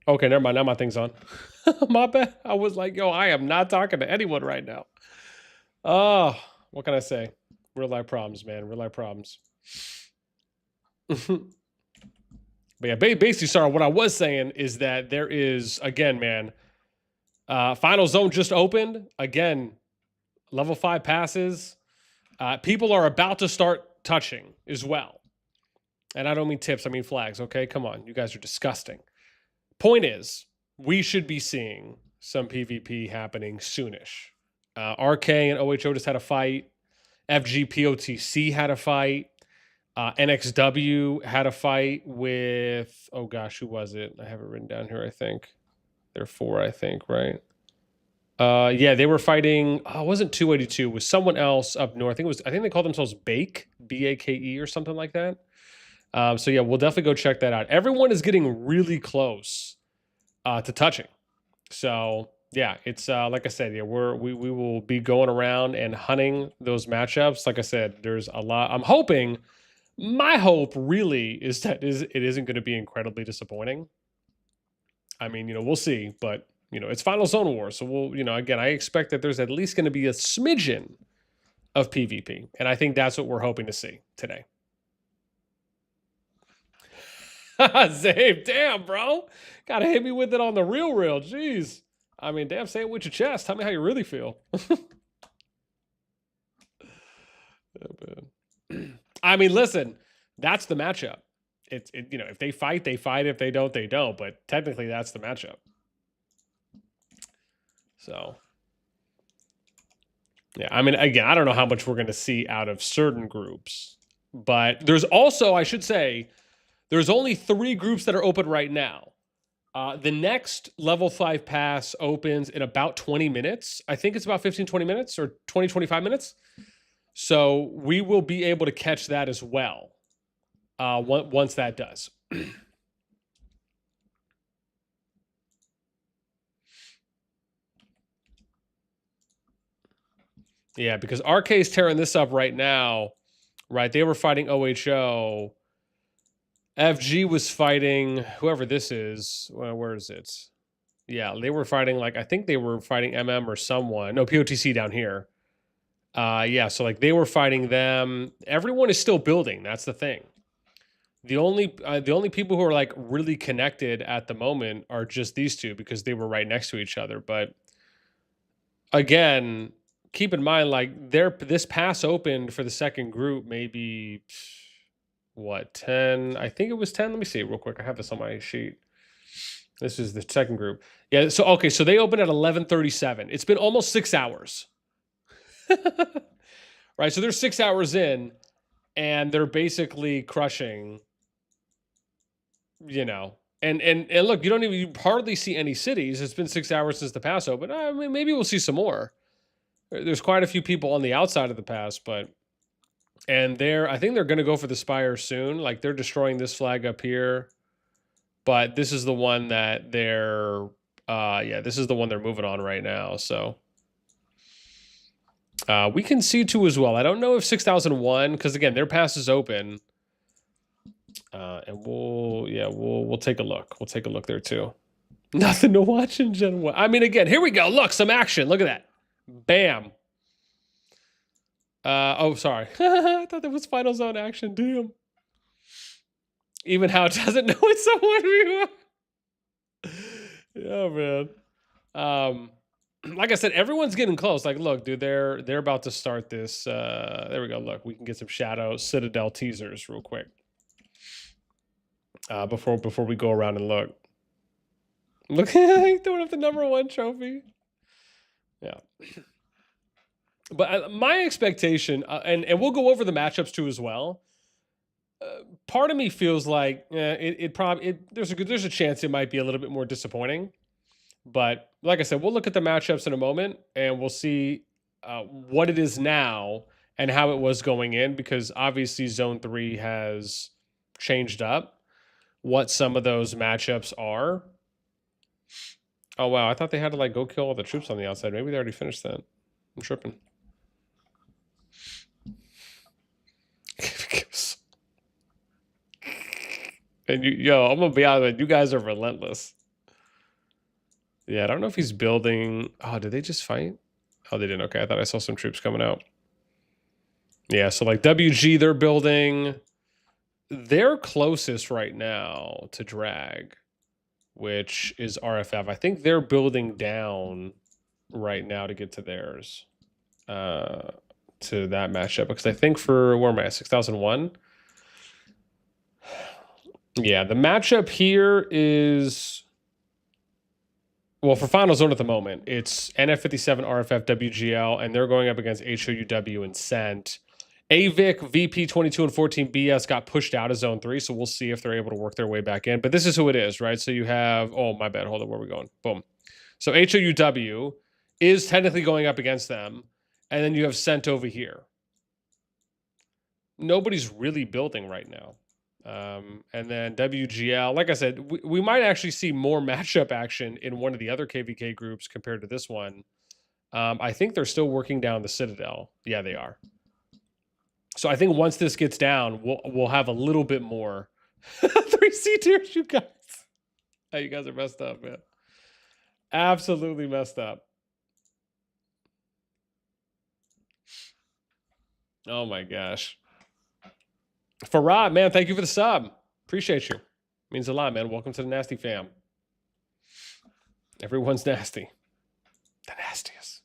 Okay, never mind. Now my thing's on. My bad. I was like, yo, I am not talking to anyone right now. Oh, what can I say? Real life problems, man. Real life problems. But yeah, basically, sorry, what I was saying is that there is, again, man, Final Zone just opened. Again, level 5 passes. People are about to start touching as well. And I don't mean tips, I mean flags, okay? Come on, you guys are disgusting. Point is, we should be seeing some PvP happening soonish. RK and OHO just had a fight. FGPOTC had a fight. NXW had a fight with, oh gosh, who was it? I have it written down here, I think. There are 4, I think, right? Yeah, they were fighting. Oh, it wasn't 282. It was someone else up north. I think they called themselves Bake, BAKE or something like that. So yeah, we'll definitely go check that out. Everyone is getting really close to touching. So yeah, it's like I said, yeah, we will be going around and hunting those matchups. Like I said, there's a lot. I'm hoping. My hope really is that it isn't going to be incredibly disappointing. I mean, we'll see, but it's Final Zone War, so we'll, again, I expect that there's at least going to be a smidgen of PvP, and I think that's what we're hoping to see today. Zabe, damn, bro. Gotta hit me with it on the real, jeez. I mean, damn, say it with your chest. Tell me how you really feel. I mean, listen, that's the matchup. If they fight, they fight. If they don't, they don't. But technically, that's the matchup. So, yeah, I mean, again, I don't know how much we're going to see out of certain groups. But there's also, I should say, there's only 3 groups that are open right now. The next level 5 pass opens in about 20 minutes. I think it's about 15, 20 minutes or 20, 25 minutes. So we will be able to catch that as well once that does. Yeah, because RK is tearing this up right now, right? They were fighting OHO. FG was fighting whoever this is. Well, where is it? Yeah, they were fighting I think they were fighting MM or someone. No, POTC down here. Yeah, so they were fighting them. Everyone is still building. That's the thing. The only people who are really connected at the moment are just these two because they were right next to each other. But again, keep in mind this pass opened for the second group maybe what 10? I think it was 10. Let me see real quick. I have this on my sheet. This is the second group. Yeah. So okay. So they opened at 11:37. It's been almost 6 hours. Right. So they're 6 hours in, and they're basically crushing. And look, you hardly see any cities. It's been 6 hours since the pass opened. I mean, maybe we'll see some more. There's quite a few people on the outside of the pass, and I think they're going to go for the Spire soon. They're destroying this flag up here, but this is the one that this is the one they're moving on right now. So we can see 2 as well. I don't know if 6001, because again, their pass is open. And we'll take a look. We'll take a look there too. Nothing to watch in Gen 1. I mean, again, here we go. Look, some action. Look at that. Bam. Oh, sorry. I thought that was Final Zone action. Damn. Even how it doesn't know it's someone. Yeah, man. Like I said, everyone's getting close. Look, dude, they're about to start this. There we go. Look, we can get some Shadow Citadel teasers real quick. Before we go around and look. Look, throwing up the #1 trophy. Yeah. But my expectation, and we'll go over the matchups too as well. Part of me feels like there's a chance it might be a little bit more disappointing. But like I said, we'll look at the matchups in a moment, and we'll see what it is now and how it was going in, because obviously Zone 3 has changed up what some of those matchups are. Oh, wow. I thought they had to go kill all the troops on the outside. Maybe they already finished that. I'm tripping. And I'm going to be honest with you, guys are relentless. Yeah, I don't know if he's building. Oh, did they just fight? Oh, they didn't. Okay, I thought I saw some troops coming out. Yeah, so like WG, they're building. They're closest right now to drag, which is RFF. I think they're building down right now to get to theirs, to that matchup. Because I think for, where am I at, 6001? Yeah, the matchup here is, well, for Final Zone at the moment, it's NF57, RFF, WGL, and they're going up against HOUW and Cent. AVIC, VP22, and 14BS got pushed out of Zone 3, so we'll see if they're able to work their way back in. But this is who it is, right? So you have, oh, my bad. Hold on, where are we going? Boom. So HOUW is technically going up against them, and then you have Cent over here. Nobody's really building right now. And then WGL, like I said, we might actually see more matchup action in one of the other KvK groups compared to this one. I think they're still working down the Citadel. Yeah, they are. So I think once this gets down, we'll have a little bit more. 3 C tiers, you guys. Oh, you guys are messed up, man. Absolutely messed up. Oh my gosh. Farad, man, thank you for the sub. Appreciate you. Means a lot, man. Welcome to the NASTi fam. Everyone's nasty. The nastiest.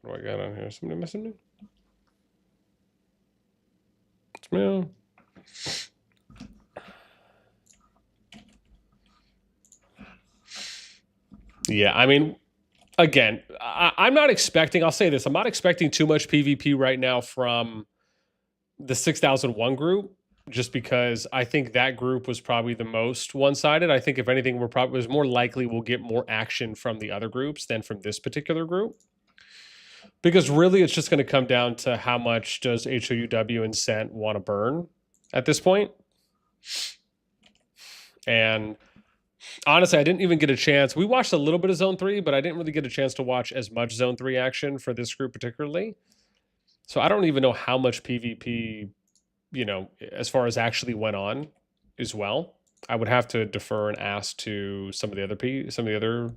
What do I got on here? Somebody missing me? It's me. Yeah, I mean, again, I'm not expecting, I'll say this, I'm not expecting too much PvP right now from the 6001 group, just because I think that group was probably the most one-sided. I think if anything, was more likely we'll get more action from the other groups than from this particular group. Because really, it's just going to come down to how much does HOUW and Cent want to burn at this point. And honestly, I didn't even get a chance. We watched a little bit of Zone 3, but I didn't really get a chance to watch as much Zone 3 action for this group particularly. So I don't even know how much PvP, you know, as far as actually went on as well. I would have to defer and ask to some of the other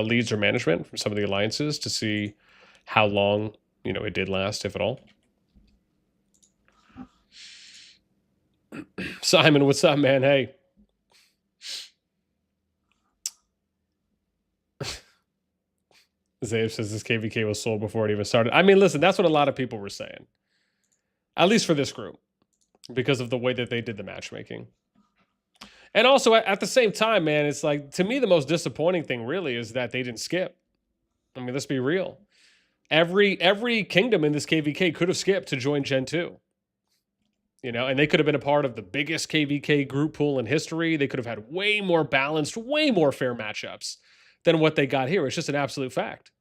leads or management from some of the alliances to see how long, you know, it did last, if at all. Simon, what's up, man? Hey. Zabe says this KvK was sold before it even started. I mean, listen, that's what a lot of people were saying. At least for this group. Because of the way that they did the matchmaking. And also, at the same time, man, it's like, to me, the most disappointing thing really is that they didn't skip. I mean, let's be real. Every kingdom in this KvK could have skipped to join Gen 2. You know, and they could have been a part of the biggest KvK group pool in history. They could have had way more balanced, way more fair matchups than what they got here. It's just an absolute fact.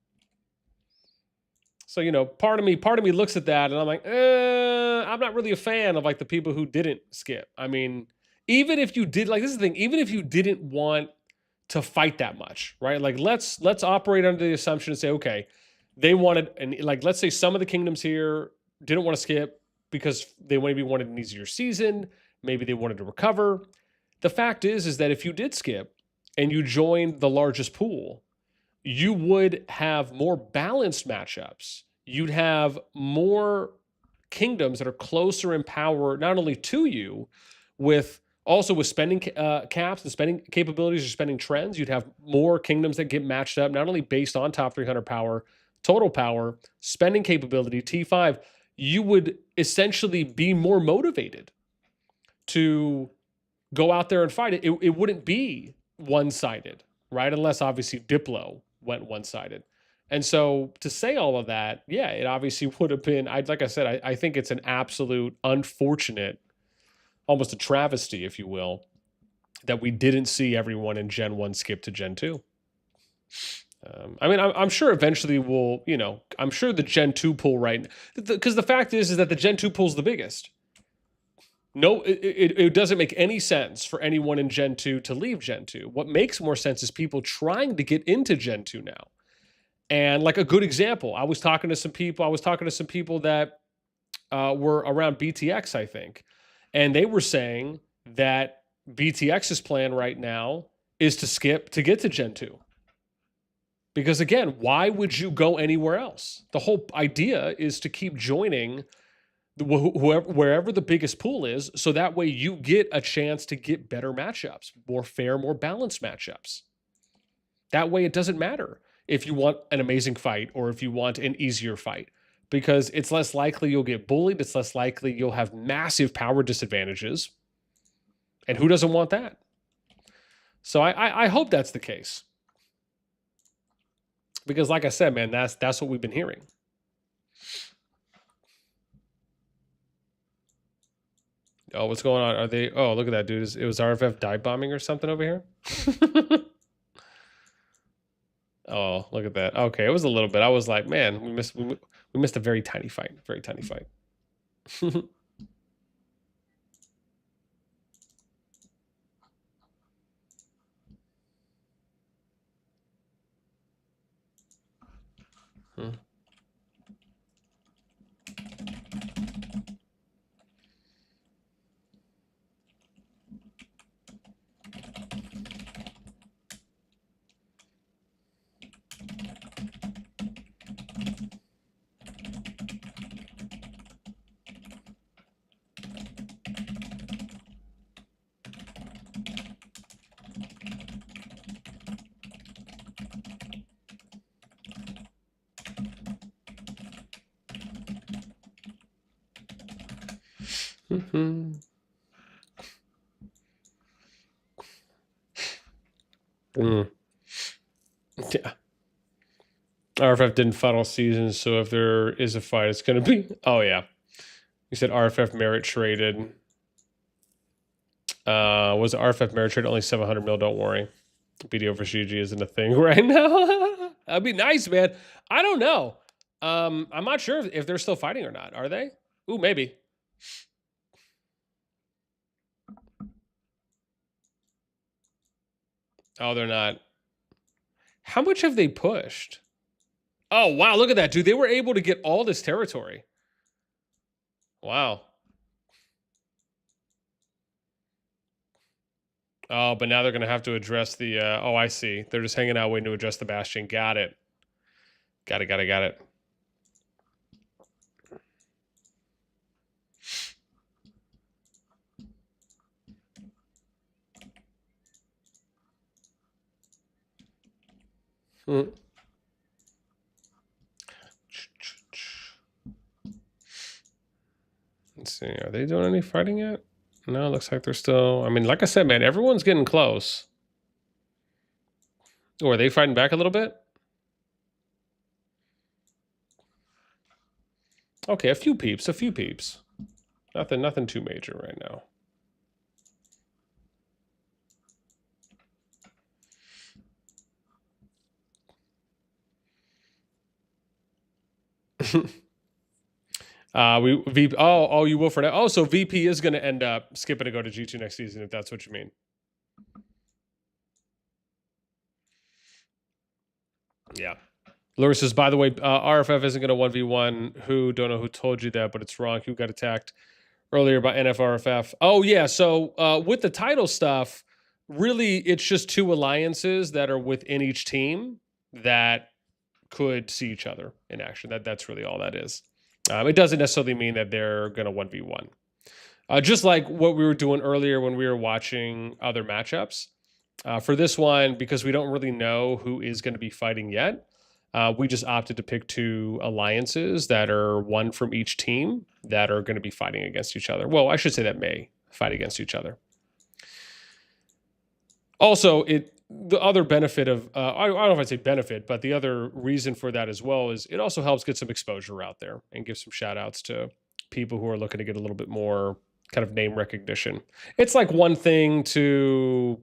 So, you know, part of me looks at that and I'm like, I'm not really a fan of like the people who didn't skip. I mean, even if you did, like, this is the thing, even if you didn't want to fight that much, right? Like, let's operate under the assumption and say, okay, they wanted, and like, let's say some of the kingdoms here didn't want to skip because they maybe wanted an easier season. Maybe they wanted to recover. The fact is that if you did skip and you joined the largest pool, you would have more balanced matchups. You'd have more kingdoms that are closer in power, not only to you, with also with spending caps and spending capabilities or spending trends. You'd have more kingdoms that get matched up, not only based on top 300 power, total power, spending capability, T5. You would essentially be more motivated to go out there and fight it. It wouldn't be one-sided, right? Unless obviously Diplo went one-sided. And so to say all of that, yeah, it obviously would have been, like I said, I think it's an absolute unfortunate, almost a travesty, if you will, that we didn't see everyone in Gen 1 skip to Gen 2. I mean, I'm sure eventually we'll, you know, I'm sure the Gen 2 pool, right? Because the fact is that the Gen 2 pool is the biggest. No, it doesn't make any sense for anyone in Gen 2 to leave Gen 2. What makes more sense is people trying to get into Gen 2 now. And like a good example, I was talking to some people that were around BTX, I think. And they were saying that BTX's plan right now is to skip to get to Gen 2. Because again, why would you go anywhere else? The whole idea is to keep joining wherever the biggest pool is, so that way you get a chance to get better matchups, more fair, more balanced matchups. That way it doesn't matter if you want an amazing fight or if you want an easier fight, because it's less likely you'll get bullied. It's less likely you'll have massive power disadvantages. And who doesn't want that? So I hope that's the case. Because like I said, man, that's what we've been hearing. Oh, what's going on? Are they? Oh, look at that, dude. It was RFF dive bombing or something over here. Oh, look at that. Okay, it was a little bit. I was like, man, we missed a very tiny fight. Very tiny fight. Yeah. RFF didn't fight all season, so if there is a fight, it's going to be... Oh, yeah. You said RFF merit traded. Was RFF merit traded only 700 mil? Don't worry. BDO for GG isn't a thing right now. That'd be nice, man. I don't know. I'm not sure if they're still fighting or not. Are they? Ooh, maybe. Oh, they're not. How much have they pushed? Oh, wow. Look at that, dude. They were able to get all this territory. Wow. Oh, but now they're going to have to address the... oh, I see. They're just hanging out waiting to address the Bastion. Got it. Got it. Let's see. Are they doing any fighting yet? No, looks like they're still... I mean, like I said, man, everyone's getting close. Oh, are they fighting back a little bit? Okay, a few peeps. Nothing too major right now. You will for now. Oh, so VP is going to end up skipping to go to G2 next season, if that's what you mean. Yeah. Lure says, by the way, RFF isn't going to 1v1. Who? Don't know who told you that, but it's wrong. Who got attacked earlier by NFRFF? Oh, yeah. So with the title stuff, really, it's just two alliances that are within each team that could see each other in action. That's really all that is. It doesn't necessarily mean that they're going to 1v1. Just like what we were doing earlier when we were watching other matchups. For this one, because we don't really know who is going to be fighting yet, we just opted to pick two alliances that are one from each team that are going to be fighting against each other. Well, I should say that may fight against each other. Also, the other benefit of, I don't know if I'd say benefit, but the other reason for that as well is it also helps get some exposure out there and give some shout outs to people who are looking to get a little bit more kind of name recognition. It's like one thing to,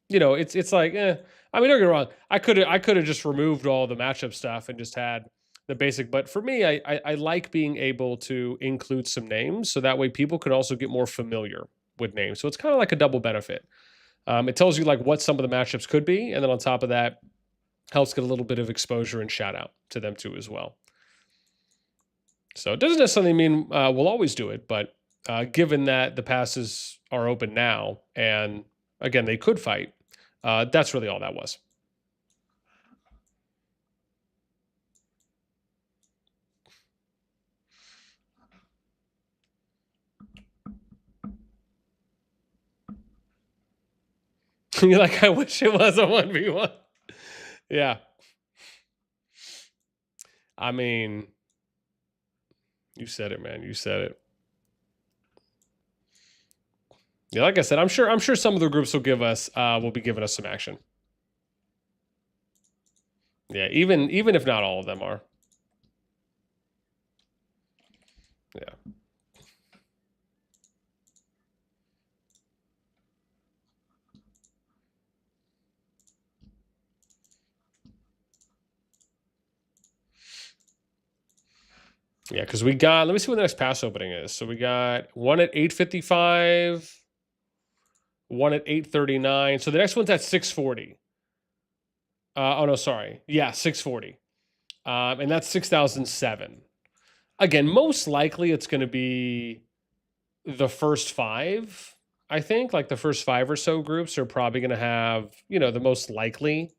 it's like, I mean, don't get me wrong. I could have just removed all the matchup stuff and just had the basic, but for me, I like being able to include some names so that way people can also get more familiar with names. So it's kind of like a double benefit. It tells you like what some of the matchups could be, and then on top of that, helps get a little bit of exposure and shout out to them too as well. So it doesn't necessarily mean we'll always do it, but given that the passes are open now, and again, they could fight, that's really all that was. You're like, I wish it was a 1v1. Yeah. I mean, you said it, man. You said it. Yeah, like I said, I'm sure some of the groups will be giving us some action. Yeah, even if not all of them are. Yeah. Yeah, because we got, let me see what the next pass opening is. So we got one at 8:55, one at 8:39. So the next one's at 6:40. Oh no, sorry. Yeah, 6:40. And that's 6,007. Again, most likely it's going to be the first five. I think like the first five or so groups are probably going to have, the most likely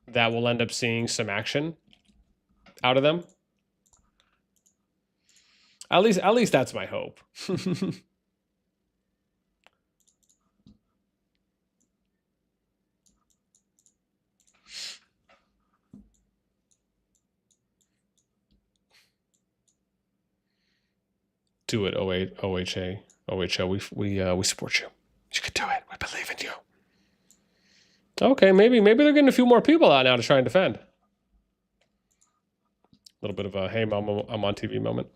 that we'll end up seeing some action out of them. At least that's my hope. Do it, OHA. We support you. You can do it. We believe in you. Okay, maybe they're getting a few more people out now to try and defend. A little bit of a hey, mom, I'm on TV moment.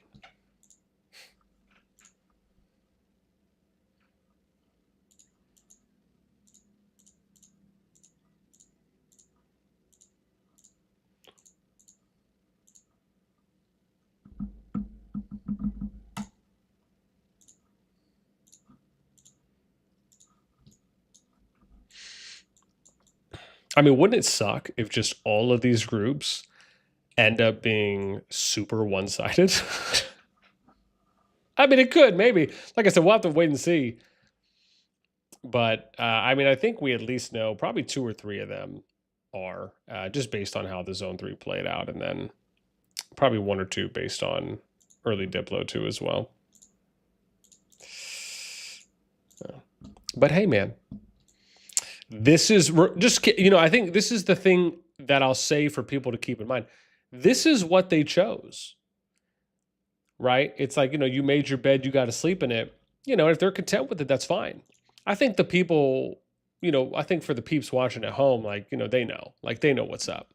I mean, wouldn't it suck if just all of these groups end up being super one-sided? I mean, it could, maybe. Like I said, we'll have to wait and see. But, I mean, I think we at least know probably 2 or 3 of them are, just based on how the Zone 3 played out, and then probably 1 or 2 based on early Diplo too as well. But hey, man. This is just, I think this is the thing that I'll say for people to keep in mind. This is what they chose, right? It's like, you made your bed, you got to sleep in it. If they're content with it, that's fine. I think the people, I think for the peeps watching at home, like, they know what's up.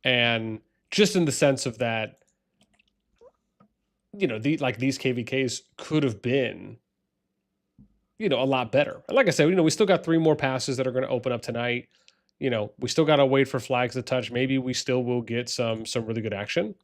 And just in the sense of that, these KvKs could have been, a lot better. And like I said, we still got 3 more passes that are going to open up tonight. We still got to wait for flags to touch. Maybe we still will get some really good action.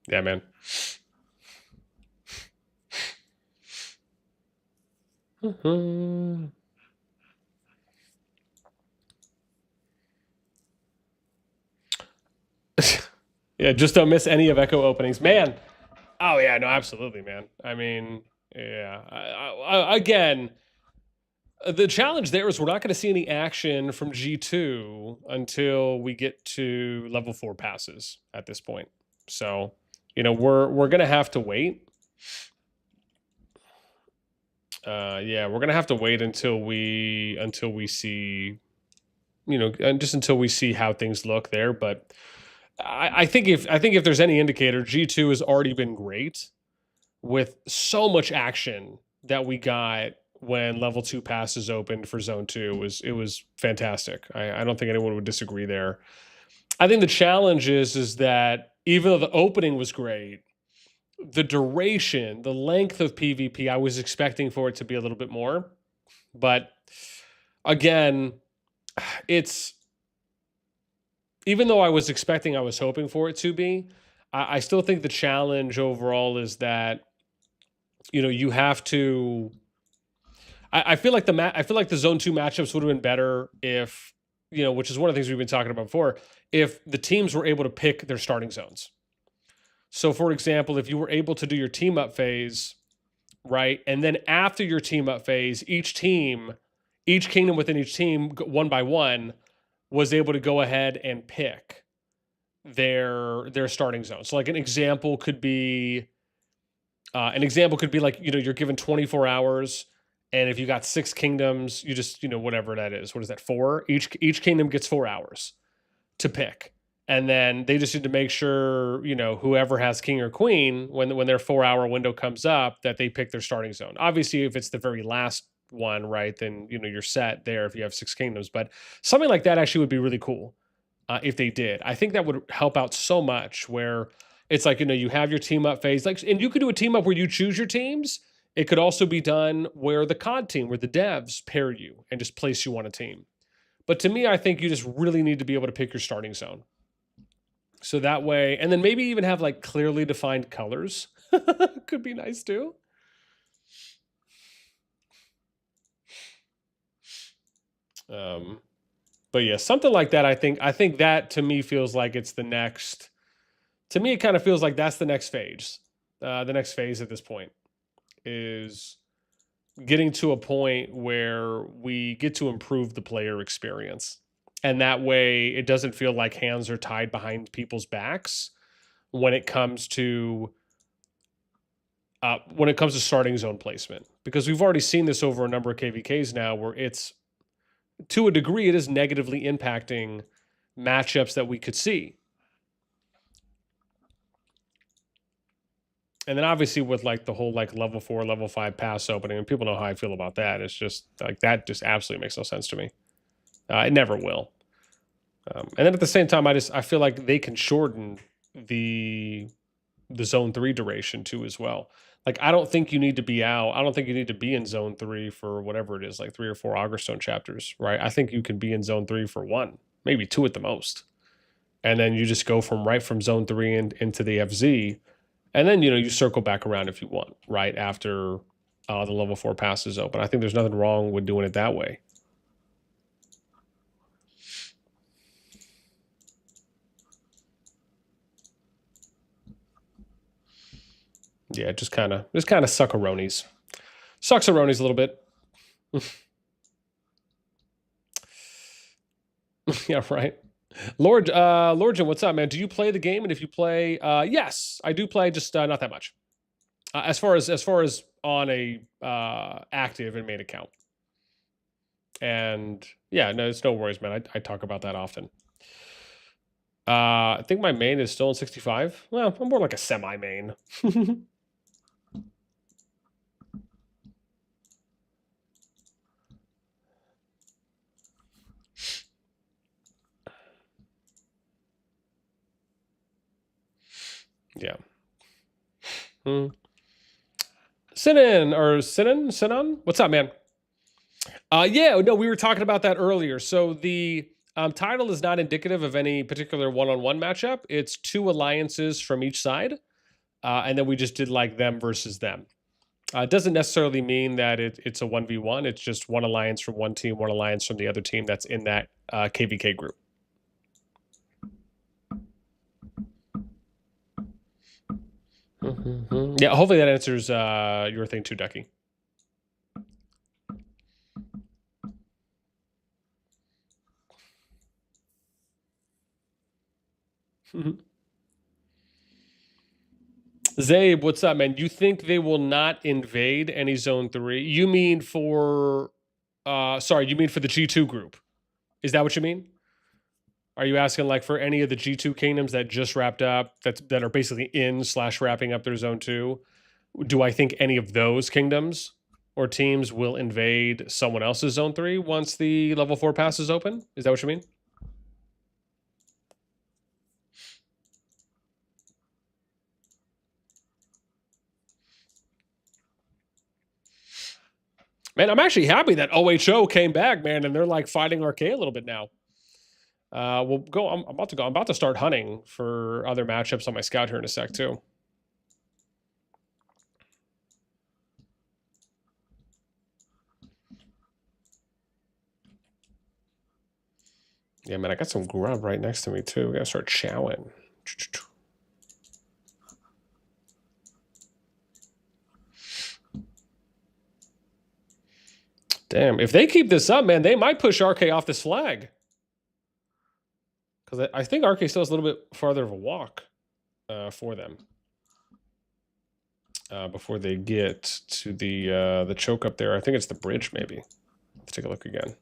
Yeah, man. Yeah, just don't miss any of Echo openings, man. Oh yeah, no, absolutely, man. I mean, yeah. Again, the challenge there is we're not going to see any action from G2 until we get to level 4 passes at this point. So, we're going to have to wait. Yeah, we're going to have to wait until we see, just until we see how things look there. But I think if there's any indicator, G2 has already been great with so much action that we got when level 2 passes opened for zone 2. It was fantastic. I don't think anyone would disagree there. I think the challenge is that even though the opening was great, the duration, the length of PvP, I was expecting for it to be a little bit more. But again, it's, even though I was hoping for it to be, I still think the challenge overall is that, you know, you have to. I feel like the Zone 2 matchups would have been better if, you know, which is one of the things we've been talking about before, if the teams were able to pick their starting zones. So, for example, if you were able to do your team up phase, right, and then after your team up phase, each kingdom within each team, one by one, was able to go ahead and pick their starting zone. So, like an example could be like, you know, you're given 24 hours, and if you got 6 kingdoms, you just, you know, whatever that is. What is that? 4? Each kingdom gets 4 hours to pick. And then they just need to make sure, you know, whoever has king or queen, when their 4-hour window comes up, that they pick their starting zone. Obviously, if it's the very last one, right, then, you know, you're set there if you have 6 kingdoms. But something like that actually would be really cool if they did. I think that would help out so much, where it's like, you know, you have your team up phase, like, and you could do a team up where you choose your teams. It could also be done where the COD team, where the devs pair you and just place you on a team. But to me, I think you just really need to be able to pick your starting zone. So that way, and then maybe even have like clearly defined colors. Could be nice too. But yeah, something like that. I think that to me feels like it's the next. To me, it kind of feels like that's the next phase. The next phase at this point is getting to a point where we get to improve the player experience. And that way it doesn't feel like hands are tied behind people's backs when it comes to starting zone placement. Because we've already seen this over a number of KvKs now, where it's, to a degree, it is negatively impacting matchups that we could see. And then obviously with like the whole like level 4, level 5 pass opening, and people know how I feel about that. It's just like, that just absolutely makes no sense to me. It never will. And then at the same time, I feel like they can shorten the zone 3 duration too as well. Like, I don't think you need to be out. I don't think you need to be in zone 3 for whatever it is, like 3 or 4 Augerstone chapters, right? I think you can be in zone 3 for 1, maybe 2 at the most. And then you just go from zone 3 into the FZ. And then, you know, you circle back around if you want, right, after the level 4 pass is open. I think there's nothing wrong with doing it that way. Yeah, just kind of suckaronis. Sucks-a-ronies a little bit. Yeah, right. Lordjan, what's up, man? Do you play the game? And if you play, yes, I do play, just not that much. As far as on a active and main account. And yeah, no, it's no worries, man. I talk about that often. I think my main is still in 65. Well, I'm more like a semi-main. Yeah. Sinan, what's up, man? Yeah, no, we were talking about that earlier. So the title is not indicative of any particular one-on-one matchup. It's 2 alliances from each side, and then we just did like them versus them. It doesn't necessarily mean that it's a 1v1. It's just 1 alliance from one team, 1 alliance from the other team that's in that KvK group. Yeah, hopefully that answers your thing too, Ducky. Zabe, what's up, man? You think they will not invade any zone 3? You mean for you mean for the G2 group? Is that what you mean? Are you asking like for any of the G2 kingdoms that just wrapped up, that are basically in/wrapping up their zone 2? Do I think any of those kingdoms or teams will invade someone else's zone 3 once the level 4 pass is open? Is that what you mean? Man, I'm actually happy that OHO came back, man, and they're like fighting RK a little bit now. We'll go. I'm about to go. I'm about to start hunting for other matchups on my scout here in a sec too. Yeah, man, I got some grub right next to me too. We gotta start chowing. Damn, if they keep this up, man, they might push RK off this flag. Because I think RK still has a little bit farther of a walk for them. Before they get to the choke up there. I think it's the bridge, maybe. Let's take a look again.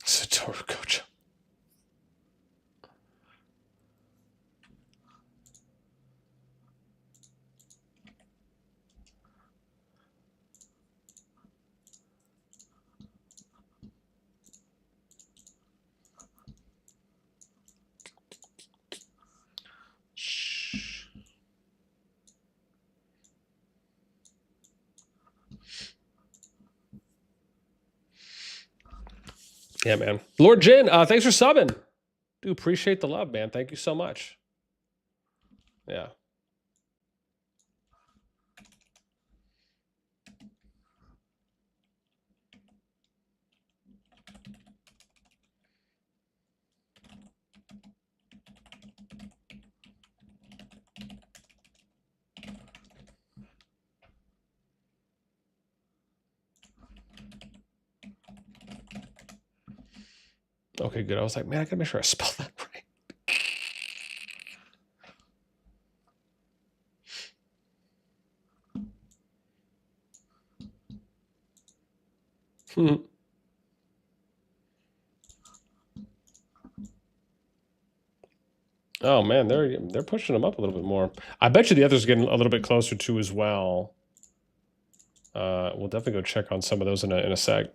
Satoru Gojo. Yeah, man. Lord Jin, thanks for subbing. Do appreciate the love, man. Thank you so much. Yeah. Okay, good. I was like, man, I gotta make sure I spell that right. Oh man, they're pushing them up a little bit more. I bet you the others are getting a little bit closer too as well. We'll definitely go check on some of those in a sec.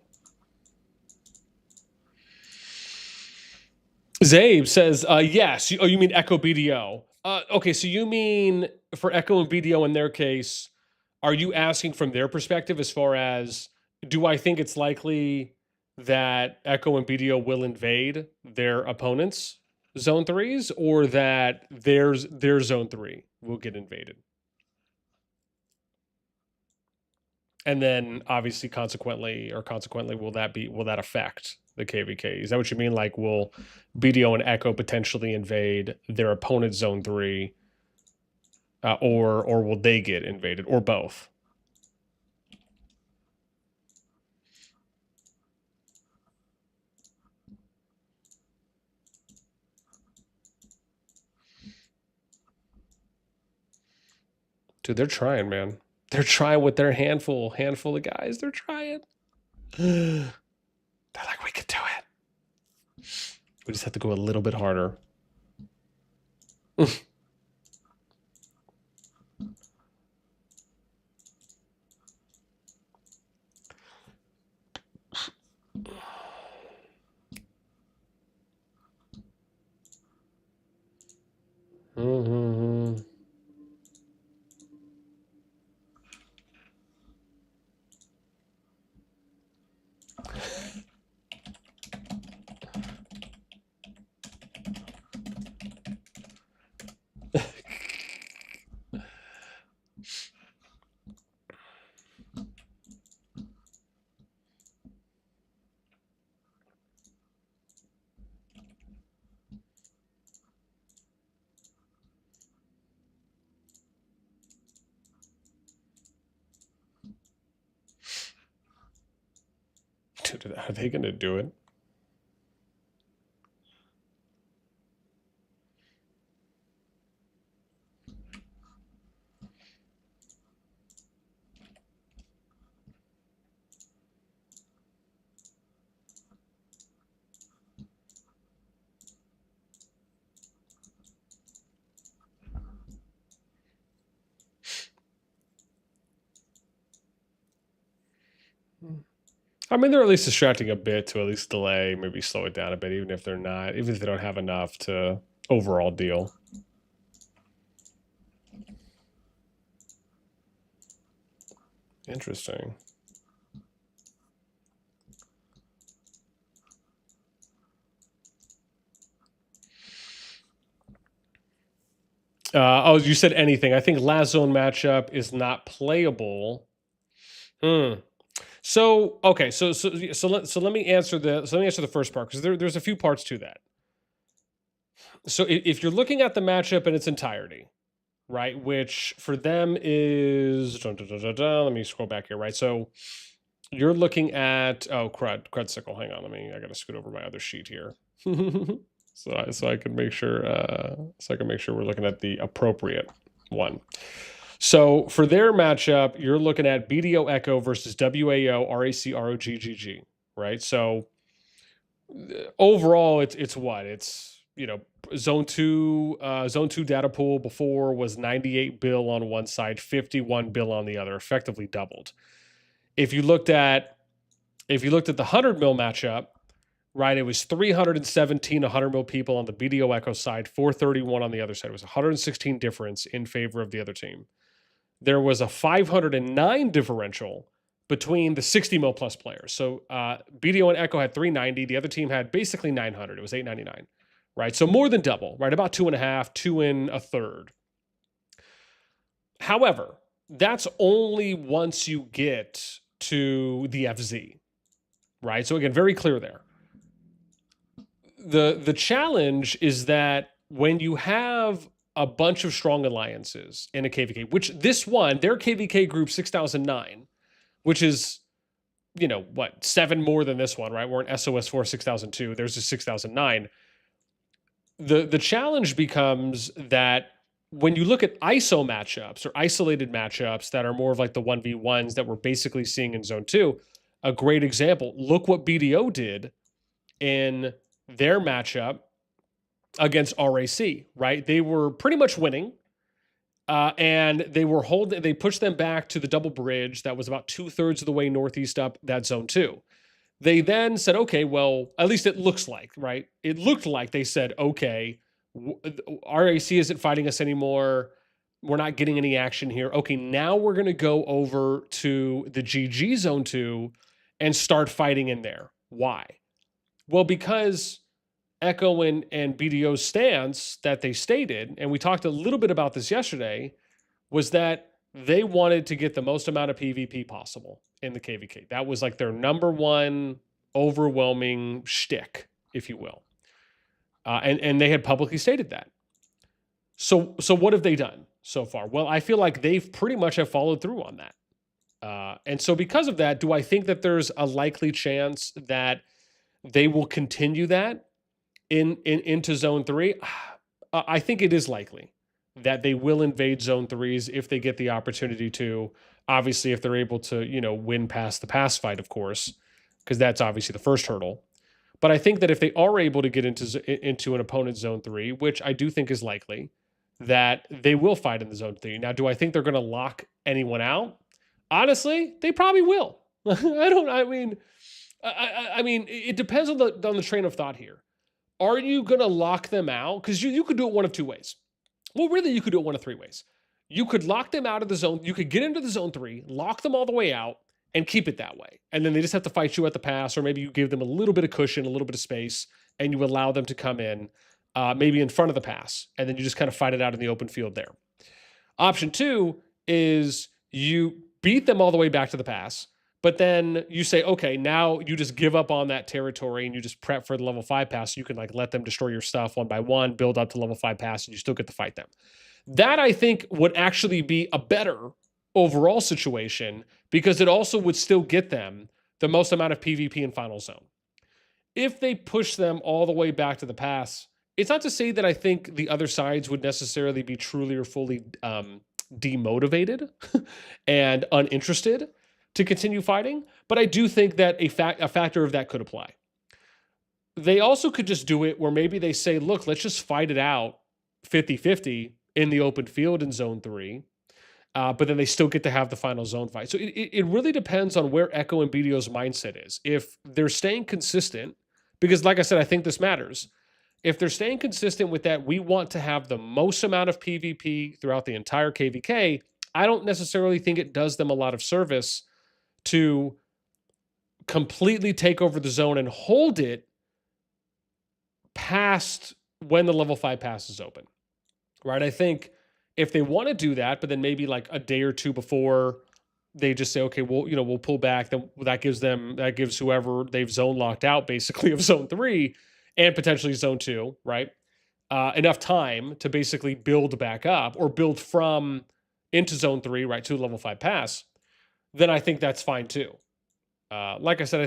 Zabe says, yes. Oh, you mean Echo BDO? Okay, so you mean for Echo and BDO in their case, are you asking from their perspective as far as do I think it's likely that Echo and BDO will invade their opponents' zone threes, or that their zone three will get invaded? And then obviously consequently will that affect the KvK? Is that what you mean? Like, will BDO and Echo potentially invade their opponent's zone three, or will they get invaded, or both? Dude, they're trying, man. They're trying with their handful of guys. They're trying. They're like, we can do it. We just have to go a little bit harder. Mm-hmm. Dude, are they going to do it? I mean, they're at least distracting a bit to at least delay, maybe slow it down a bit, even if they're not, even if they don't have enough to overall deal. Interesting. Oh, you said anything. I think last zone matchup is not playable. So okay, so let me answer the first part, because there's a few parts to that. So if you're looking at the matchup in its entirety, right, which for them is let me scroll back here, right? So you're looking at crud sickle. Hang on, I gotta scoot over my other sheet here. so I can make sure we're looking at the appropriate one. So for their matchup, you're looking at BDO Echo versus WAO RAC ROGGG, right? So overall, it's what? It's, zone two data pool before was 98 bill on one side, 51 bill on the other, effectively doubled. If you looked at the 100 mil matchup, right, it was 317 100 mil people on the BDO Echo side, 431 on the other side. It was 116 difference in favor of the other team. There was a 509 differential between the 60 mil plus players. So BDO and Echo had 390. The other team had basically 900. It was 899, right? So more than double, right? About 2.5, 2 and a third. However, that's only once you get to the FZ, right? So again, very clear there. The challenge is that when you have a bunch of strong alliances in a KvK, which this one, their KvK group 6009, which is, 7 more than this one, right? We're in SOS4 6002. There's a 6009. The challenge becomes that when you look at ISO matchups or isolated matchups that are more of like the 1v1s that we're basically seeing in Zone 2, a great example, look what BDO did in their matchup against RAC, right? They were pretty much winning, and they pushed them back to the double bridge that was about 2/3 of the way northeast up that Zone 2. They then said, okay, well, at least it looks like, right? It looked like they said, okay, RAC isn't fighting us anymore. We're not getting any action here. Okay, now we're going to go over to the GG Zone 2 and start fighting in there. Why? Well, because Echo and BDO's stance that they stated, and we talked a little bit about this yesterday, was that they wanted to get the most amount of PvP possible in the KvK. That was like their number one overwhelming shtick, if you will. And they had publicly stated that. So what have they done so far? Well, I feel like they've pretty much have followed through on that. And so because of that, do I think that there's a likely chance that they will continue that into Zone 3? I think it is likely that they will invade Zone 3s if they get the opportunity to. Obviously, if they're able to, win past the pass fight, of course, because that's obviously the first hurdle. But I think that if they are able to get into an opponent's Zone 3, which I do think is likely, that they will fight in the Zone 3. Now, do I think they're going to lock anyone out? Honestly, they probably will. I mean, it depends on the train of thought here. Are you going to lock them out? Because you could do it one of two ways. Well, really, you could do it one of three ways. You could lock them out of the zone. You could get into the Zone 3, lock them all the way out, and keep it that way. And then they just have to fight you at the pass, or maybe you give them a little bit of cushion, a little bit of space, and you allow them to come in, maybe in front of the pass, and then you just kind of fight it out in the open field there. Option 2 is you beat them all the way back to the pass, but then you say, okay, now you just give up on that territory and you just prep for the level 5 pass. So you can like let them destroy your stuff one by one, build up to level 5 pass, and you still get to fight them. That I think would actually be a better overall situation, because it also would still get them the most amount of PvP in Final Zone. If they push them all the way back to the pass, it's not to say that I think the other sides would necessarily be truly or fully demotivated and uninterested to continue fighting, but I do think that a factor of that could apply. They also could just do it where maybe they say, look, let's just fight it out 50-50 in the open field in Zone 3. but then they still get to have the final zone fight. So it really depends on where Echo and BDO's mindset is. If they're staying consistent, because like I said, I think this matters. If they're staying consistent with that, we want to have the most amount of PvP throughout the entire KvK. I don't necessarily think it does them a lot of service to completely take over the zone and hold it past when the level 5 pass is open, right? I think if they want to do that, but then maybe like a day or two before they just say, okay, well, we'll pull back, then that gives whoever they've zone locked out basically of zone 3 and potentially zone 2, right? Enough time to basically build back up or build from into zone 3, right, to level 5 pass, then I think that's fine too. Like I said, I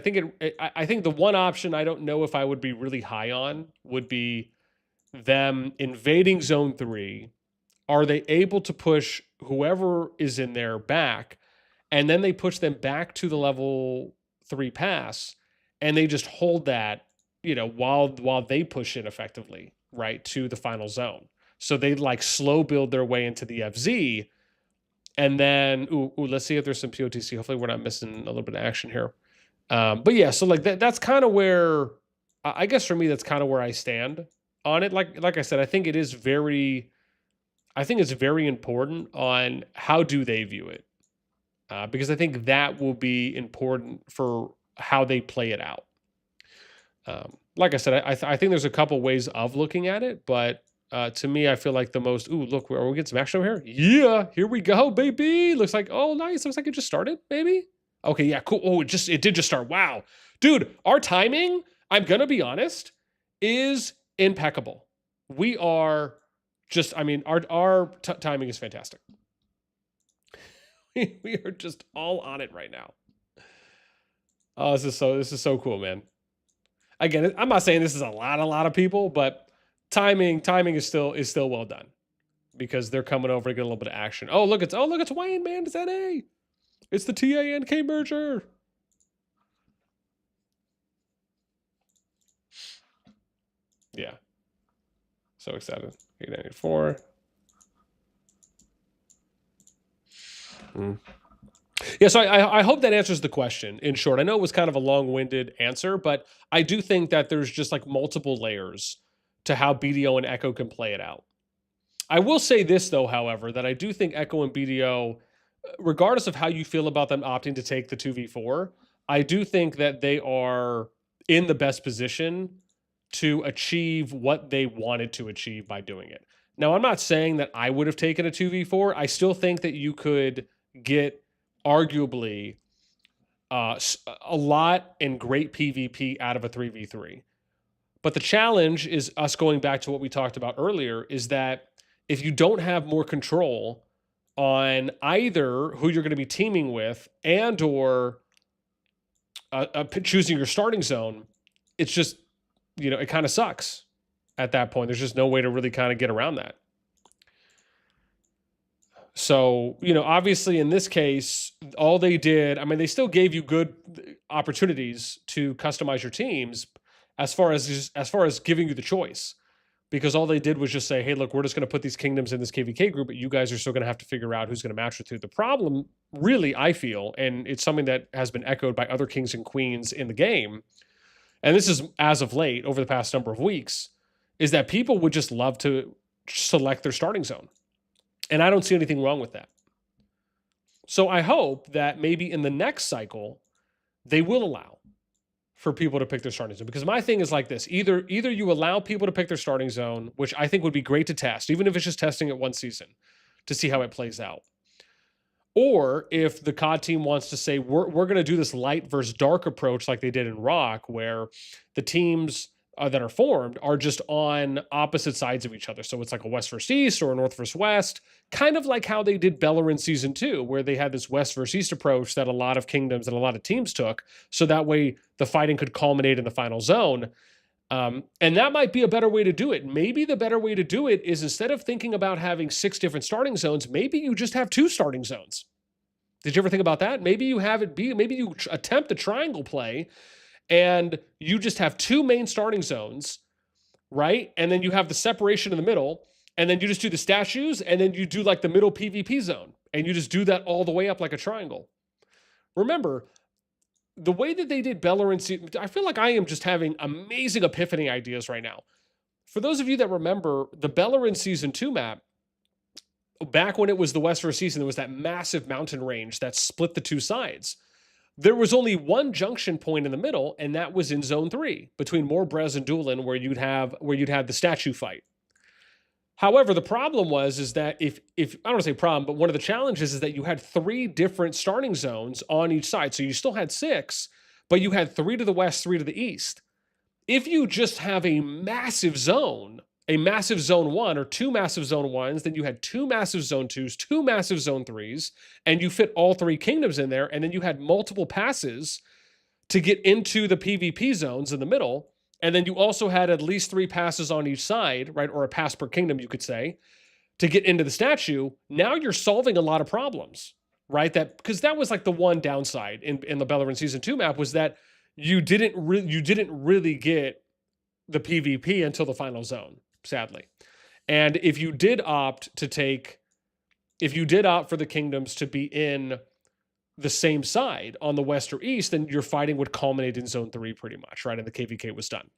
think the one option I don't know if I would be really high on would be them invading zone 3. Are they able to push whoever is in there back, and then they push them back to the level 3 pass, and they just hold that, while they push in effectively, right, to the final zone. So they like slow build their way into the FZ, and then let's see if there's some POTC. Hopefully we're not missing a little bit of action here. But yeah, so like that's kind of where, I guess for me, that's kind of where I stand on it. Like I said, I think it's very important on how do they view it, because I think that will be important for how they play it out. Like I said, I think there's a couple ways of looking at it, but to me, I feel like the most, look, are we getting some action over here? Yeah, here we go, baby. Looks like, oh, nice. Looks like it just started, maybe. Okay, yeah, cool. Oh, it did just start. Wow. Dude, our timing, I'm going to be honest, is impeccable. We are just, our timing is fantastic. We are just all on it right now. Oh, this is so cool, man. Again, I'm not saying this is a lot of people, but timing is still well done because they're coming over to get a little bit of action. Oh, look, it's Wayne, man. It's NA. It's the TANK merger. Yeah. So excited. 894. Yeah, so I hope that answers the question in short. I know it was kind of a long-winded answer, but I do think that there's just like multiple layers to how BDO and Echo can play it out. I will say this though, however, that I do think Echo and BDO, regardless of how you feel about them opting to take the 2v4, I do think that they are in the best position to achieve what they wanted to achieve by doing it. Now, I'm not saying that I would have taken a 2v4. I still think that you could get arguably a lot and great PvP out of a 3v3. But the challenge is us going back to what we talked about earlier, is that if you don't have more control on either who you're going to be teaming with and or choosing your starting zone, it's just, it kind of sucks at that point. There's just no way to really kind of get around that. So, obviously in this case, all they did, they still gave you good opportunities to customize your teams as far as giving you the choice, because all they did was just say, hey, look, we're just going to put these kingdoms in this KvK group, but you guys are still going to have to figure out who's going to match with who. The problem, really, I feel, and it's something that has been echoed by other kings and queens in the game, and this is as of late, over the past number of weeks, is that people would just love to select their starting zone. And I don't see anything wrong with that. So I hope that maybe in the next cycle, they will allow for people to pick their starting zone. Because my thing is like this. Either you allow people to pick their starting zone, which I think would be great to test, even if it's just testing it one season to see how it plays out. Or if the COD team wants to say, we're going to do this light versus dark approach like they did in Rock, where the teams that are formed are just on opposite sides of each other. So it's like a West versus East or a North versus West, kind of like how they did Bellerin Season 2, where they had this West versus East approach that a lot of kingdoms and a lot of teams took. So that way the fighting could culminate in the final zone. And that might be a better way to do it. Maybe the better way to do it is, instead of thinking about having 6 different starting zones, maybe you just have 2 starting zones. Did you ever think about that? Maybe you have it be, maybe you attempt a triangle play and you just have 2 main starting zones, right? And then you have the separation in the middle, and then you just do the statues, and then you do like the middle PvP zone. And you just do that all the way up like a triangle. Remember, the way that they did Beleren, I feel like I am just having amazing epiphany ideas right now. For those of you that remember, the Beleren Season 2 map, back when it was the Western Season, there was that massive mountain range that split the two sides. There was only one junction point in the middle, and that was in Zone 3, between Morbrez and Doolin, where you'd have the statue fight. However, the problem is that if I don't want to say problem, but one of the challenges is that you had 3 different starting zones on each side. So you still had 6, but you had 3 to the west, 3 to the east. If you just have a massive zone 1 or 2 massive zone 1s, then you had 2 massive zone 2s, 2 massive zone 3s, and you fit all 3 kingdoms in there, and then you had multiple passes to get into the PvP zones in the middle. And then you also had at least 3 passes on each side, right? Or a pass per kingdom, you could say, to get into the statue. Now you're solving a lot of problems, right? Because that was like the one downside in the Beleren Season 2 map, was that you didn't really get the PvP until the final zone, sadly. And if you did opt for the kingdoms to be in the same side on the west or east, then your fighting would culminate in Zone 3 pretty much, right? And the KvK was done.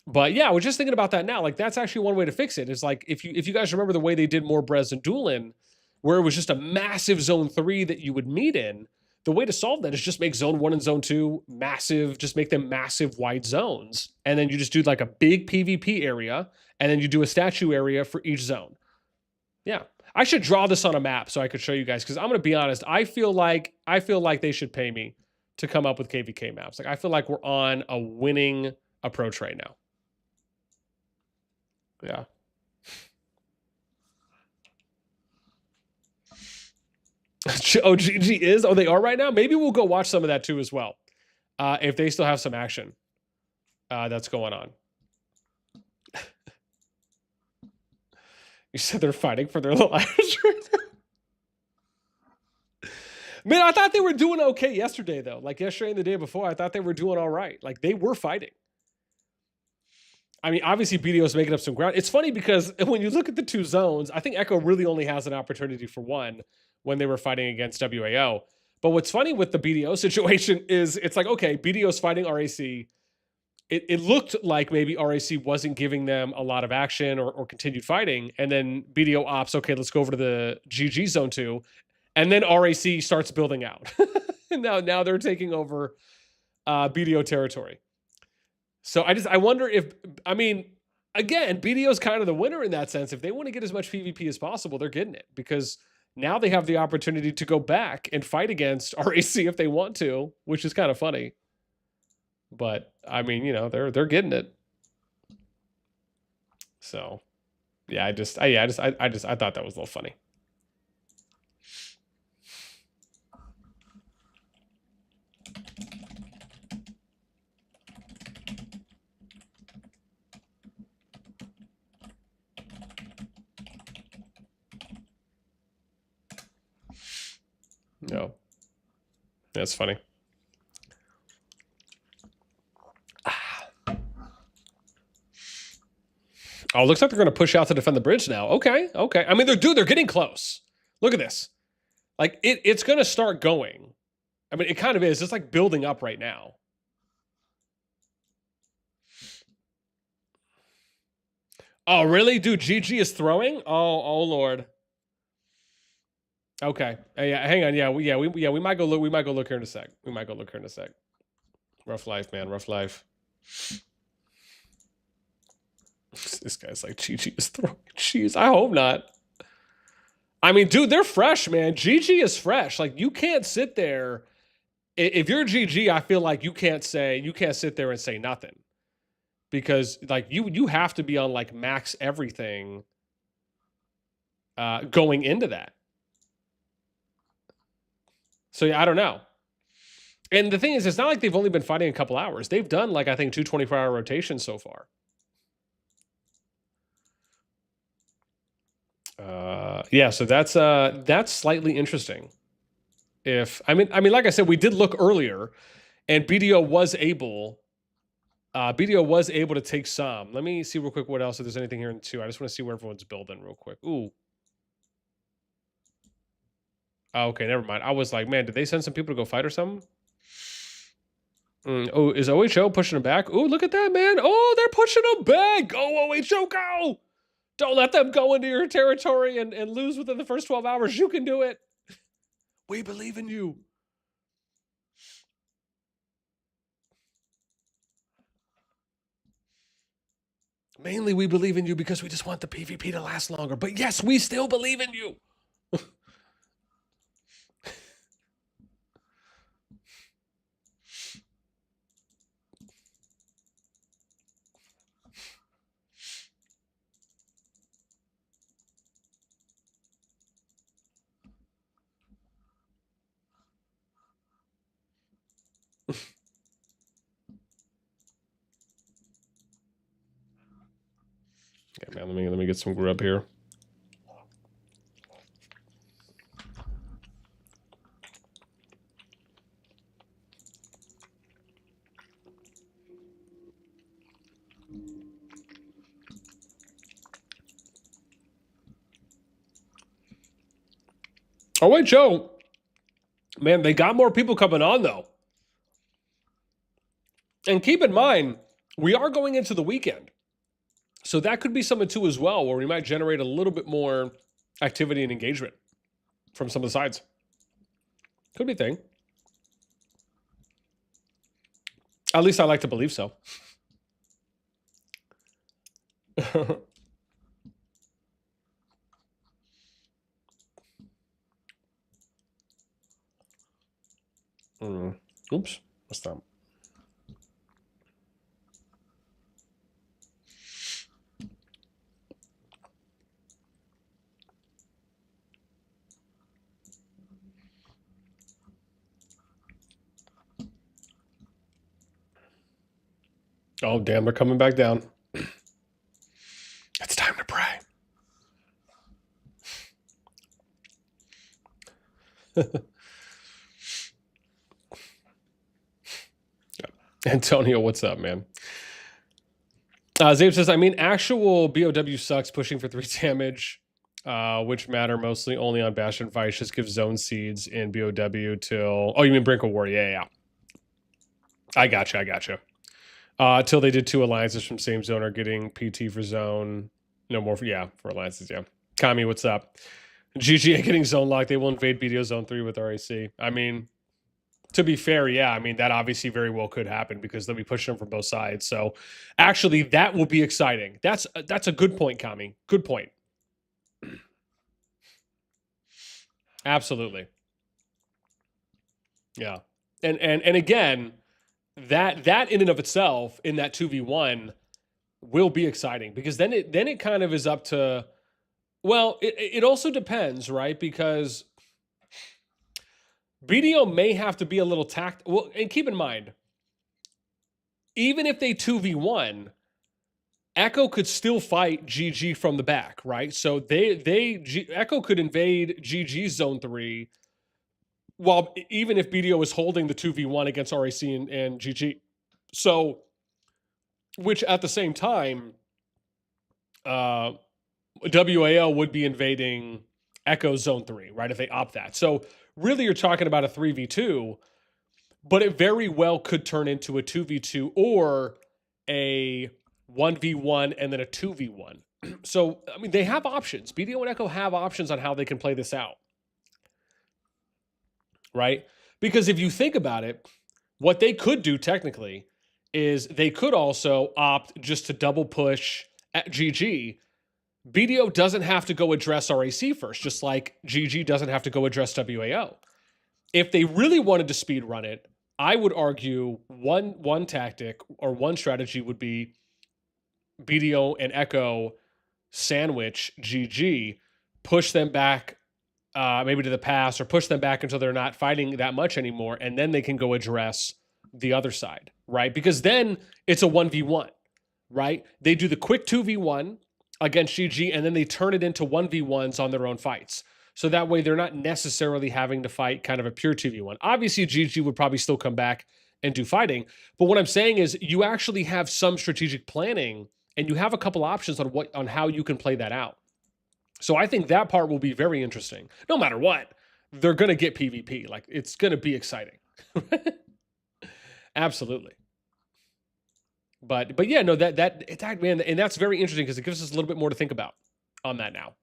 But yeah, I was just thinking about that now. Like, that's actually one way to fix it. Is like, if you guys remember the way they did Morbrez and Doolin, where it was just a massive Zone 3 that you would meet in, the way to solve that is just make Zone 1 and Zone 2 massive, just make them massive wide zones. And then you just do like a big PvP area, and then you do a statue area for each zone. Yeah. I should draw this on a map so I could show you guys, because I'm going to be honest, I feel like they should pay me to come up with KvK maps. Like, I feel like we're on a winning approach right now. Yeah. Oh, GG is? Oh, they are right now? Maybe we'll go watch some of that too as well. If they still have some action that's going on. You said they're fighting for their lives right now. Man, I thought they were doing okay yesterday, though. Like, yesterday and the day before, I thought they were doing all right. Like, they were fighting. I mean, obviously, BDO's making up some ground. It's funny because when you look at the 2 zones, I think Echo really only has an opportunity for 1 when they were fighting against WAO. But what's funny with the BDO situation is it's like, okay, BDO's fighting RAC. It looked like maybe RAC wasn't giving them a lot of action or continued fighting. And then BDO opts, okay, let's go over to the GG Zone 2. And then RAC starts building out. now they're taking over BDO territory. So I wonder if, I mean, again, BDO's kind of the winner in that sense. If they want to get as much PvP as possible, they're getting it, because now they have the opportunity to go back and fight against RAC if they want to, which is kind of funny. But I mean, you know, they're getting it. So yeah, I thought that was a little funny. No, that's funny. Oh, looks like they're going to push out to defend the bridge now. Okay. I mean, they're getting close. Look at this. Like, it's going to start going. I mean, it kind of is. It's like building up right now. Oh, really? Dude, GG is throwing? Oh, Lord. Okay. Yeah, hang on. Yeah, we might go look here in a sec. Rough life, man. Rough life. This guy's like, GG is throwing. Jeez, I hope not. I mean, dude, they're fresh, man. GG is fresh. Like, you can't sit there. If you're GG, I feel like you can't sit there and say nothing. Because, like, you have to be on, like, max everything going into that. So, yeah, I don't know. And the thing is, it's not like they've only been fighting a couple hours. They've done, like, I think 2 24-hour rotations so far. Yeah, so that's slightly interesting. I mean, like I said, we did look earlier, and BDO was able to take some. Let me see real quick what else, if there's anything here in 2. I just want to see where everyone's building real quick. Ooh. Oh, okay, never mind. I was like, man, did they send some people to go fight or something? Oh, is OHO pushing them back? Oh, look at that, man. Oh, they're pushing them back. Go, OHO, go. Don't let them go into your territory and lose within the first 12 hours. You can do it. We believe in you. Mainly, we believe in you because we just want the PvP to last longer. But yes, we still believe in you. Yeah, man, let me get some grub here. Oh, wait, Joe. Man, they got more people coming on, though. And keep in mind, we are going into the weekend. So that could be something, too, as well, where we might generate a little bit more activity and engagement from some of the sides. Could be a thing. At least I like to believe so. Oops. What's that? Oh, damn, they're coming back down. It's time to pray. Antonio, what's up, man? Zabe says, I mean, actual BOW sucks pushing for 3 damage, which matter mostly only on Bastion fights. Just give zone seeds in BOW till... Oh, you mean Brink of War? Yeah. I gotcha. Till they did 2 alliances from same zone are getting PT for zone. No more, for alliances, yeah. Kami, what's up? GGA getting zone locked. They will invade BDO zone 3 with RAC. I mean... To be fair, yeah, I mean, that obviously very well could happen because they'll be pushing them from both sides. So actually, that will be exciting. That's a good point, Kami. Good point. Absolutely. Yeah. And again, that in and of itself, in that 2v1, will be exciting because then it kind of is up to... Well, it also depends, right? Because... BDO may have to be a little well, and keep in mind, even if they 2v1, Echo could still fight GG from the back, right? So Echo could invade GG zone 3, while even if BDO is holding the 2v1 against RAC and GG. So, which at the same time, WAL would be invading Echo zone 3, right? If they opt that. So really you're talking about a 3v2, but it very well could turn into a 2v2 or a 1v1 and then a 2v1. So, I mean, they have options. BDO and Echo have options on how they can play this out. Right? Because if you think about it, what they could do technically is they could also opt just to double push at GG. BDO doesn't have to go address RAC first, just like GG doesn't have to go address WAO. If they really wanted to speed run it, I would argue one tactic or one strategy would be BDO and Echo sandwich GG, push them back maybe to the pass or push them back until they're not fighting that much anymore, and then they can go address the other side, right? Because then it's a 1v1, right? They do the quick 2v1 against GG, and then they turn it into 1v1s on their own fights. So that way they're not necessarily having to fight kind of a pure 2v1. Obviously, GG would probably still come back and do fighting. But what I'm saying is you actually have some strategic planning and you have a couple options on how you can play that out. So I think that part will be very interesting, no matter what. they're going to get PvP. Like, it's going to be exciting. Absolutely. But yeah, no, that man, and that's very interesting because it gives us a little bit more to think about on that now.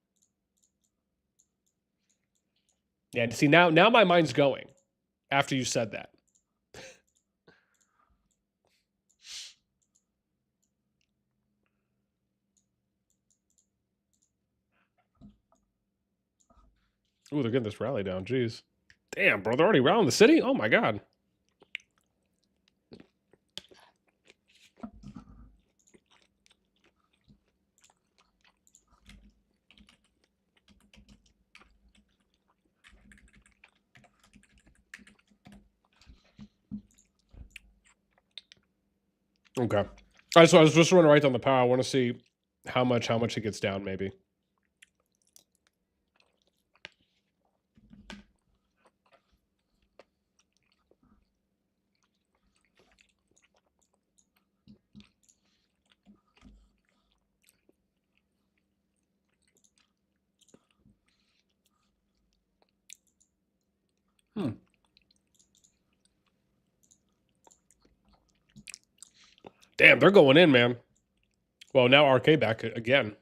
Yeah, see, now my mind's going after you said that. Ooh, they're getting this rally down. Jeez. Damn, bro, they're already around the city? Oh my god. Okay. All right, so I was just running right down the power. I want to see how much it gets down, maybe. Damn, they're going in, man. Well, now RK back again.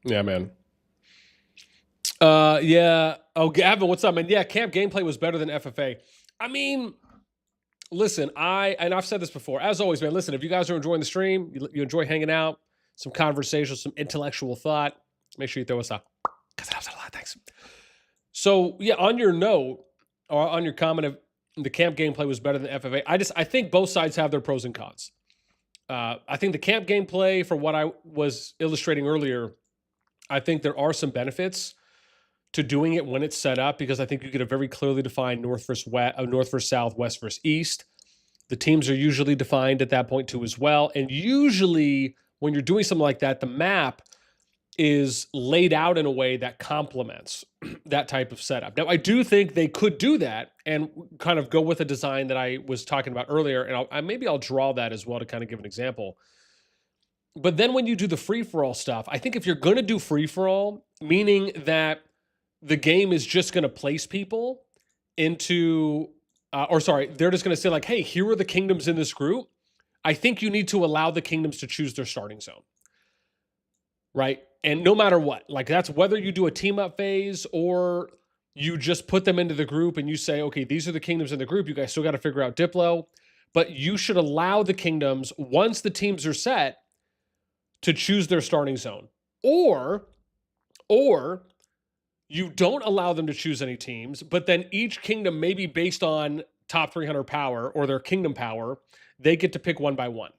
Yeah, man. Yeah. Oh, Gavin, what's up, man? Yeah, camp gameplay was better than FFA. I mean, listen, I've said this before. As always, man, listen, if you guys are enjoying the stream, you enjoy hanging out, some conversation, some intellectual thought, make sure you throw us up. Because it helps a lot. Thanks. So, yeah, on your note, or on your comment of the camp gameplay was better than FFA, I think both sides have their pros and cons. I think the camp gameplay, for what I was illustrating earlier, I think there are some benefits to doing it when it's set up, because I think you get a very clearly defined north versus south, west versus east. The teams are usually defined at that point too as well. And usually when you're doing something like that, the map is laid out in a way that complements that type of setup. Now, I do think they could do that and kind of go with a design that I was talking about earlier. And maybe I'll draw that as well to kind of give an example. But then when you do the free-for-all stuff, I think if you're going to do free-for-all, meaning that the game is just going to place people into, they're just going to say like, hey, here are the kingdoms in this group. I think you need to allow the kingdoms to choose their starting zone, right? And no matter what, like that's whether you do a team up phase or you just put them into the group and you say, okay, these are the kingdoms in the group. You guys still got to figure out Diplo, but you should allow the kingdoms, once the teams are set, to choose their starting zone. Or you don't allow them to choose any teams, but then each kingdom, maybe based on top 300 power or their kingdom power, they get to pick one by one.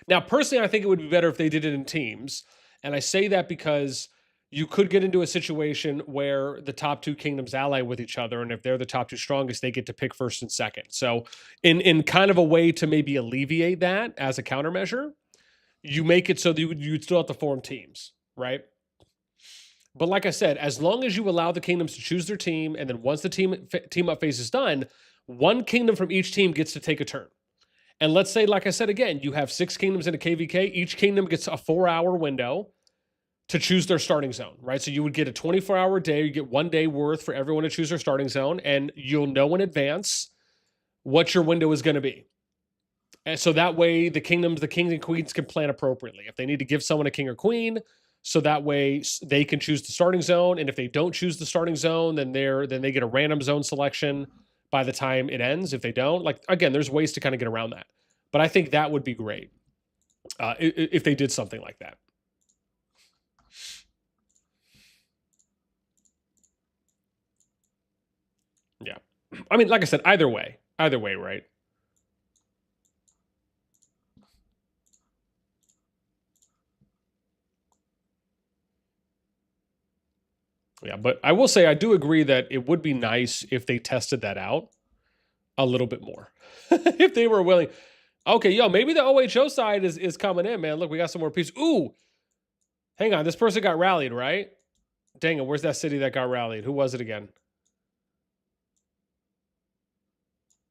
Now, personally, I think it would be better if they did it in teams. And I say that because you could get into a situation where the top two kingdoms ally with each other. And if they're the top two strongest, they get to pick first and second. So in kind of a way to maybe alleviate that as a countermeasure, you make it so that you'd still have to form teams, right? But like I said, as long as you allow the kingdoms to choose their team, and then once the team up phase is done, one kingdom from each team gets to take a turn. And let's say, like I said again, you have 6 kingdoms in a KvK. Each kingdom gets a 4-hour window to choose their starting zone, right? So you would get a 24-hour day. You get 1 day worth for everyone to choose their starting zone, and you'll know in advance what your window is going to be. And so that way, the kings and queens can plan appropriately. If they need to give someone a king or queen, so that way they can choose the starting zone. And if they don't choose the starting zone, then they get a random zone selection by the time it ends. If they don't, like, again, there's ways to kind of get around that. But I think that would be great if they did something like that. Yeah. I mean, like I said, either way, right? Yeah, but I will say I do agree that it would be nice if they tested that out a little bit more. If they were willing. Okay, yo, maybe the OHO side is coming in, man. Look, we got some more pieces. Ooh, hang on. This person got rallied, right? Dang it, where's that city that got rallied? Who was it again?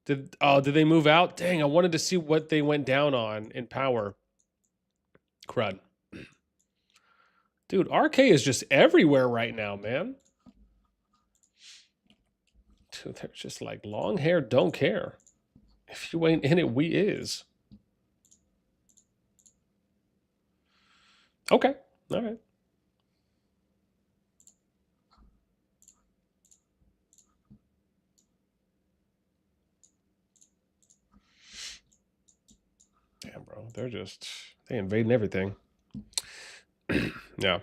Did they move out? Dang, I wanted to see what they went down on in power. Crud. Dude, RK is just everywhere right now, man. Dude, they're just like long hair, don't care. If you ain't in it, we is. Okay. All right. Damn, bro. They invading everything. Yeah.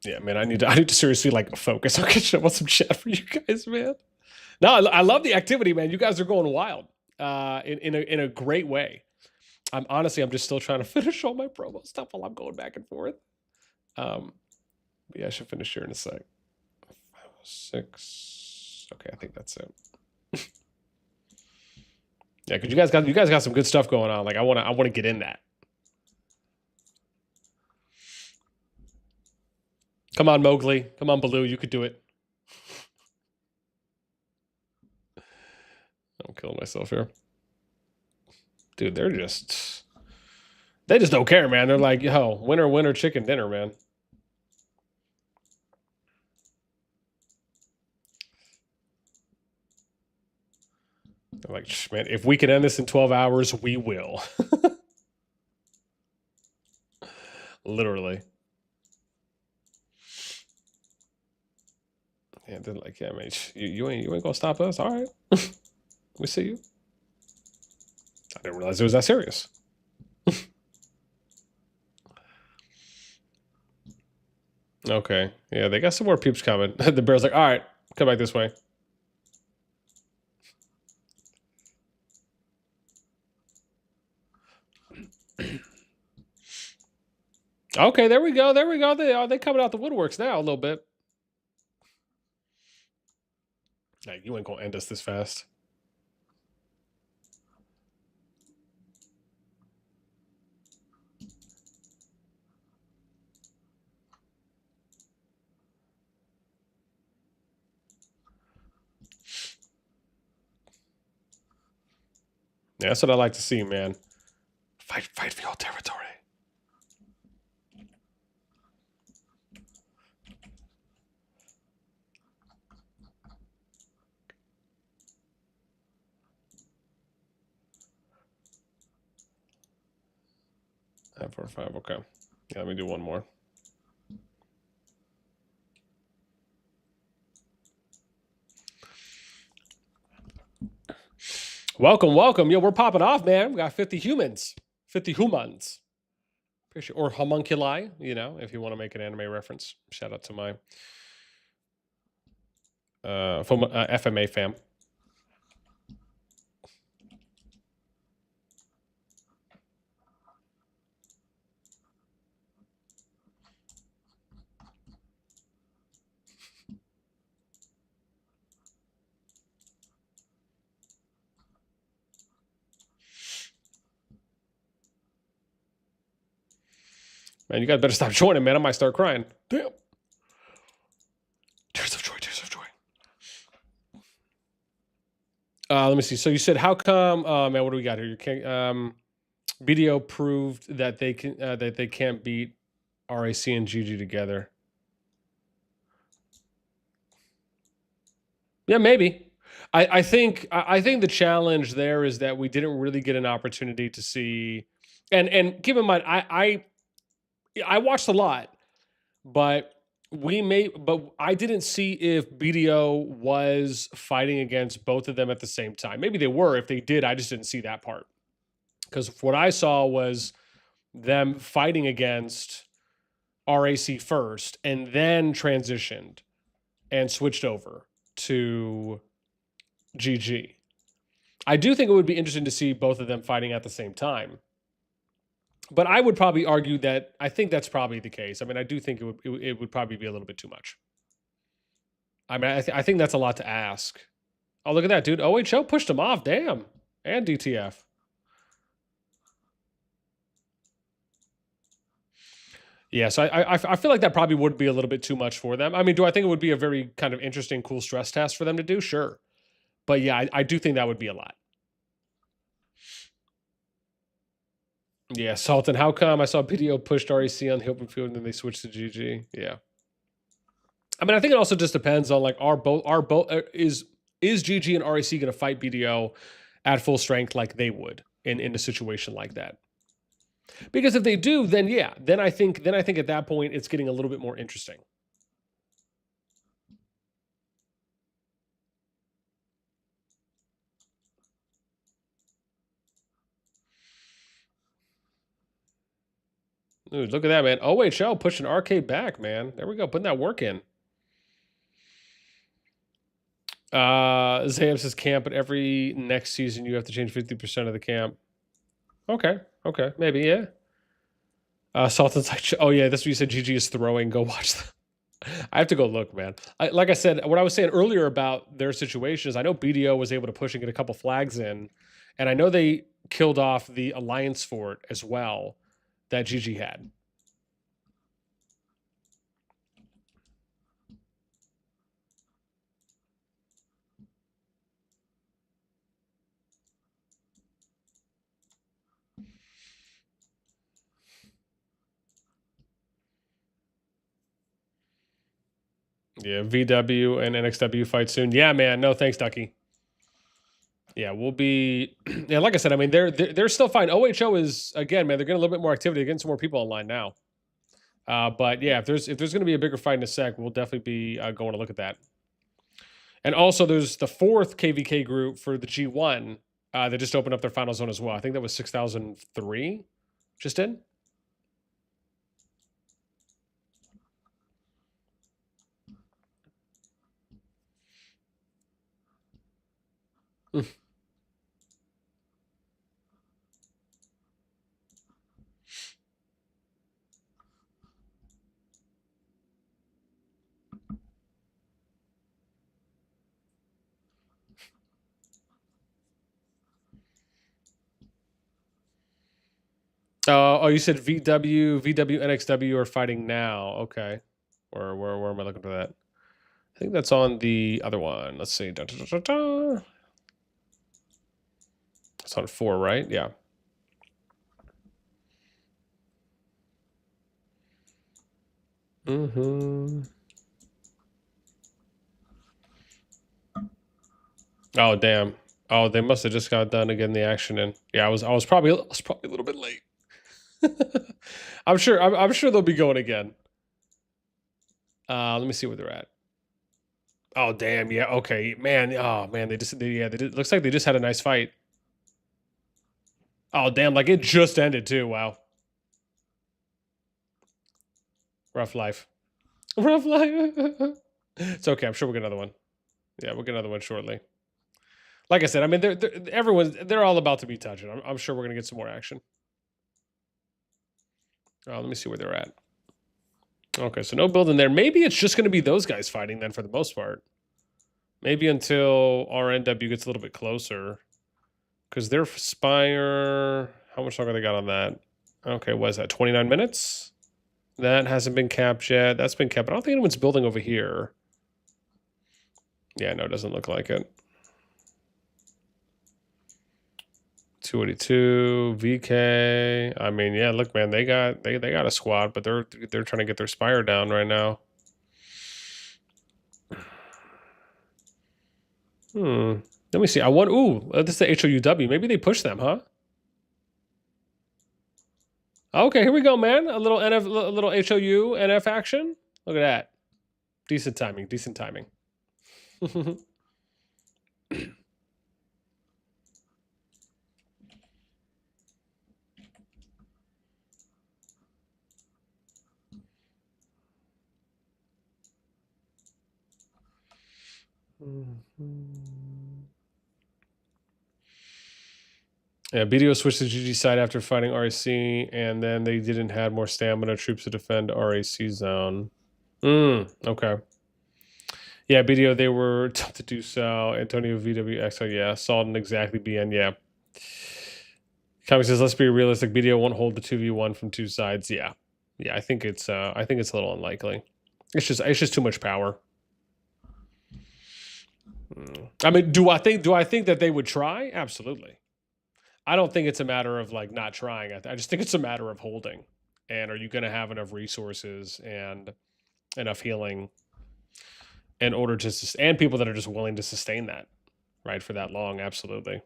Yeah, man, I need to seriously like focus on catching up on some chat for you guys, man. No, I love the activity, man. You guys are going wild. In a great way. I'm just still trying to finish all my promo stuff while I'm going back and forth. Yeah, I should finish here in a sec. 6. Okay, I think that's it. Yeah, because you guys got some good stuff going on. Like I wanna get in that. Come on, Mowgli. Come on, Baloo. You could do it. I'm killing myself here. Dude, they just don't care, man. They're like, yo, winner, chicken dinner, man. They're like, man, if we can end this in 12 hours, we will. Literally. And they're like, yeah, man, you ain't gonna stop us. All right. We see you. I didn't realize it was that serious. Okay. Yeah, they got some more peeps coming. The bear's like, all right, come back this way. Okay, there we go. There we go. They coming out the woodworks now a little bit. Hey, you ain't gonna end us this fast. Yeah, that's what I like to see, man. Fight for your territory. For 5, okay. Yeah, let me do one more. Welcome. Yo, we're popping off, man. We got 50 humans. 50 humans. Or homunculi, you know, if you want to make an anime reference. Shout out to my FMA fam. Man, you guys better stop joining, man. I might start crying. Damn. Tears of joy. Let me see. So you said, how come, man, what do we got here? You can't, BDO proved that they can't beat RAC and GG together. Yeah, maybe. I think the challenge there is that we didn't really get an opportunity to see, and keep in mind, I watched a lot, but I didn't see if BDO was fighting against both of them at the same time. Maybe they were. If they did, I just didn't see that part. Because what I saw was them fighting against RAC first and then transitioned and switched over to GG. I do think it would be interesting to see both of them fighting at the same time. But I would probably argue that I think that's probably the case. I mean, I do think it would probably be a little bit too much. I mean, I think that's a lot to ask. Oh, look at that, dude. OHO pushed him off. Damn. and DTF. Yeah, so I feel like that probably would be a little bit too much for them. I mean, do I think it would be a very kind of interesting, cool stress test for them to do? Sure. But yeah, I do think that would be a lot. Yeah, Sultan, how come I saw BDO pushed REC on the open field and then they switched to GG? Yeah. I mean, I think it also just depends on like is GG and REC going to fight BDO at full strength like they would in a situation like that? Because if they do, then yeah, then I think at that point it's getting a little bit more interesting. Dude, look at that, man. OHL pushing RK back, man. There we go, putting that work in. Zam says camp, but every next season you have to change 50% of the camp. Okay, maybe, yeah. Sultan's like, oh yeah, that's what you said. GG is throwing. Go watch that. I have to go look, man. Like I said, what I was saying earlier about their situation is I know BDO was able to push and get a couple flags in, and I know they killed off the Alliance fort as well that GG had. Yeah, VW and NXW fight soon. Yeah, man. No, thanks, Ducky. Yeah, we'll be. Yeah, like I said, I mean, they're still fine. OHO is again, man. They're getting a little bit more activity, they're getting some more people online now. But yeah, if there's going to be a bigger fight in a sec, we'll definitely be going to look at that. And also, there's the 4th KvK group for the G1 that just opened up their final zone as well. I think that was 6003 just in. Oh, you said VW, NXW are fighting now. Okay. Where am I looking for that? I think that's on the other one. Let's see. It's on 4, right? Yeah. Oh, damn. Oh, they must have just got done again the action in. Yeah, I was probably a little bit late. I'm sure they'll be going again. Let me see where they're at. Oh damn, yeah, okay, man. Oh man, they did, looks like they just had a nice fight. Oh damn, like it just ended too. Wow. Rough life. Rough life. It's okay. I'm sure we'll get another one. Yeah, we'll get another one shortly. Like I said, I mean, they're all about to be touching. I'm sure we're gonna get some more action. Oh, let me see where they're at. Okay, so no building there. Maybe it's just going to be those guys fighting then for the most part. Maybe until RNW gets a little bit closer. Because their Spire... How much longer they got on that? Okay, what is that? 29 minutes? That hasn't been capped yet. That's been capped. I don't think anyone's building over here. Yeah, no, it doesn't look like it. 282 VK. I mean, yeah, look, man, they got a squad, but they're trying to get their Spire down right now. Let me see. I want. Ooh, this is the HOUW. Maybe they push them, huh? Okay, here we go, man. A little NF, a little HOU NF action. Look at that. Decent timing. Decent timing. Yeah, BDO switched to GG side after fighting RAC, and then they didn't have more stamina troops to defend RAC zone. Okay. Yeah, BDO, they were tough to do so. Antonio VWX, yeah. Saw it exactly BN, yeah. Comic says, let's be realistic. BDO won't hold the 2v1 from two sides. Yeah. Yeah, I think it's a little unlikely. It's just too much power. I mean, do I think that they would try? Absolutely. I don't think it's a matter of like not trying. I just think it's a matter of holding. And are you going to have enough resources and enough healing in order to and people that are just willing to sustain that, right, for that long? Absolutely.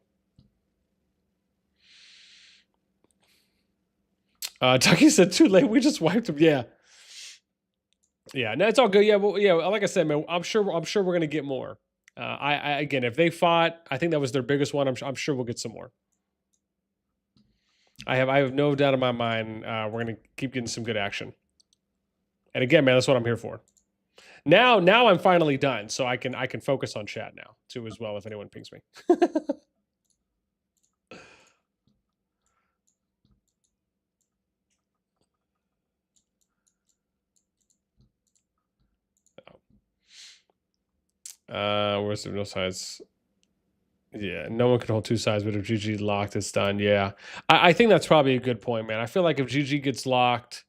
Tucky said too late. We just wiped him. Yeah. Yeah. No, it's all good. Yeah. Well, yeah. Like I said, man, I'm sure we're gonna get more. I again, if they fought, I think that was their biggest one. I'm sure we'll get some more. I have no doubt in my mind. We're gonna keep getting some good action. And again, man, that's what I'm here for. Now I'm finally done, so I can focus on chat now too as well. If anyone pings me. Where's the no sides? Yeah, no one can hold two sides, but if GG locked, it's done. Yeah, I think that's probably a good point, man. I feel like if GG gets locked,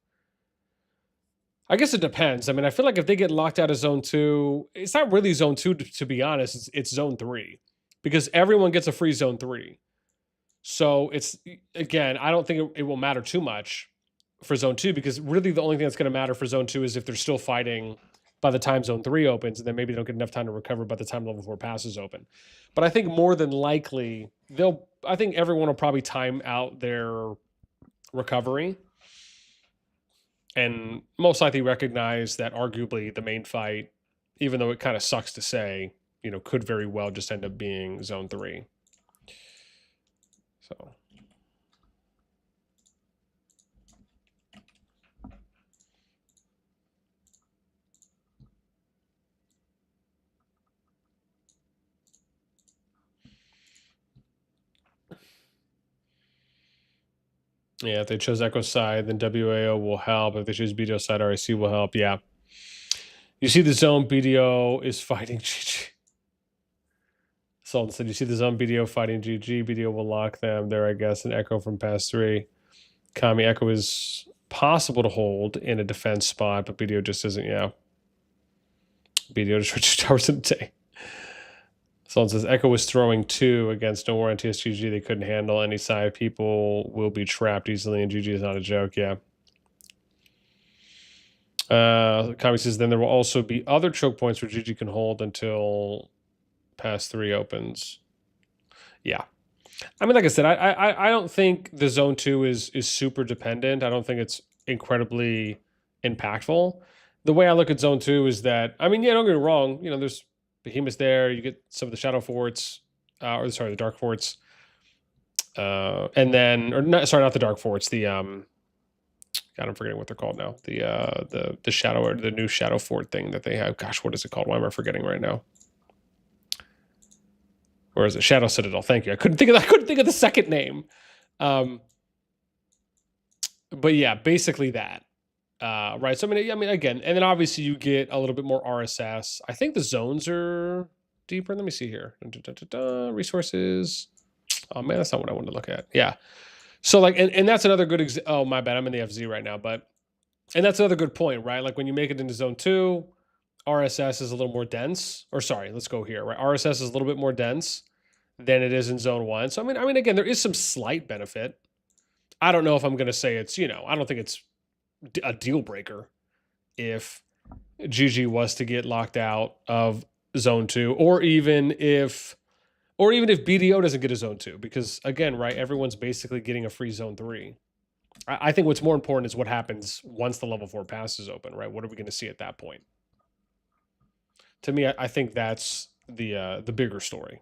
I guess it depends. I mean, I feel like if they get locked out of zone 2, it's not really zone 2 to be honest. It's zone 3 because everyone gets a free zone 3. So it's again, I don't think it will matter too much for zone 2 because really the only thing that's going to matter for zone 2 is if they're still fighting by the time zone 3 opens, and then maybe they don't get enough time to recover by the time level 4 passes open. But I think more than likely I think everyone will probably time out their recovery and most likely recognize that arguably the main fight, even though it kind of sucks to say, could very well just end up being zone 3. So yeah, if they chose Echo side, then WAO will help. If they choose BDO side, RIC will help. Yeah. You see the zone BDO is fighting GG. Sultan said, you see the zone BDO fighting GG. BDO will lock them there, I guess. An Echo from pass 3. Kami Echo is possible to hold in a defense spot, but BDO just isn't. Yeah. BDO just switched towers in a day. Sultan says, Echo was throwing 2 against No War on TSGG. They couldn't handle any side. People will be trapped easily, and GG is not a joke. Yeah. Kami says, then there will also be other choke points where GG can hold until pass 3 opens. Yeah. I mean, like I said, I don't think the zone 2 is super dependent. I don't think it's incredibly impactful. The way I look at zone 2 is that, I mean, yeah, don't get me wrong. There's Behemoths there. You get some of the Shadow Forts, the Dark Forts. And then, not the Dark Forts, the, God, I'm forgetting what they're called now. The Shadow, or the new Shadow Fort thing that they have. Gosh, what is it called? Why am I forgetting right now? Or is it Shadow Citadel? Thank you. I couldn't think of the second name. But yeah, basically that. Right. So I mean, again, and then obviously you get a little bit more RSS. I think the zones are deeper. Let me see here. Resources. Oh man, that's not what I wanted to look at. Yeah. So like, and that's another good oh my bad, I'm in the FZ right now, and that's another good point, right? Like when you make it into zone 2, RSS is a little more dense. Or sorry, let's go here, right? RSS is a little bit more dense than it is in zone 1. So I mean, again, there is some slight benefit. I don't know if I'm going to say it's, I don't think it's a deal breaker if GG was to get locked out of zone 2, or even if BDO doesn't get a zone 2, because again, right, everyone's basically getting a free zone 3. I think what's more important is what happens once the level 4 pass is open, right? What are we going to see at that point? To me, I think that's the bigger story.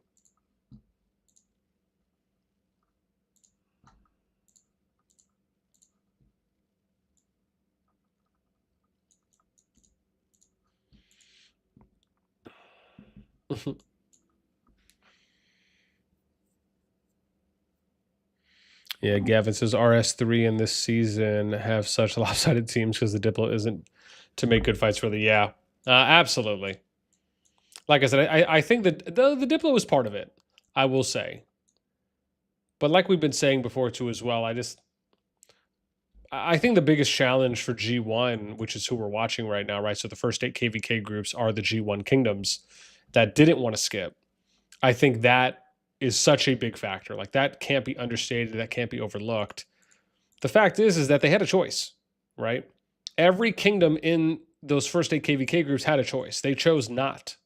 Yeah, Gavin says RS3 in this season have such lopsided teams because the Diplo isn't to make good fights really. Yeah, absolutely. Like I said, I think that the Diplo is part of it, I will say. But like we've been saying before too as well, I think the biggest challenge for G1, which is who we're watching right now, right? So the first 8 KvK groups are the G1 kingdoms that didn't want to skip. I think that is such a big factor. Like that can't be understated. That can't be overlooked. The fact is that they had a choice, right? Every kingdom in those first 8 KvK groups had a choice. They chose not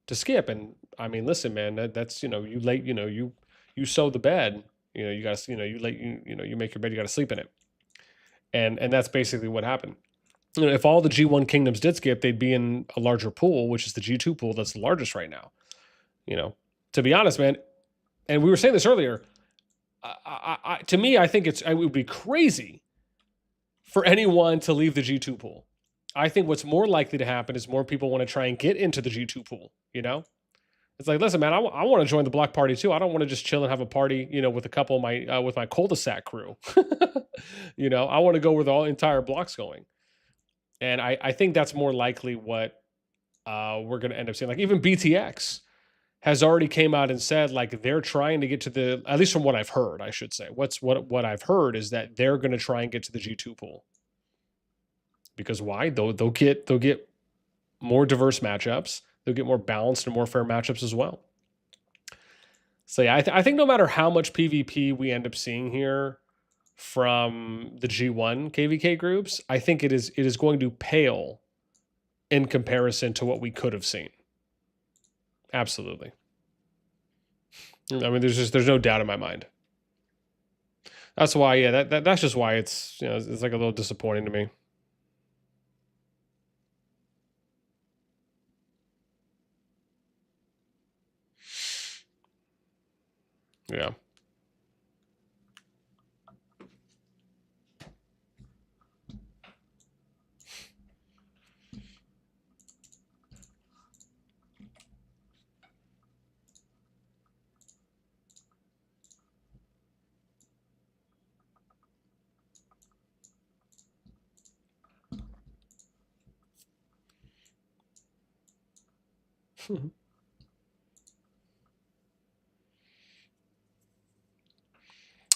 to skip. And I mean, listen, man, that's, you sow the bed, you got to, you make your bed, you got to sleep in it. And that's basically what happened. If all the G1 kingdoms did skip, they'd be in a larger pool, which is the G2 pool that's the largest right now. To be honest, man, and we were saying this earlier, to me, I think it would be crazy for anyone to leave the G2 pool. I think what's more likely to happen is more people want to try and get into the G2 pool, It's like, listen, man, I want to join the block party too. I don't want to just chill and have a party, with a couple of my with my cul-de-sac crew. I want to go where the entire block's going, and I think that's more likely what we're going to end up seeing. Like even BTX has already came out and said like they're trying to get to at least from what I've heard, I should say. What I've heard is that they're going to try and get to the G2 pool. Because why? They'll get more diverse matchups. They'll get more balanced and more fair matchups as well. So yeah, I think no matter how much PvP we end up seeing here from the G1 KvK groups, I think it is going to pale in comparison to what we could have seen. Absolutely. I mean, there's no doubt in my mind. That's why, yeah, that's just why it's it's like a little disappointing to me. Yeah.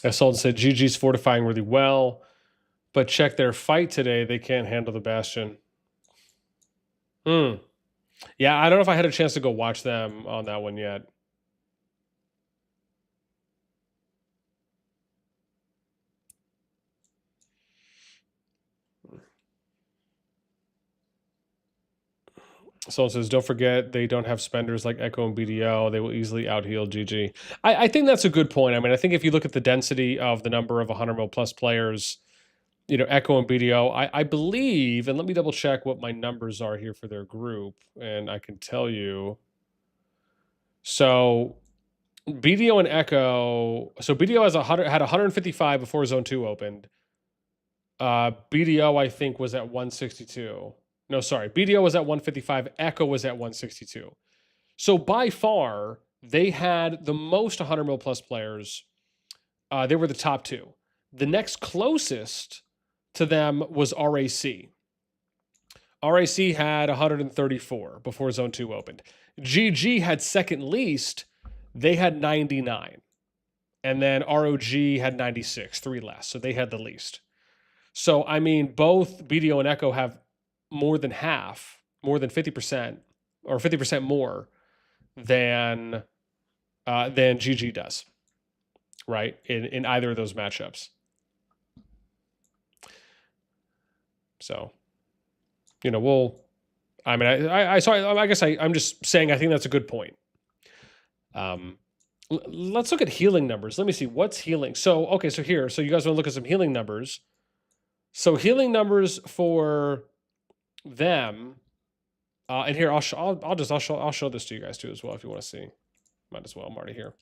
As Sultan said, GG's fortifying really well, but check their fight today. They can't handle the Bastion. Yeah, I don't know if I had a chance to go watch them on that one yet. Someone says, don't forget they don't have spenders like Echo and BDO. They will easily outheal GG. I think that's a good point. I mean, I think if you look at the density of the number of 100 mil plus players, Echo and BDO, I believe, and let me double check what my numbers are here for their group, and I can tell you. So BDO and Echo, so BDO had 155 before Zone 2 opened. BDO, I think, was at 162. No, sorry. BDO was at 155. Echo was at 162. So by far, they had the most 100 mil plus players. They were the top two. The next closest to them was RAC. RAC had 134 before Zone 2 opened. GG had second least. They had 99. And then ROG had 96, 3 less. So they had the least. So, I mean, both BDO and Echo have more than half, more than 50%, or 50% more than GG does, right? In either of those matchups. So, I guess I'm just saying I think that's a good point. Let's look at healing numbers. Let me see what's healing. So you guys want to look at some healing numbers. So healing numbers for them, and here I'll show this to you guys too as well if you want to see. Might as well. I'm already here.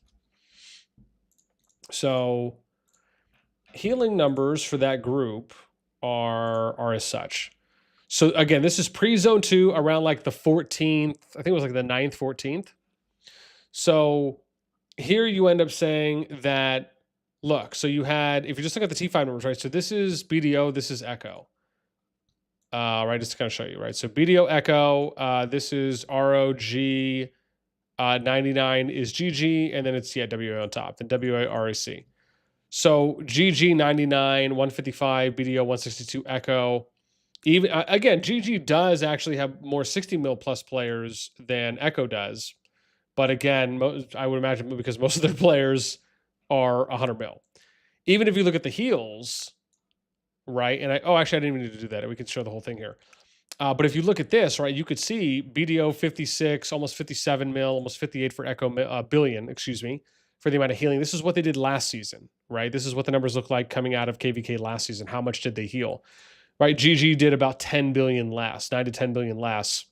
So healing numbers for that group are as such. So again, this is pre-zone 2 around like the 14th. I think it was like the 9th, 14th. So here you end up saying that, look, so you had, if you just look at the T5 numbers, right? So this is BDO, this is Echo. Right, just to kind of show you, right? So BDO Echo, this is ROG, 99 is GG, and then it's, WA on top, then WA RAC. So GG 99, 155, BDO 162, Echo. Even again, GG does actually have more 60 mil plus players than Echo does. But again, I would imagine because most of their players are 100 mil. Even if you look at the heals, right? And actually, I didn't even need to do that. We can show the whole thing here. But if you look at this, right, you could see BDO 56, almost 57 mil, almost 58 for Echo billion, excuse me, for the amount of healing. This is what they did last season, right? This is what the numbers look like coming out of KvK last season. How much did they heal? Right? GG did about 10 billion less, 9 to 10 billion less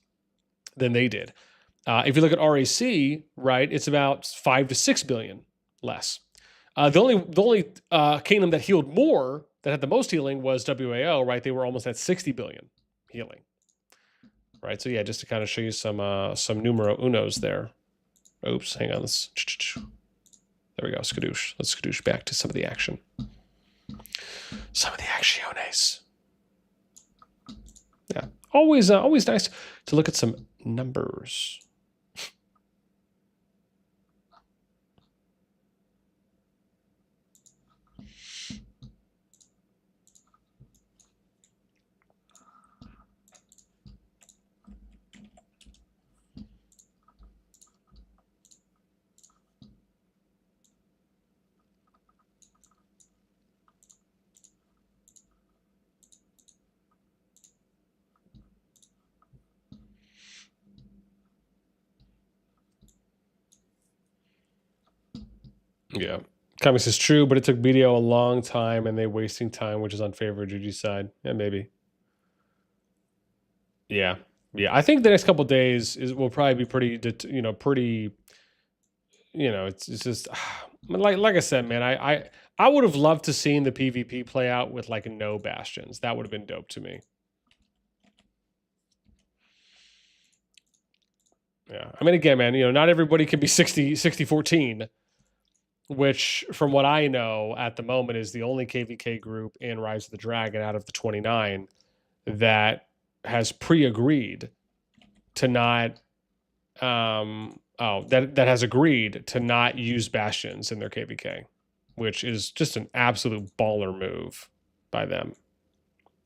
than they did. If you look at RAC, right, it's about 5 to 6 billion less. The only kingdom that healed more, that had the most healing, was WAO, right? They were almost at 60 billion healing. Right, so yeah, just to kind of show you some numero unos there. Oops, hang on. There we go, skadoosh. Let's skadoosh back to some of the action. Some of the acciones. Yeah, always nice to look at some numbers. Yeah. Comics is true, but it took BDO a long time and they wasting time, which is unfair for GG's side. Yeah, maybe. Yeah. Yeah. I think the next couple of days will probably be pretty, it's just like I said, man, I would have loved to seen the PvP play out with like no bastions. That would have been dope to me. Yeah. I mean, again, man, not everybody can be 60-14. Which, from what I know at the moment, is the only KvK group in Rise of the Dragon out of the 29 that has pre-agreed to not, that has agreed to not use bastions in their KvK, which is just an absolute baller move by them.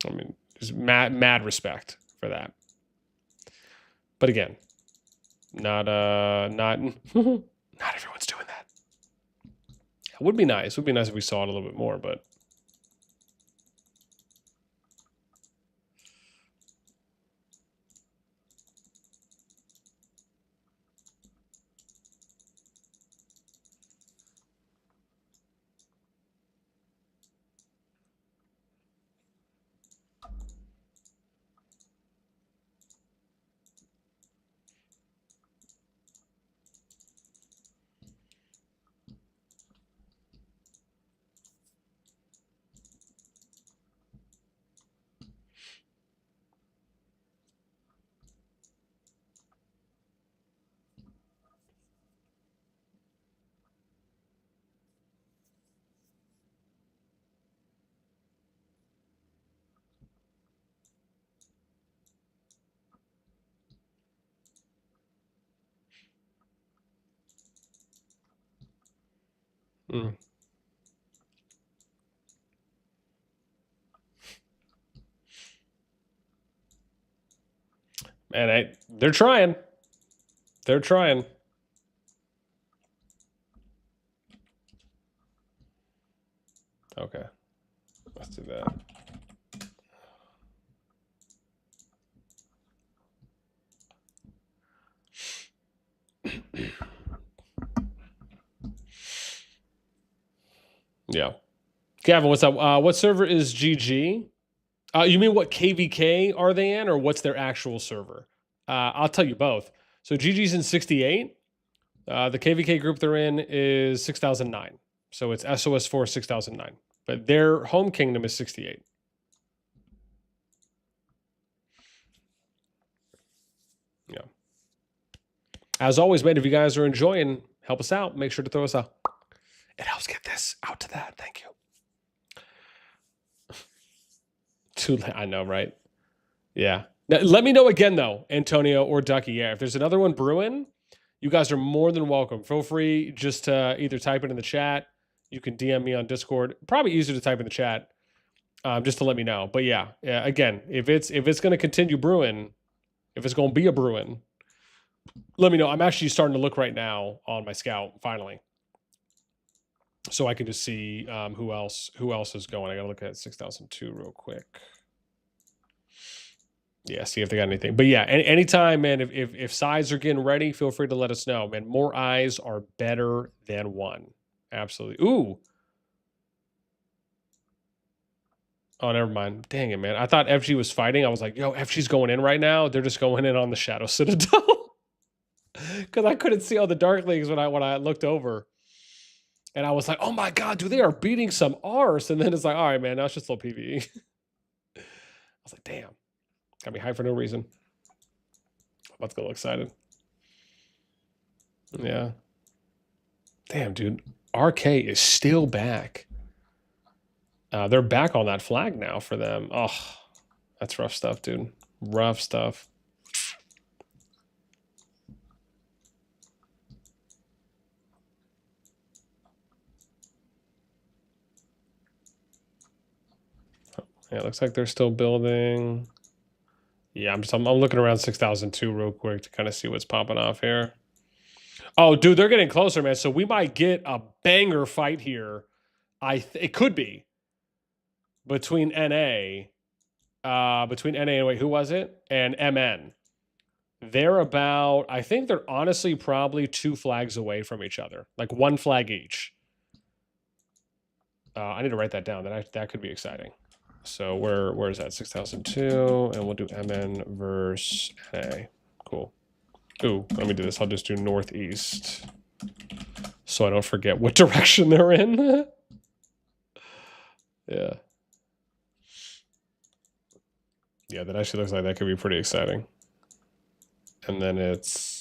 I mean, there's mad respect for that. But again, not everyone's doing that. It would be nice. It would be nice if we saw it a little bit more, but man, they're trying. They're trying. Okay, let's do that. Yeah. Gavin, what's up? What server is GG? You mean what KvK are they in, or what's their actual server? I'll tell you both. So GG's in 68. The KvK group they're in is 6009. So it's SOS4 6009. But their home kingdom is 68. Yeah. As always, man, if you guys are enjoying, help us out. Make sure to throw us a... It helps get this out to that. Thank you. Too late. I know, right? Yeah. Now, let me know again, though, Antonio or Ducky. Yeah, if there's another one brewing, you guys are more than welcome. Feel free just to either type it in the chat, you can DM me on Discord. Probably easier to type in the chat, just to let me know. But yeah, again, if it's going to continue brewing, if it's going to be a brewing, let me know. I'm actually starting to look right now on my Scout finally, so I can just see who else is going. I gotta look at 6002 real quick. Yeah, see if they got anything. But yeah, anytime, man, if sides are getting ready, feel free to let us know, man. More eyes are better than one. Absolutely. Ooh. Oh, never mind. Dang it, man. I thought FG was fighting. I was like, yo, FG's going in right now. They're just going in on the Shadow Citadel. Because I couldn't see all the Darklings when I looked over. And I was like, oh my God, dude, they are beating some arse. And then it's like, all right, man, now it's just a little PvE. I was like, damn. Got me hyped for no reason. I'm about to get a little excited. Yeah. Damn, dude. RK is still back. They're back on that flag now for them. Oh, that's rough stuff, dude. Rough stuff. Yeah, it looks like they're still building. Yeah, I'm looking around 6002 real quick to kind of see what's popping off here. Oh, dude, they're getting closer, man. So we might get a banger fight here. It could be between NA, and wait, who was it? And MN. They're about, I think they're honestly probably 2 flags away from each other, like 1 flag each. I need to write that down. That could be exciting. So where is that? 6002, and we'll do MN versus NA. Cool. Ooh, let me do this. I'll just do northeast, so I don't forget what direction they're in. Yeah. Yeah, that actually looks like that could be pretty exciting. And then it's...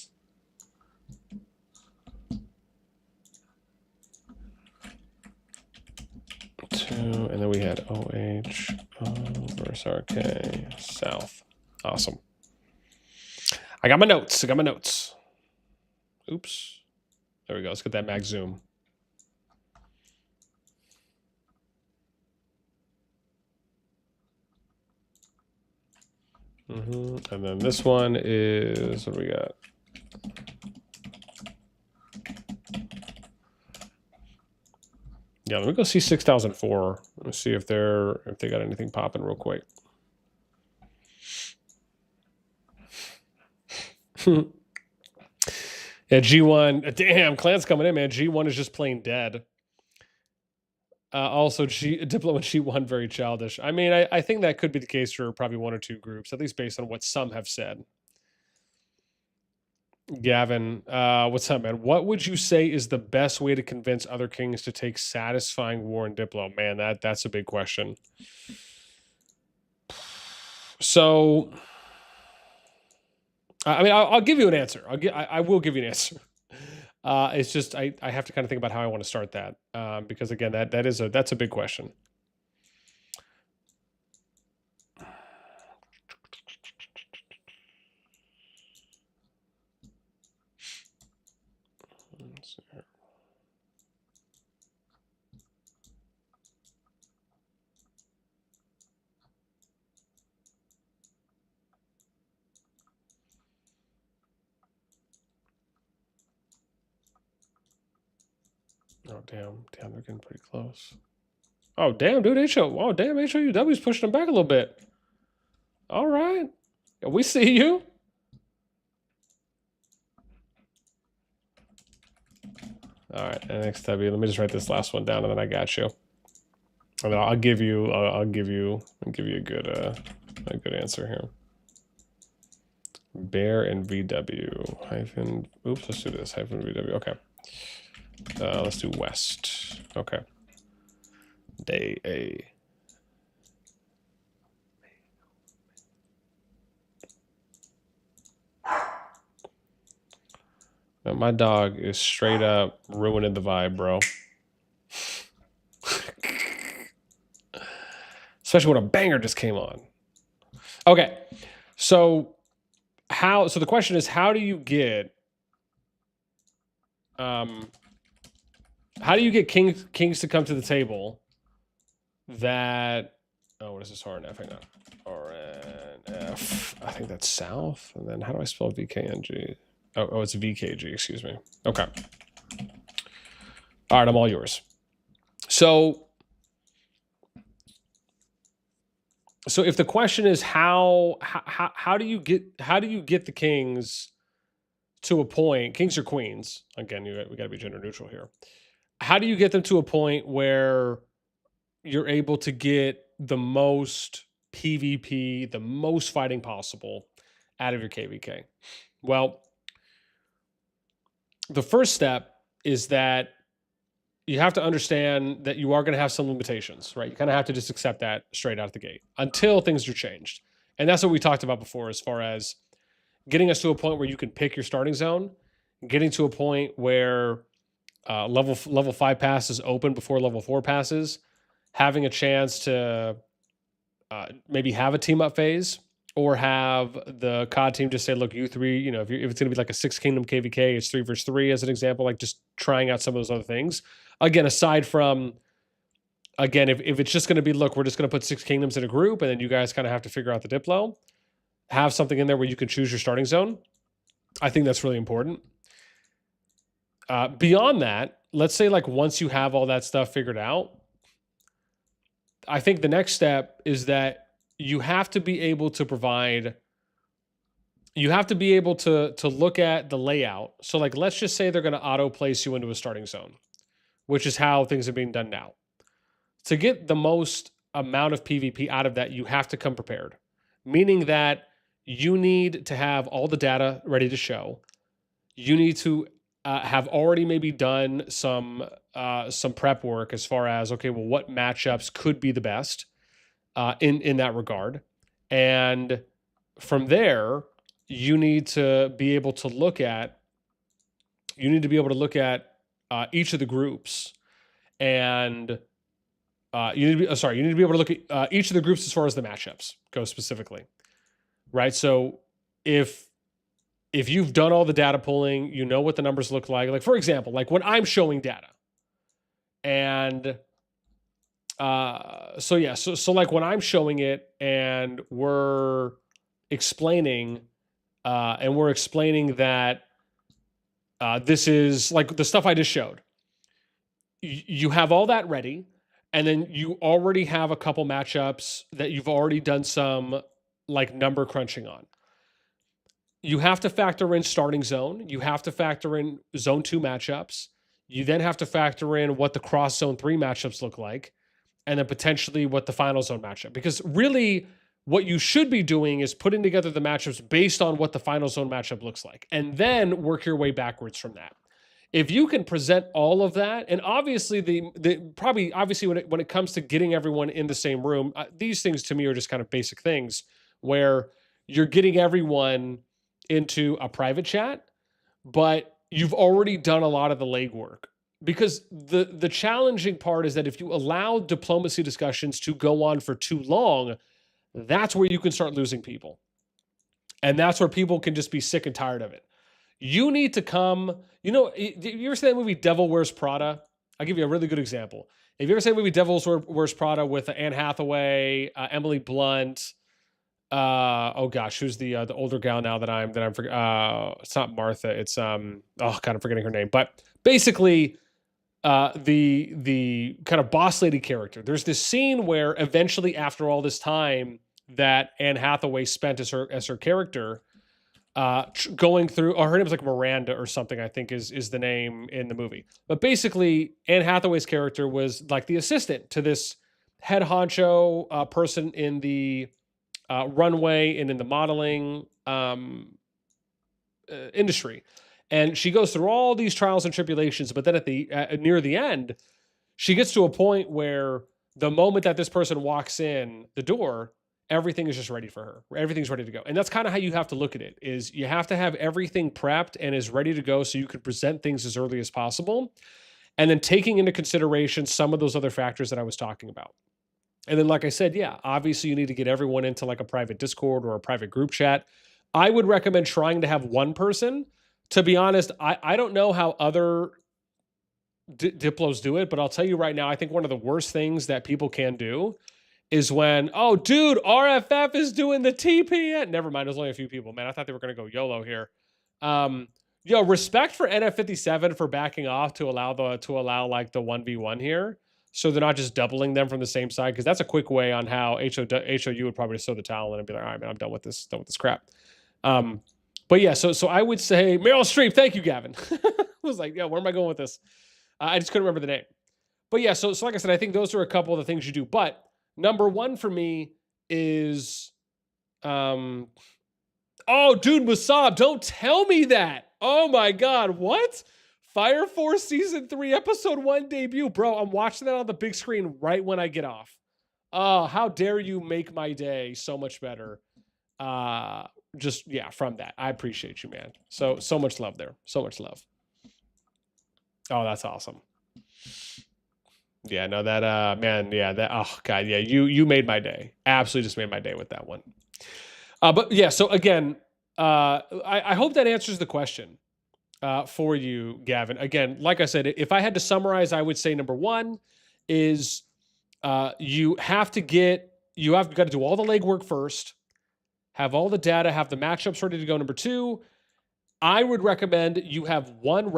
and then we had OH versus RK south. Awesome. I got my notes. Oops. There we go. Let's get that max zoom. And then this one is, what do we got? Yeah, let me go see 6004. Let's see if they got anything popping real quick. Yeah, G1. Damn, Clan's coming in, man. G1 is just plain dead. Also, Diplo and G1 very childish. I mean, I think that could be the case for probably 1 or 2 groups, at least based on what some have said. Gavin, what's up, man? What would you say is the best way to convince other kings to take satisfying war in Diplo? Man, that's a big question. So, I mean, I'll give you an answer. I will give you an answer. It's just I have to kind of think about how I want to start that, because again, that's a big question. Oh, damn, they're getting pretty close. Oh, damn, dude, HOUW's pushing them back a little bit. All right. We see you. All right, NXW. Let me just write this last one down, and then I got you. And then I'll give you a good answer here. Bear and VW hyphen. Oops, let's do this hyphen VW. Okay. Let's do West. Okay. Day A. Now, my dog is straight up ruining the vibe, bro. Especially when a banger just came on. Okay. So the question is, how do you get How do you get kings to come to the table that... Oh, what is this? RNF? Hang on. RNF. I think that's south. And then how do I spell VKNG? Oh, it's VKG. Excuse me. Okay. All right, I'm all yours. So if the question is how do you get the kings to a point, kings or queens? Again, we got to be gender neutral here. How do you get them to a point where you're able to get the most PvP, the most fighting possible out of your KvK? Well, the first step is that you have to understand that you are going to have some limitations, right? You kind of have to just accept that straight out the gate until things are changed. And that's what we talked about before, as far as getting us to a point where you can pick your starting zone, getting to a point where level 5 passes open before level 4 passes, having a chance to maybe have a team up phase, or have the COD team just say, look, you three, you know, if it's going to be like a 6 kingdom KvK, it's 3 versus 3 as an example, like just trying out some of those other things. Again, aside from, again, if it's just going to be, look, we're just going to put 6 kingdoms in a group and then you guys kind of have to figure out the Diplo, have something in there where you can choose your starting zone. I think that's really important. Beyond that, let's say like once you have all that stuff figured out, I think the next step is that you have to be able to provide, you have to be able to look at the layout. So like, let's just say they're going to auto place you into a starting zone, which is how things are being done now. To get the most amount of PvP out of that, you have to come prepared, meaning that you need to have all the data ready to show. You need to have already maybe done some prep work as far as, okay, well, what matchups could be the best in that regard. And from there, you need to be able to look at, each of the groups, and you need to be able to look at each of the groups as far as the matchups go specifically, right? So if you've done all the data pulling, you know what the numbers look like for example, like when I'm showing data, and so like when I'm showing it and we're explaining that this is like the stuff I just showed. You have all that ready, and then you already have a couple matchups that you've already done some like number crunching on. You have to factor in starting zone. You have to factor in zone 2 matchups. You then have to factor in what the cross zone 3 matchups look like, and then potentially what the final zone matchup. Because really, what you should be doing is putting together the matchups based on what the final zone matchup looks like, and then work your way backwards from that. If you can present all of that, and obviously when it comes to getting everyone in the same room, these things to me are just kind of basic things where you're getting everyone into a private chat, but you've already done a lot of the legwork. Because the challenging part is that if you allow diplomacy discussions to go on for too long, that's where you can start losing people. And that's where people can just be sick and tired of it. You need to come, you ever see that movie Devil Wears Prada? I'll give you a really good example. Have you ever seen the movie Devil Wears Prada with Anne Hathaway, Emily Blunt, oh gosh, who's the older gal now that I'm it's not Martha, it's I'm forgetting her name. But basically, the kind of boss lady character. There's this scene where eventually, after all this time that Anne Hathaway spent as her character, going through, or her name is like Miranda or something, I think is the name in the movie. But basically, Anne Hathaway's character was like the assistant to this head honcho person in the runway and in the modeling industry. And she goes through all these trials and tribulations, but then at the near the end, she gets to a point where the moment that this person walks in the door, everything is just ready for her. Everything's ready to go. And that's kind of how you have to look at it, is you have to have everything prepped and is ready to go so you can present things as early as possible. And then taking into consideration some of those other factors that I was talking about. And then, like I said, yeah, obviously you need to get everyone into like a private Discord or a private group chat. I would recommend trying to have one person. To be honest, I don't know how other Diplos do it, but I'll tell you right now, I think one of the worst things that people can do is when, oh, dude, RFF is doing the TP. Never mind, there's only a few people, man. I thought they were going to go YOLO here. Yo, respect for NF57 for backing off to allow like the 1v1 here. So they're not just doubling them from the same side, because that's a quick way on how HOU would probably just throw the towel in and be like, all right, man, I'm done with this crap. But yeah, so I would say Meryl Streep. Thank you, Gavin. I was like, yeah, where am I going with this? I just couldn't remember the name. But yeah, so like I said, I think those are a couple of the things you do. But number one for me is, oh, dude, Musab, don't tell me that. Oh my God, what? Fire Force Season 3, Episode 1 debut. Bro, I'm watching that on the big screen right when I get off. Oh, how dare you make my day so much better. Just, yeah, from that. I appreciate you, man. So much love there. So much love. Oh, that's awesome. Yeah, no, that, man, yeah, that, oh God, yeah, you made my day. Absolutely just made my day with that one. But yeah, so again, I hope that answers the question for you, Gavin. Again, like I said, if I had to summarize, I would say number one is you have to got to do all the legwork first, have all the data, have the matchups ready to go. Number two, I would recommend you have one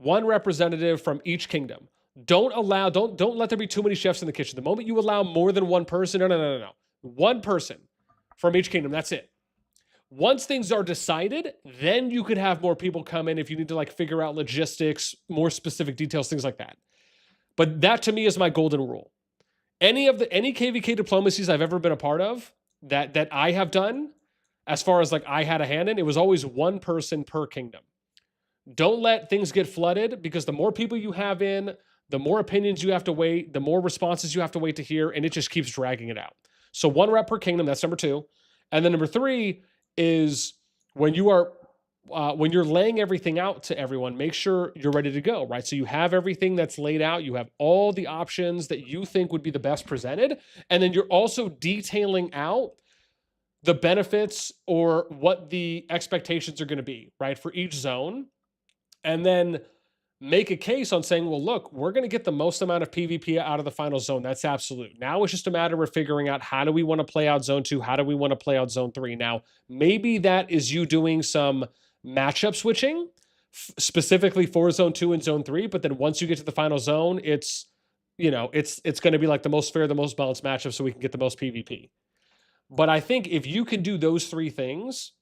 representative from each kingdom. Don't let there be too many chefs in the kitchen. The moment you allow more than one person, no. One person from each kingdom, that's it. Once things are decided, then you could have more people come in if you need to like figure out logistics, more specific details, things like that. But that to me is my golden rule. Any KvK diplomacies I've ever been a part of that I have done, as far as like I had a hand in, it was always one person per kingdom. Don't let things get flooded, because the more people you have in, the more opinions you have to wait, the more responses you have to wait to hear, and it just keeps dragging it out. So one rep per kingdom, that's number two. And then number three is when you're laying everything out to everyone, make sure you're ready to go, right? So you have everything that's laid out. You have all the options that you think would be the best presented. And then you're also detailing out the benefits or what the expectations are going to be, right, for each zone. And then make a case on saying, well, look, we're going to get the most amount of PvP out of the final zone. That's absolute. Now it's just a matter of figuring out, how do we want to play out zone 2? How do we want to play out zone 3? Now, maybe that is you doing some matchup switching specifically for zone 2 and zone 3. But then once you get to the final zone, it's going to be like the most fair, the most balanced matchup, so we can get the most PvP. But I think if you can do those three things,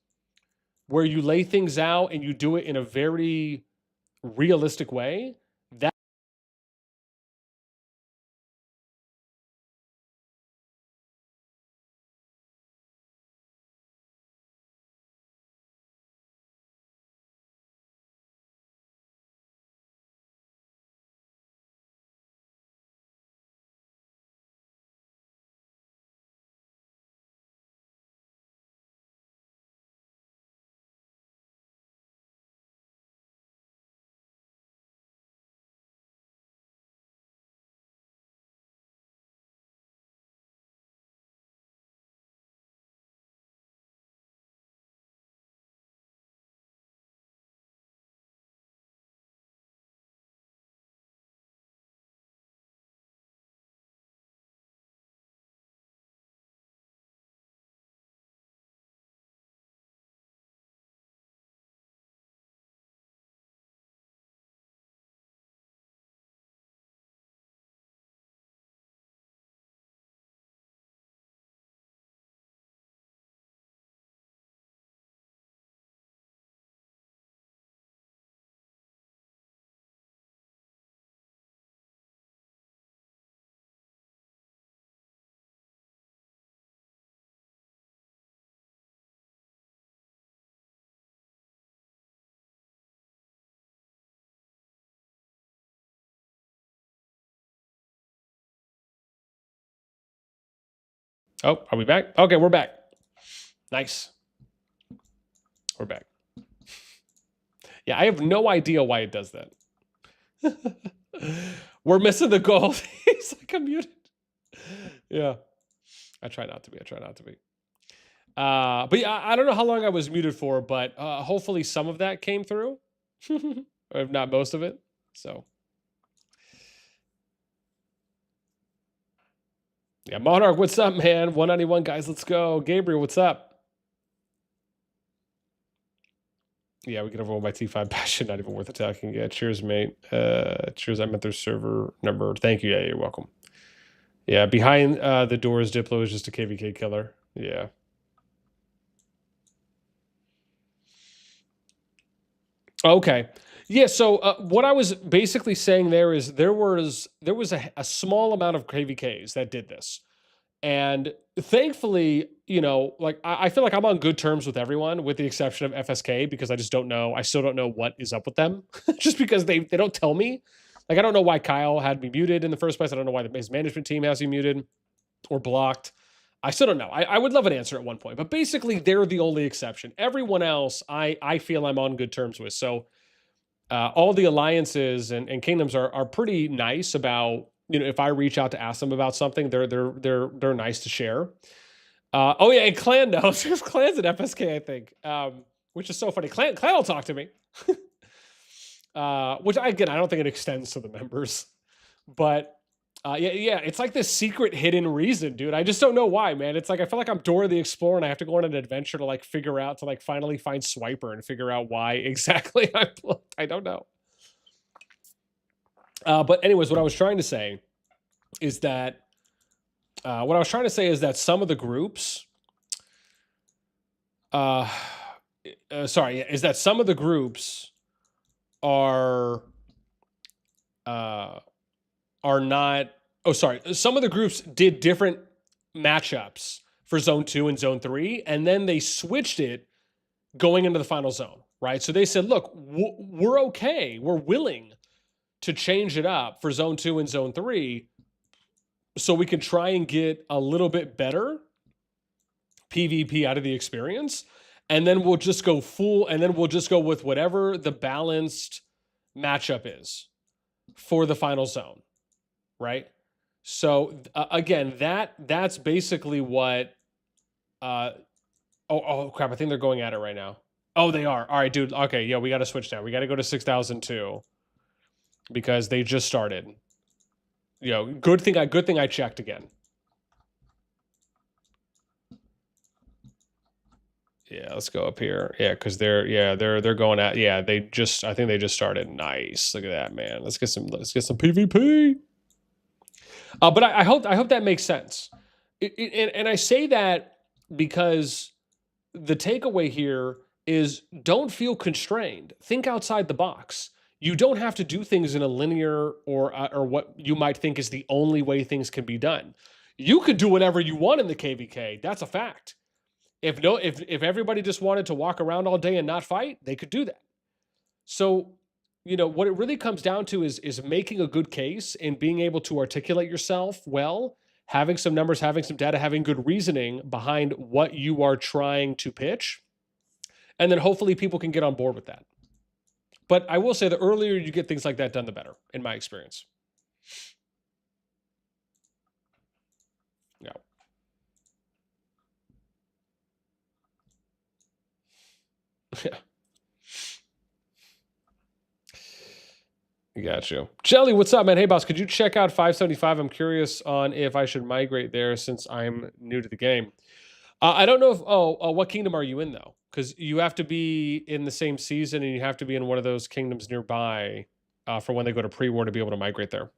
where you lay things out and you do it in a very realistic way, that Oh, are we back? Okay, we're back. Nice. We're back. Yeah, I have no idea why it does that. We're missing the goal. He's like, I'm muted. Yeah. I try not to be. But yeah, I don't know how long I was muted for, but hopefully some of that came through. Or if not most of it. So Yeah, Monarch, what's up, man? 191 guys, let's go. Gabriel, what's up? Yeah, we get overwhelmed by T5 passion, not even worth attacking. Yeah, cheers, mate. Cheers, I meant their server number. Thank you. Yeah, you're welcome. Yeah, behind the doors, Diplo is just a KvK killer. Yeah. Okay. Yeah, so what I was basically saying there is there was a small amount of KvKs that did this. And thankfully, you know, like I feel like I'm on good terms with everyone, with the exception of FSK, because I just don't know. I still don't know what is up with them, just because they don't tell me. Like I don't know why Kyle had me muted in the first place. I don't know why his management team has me muted or blocked. I still don't know. I would love an answer at one point, but basically they're the only exception. Everyone else, I feel I'm on good terms with. So all the alliances and kingdoms are pretty nice about, you know, if I reach out to ask them about something, they're nice to share. Oh yeah, and Clan knows. Clan's at FSK, I think, which is so funny. Clan will talk to me, which I don't think it extends to the members, but yeah, it's like this secret hidden reason, dude. I just don't know why, man. It's like I feel like I'm Dora the Explorer and I have to go on an adventure to like figure out to like finally find Swiper and figure out why exactly I blocked. I don't know. But anyways, what I was trying to say is that some of the groups, is that some of the groups are not. Oh, sorry. Some of the groups did different matchups for Zone 2 and Zone 3, and then they switched it going into the final zone, right? So they said, look, we're okay. We're willing to change it up for Zone 2 and Zone 3 so we can try and get a little bit better PvP out of the experience. And then we'll just go with whatever the balanced matchup is for the final zone, right? So again, that's basically what. Oh crap! I think they're going at it right now. Oh, they are. All right, dude. Okay, yeah, we got to switch now. We got to go to 6002 because they just started. You know, good thing I checked again. Yeah, let's go up here. Yeah, because they're going at. Yeah, I think they just started. Nice. Look at that, man. Let's get some PvP. But I hope that makes sense. And I say that because the takeaway here is don't feel constrained. Think outside the box. You don't have to do things in a linear or what you might think is the only way things can be done. You could do whatever you want in the KvK. That's a fact. If everybody just wanted to walk around all day and not fight, they could do that. So, you know, what it really comes down to is making a good case and being able to articulate yourself well, having some numbers, having some data, having good reasoning behind what you are trying to pitch. And then hopefully people can get on board with that. But I will say the earlier you get things like that done, the better, in my experience. Yeah. Yeah. Got you. Jelly, what's up, man? Hey, boss, could you check out 575? I'm curious on if I should migrate there since I'm new to the game. I don't know if, what kingdom are you in, though? Because you have to be in the same season and you have to be in one of those kingdoms nearby for when they go to pre-war to be able to migrate there.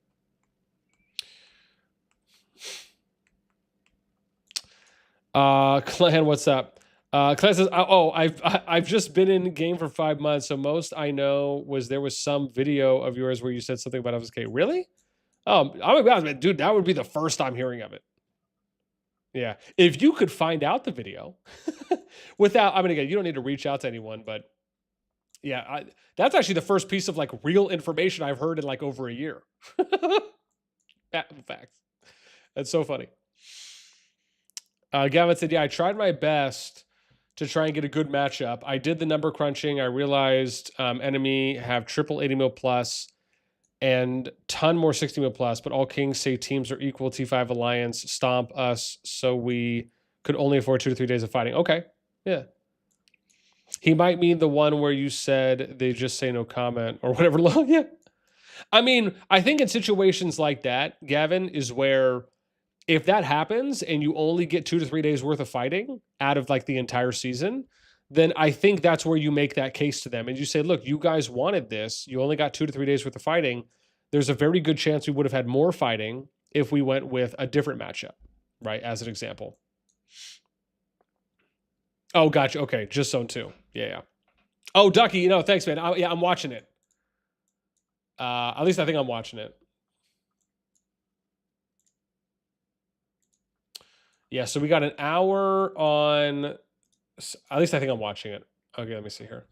Clan, what's up? Clan says, I've just been in the game for 5 months, so most I know was there was some video of yours where you said something about FSK. Really? I'm gonna be honest, dude, that would be the first I'm hearing of it. Yeah, if you could find out the video without, I mean, again, you don't need to reach out to anyone, but yeah, that's actually the first piece of like real information I've heard in like over a year. Facts. That's so funny. Gavin said, yeah, I tried my best to try and get a good matchup. I did the number crunching. I realized enemy have triple 80 mil plus and ton more 60 mil plus, but all kings say teams are equal. T5 alliance stomp us, so we could only afford 2 to 3 days of fighting. Okay, yeah. He might mean the one where you said they just say no comment or whatever. Yeah. I mean, I think in situations like that, Gavin, is where if that happens and you only get 2 to 3 days worth of fighting out of like the entire season, then I think that's where you make that case to them and you say, look, you guys wanted this. You only got 2 to 3 days worth of fighting. There's a very good chance we would have had more fighting if we went with a different matchup, right? As an example. Oh, gotcha. Okay, just zone 2. Yeah. Oh, Ducky, thanks, man. Yeah, I'm watching it. At least I think I'm watching it. Yeah, so we got an hour on... At least I think I'm watching it. Okay, let me see here.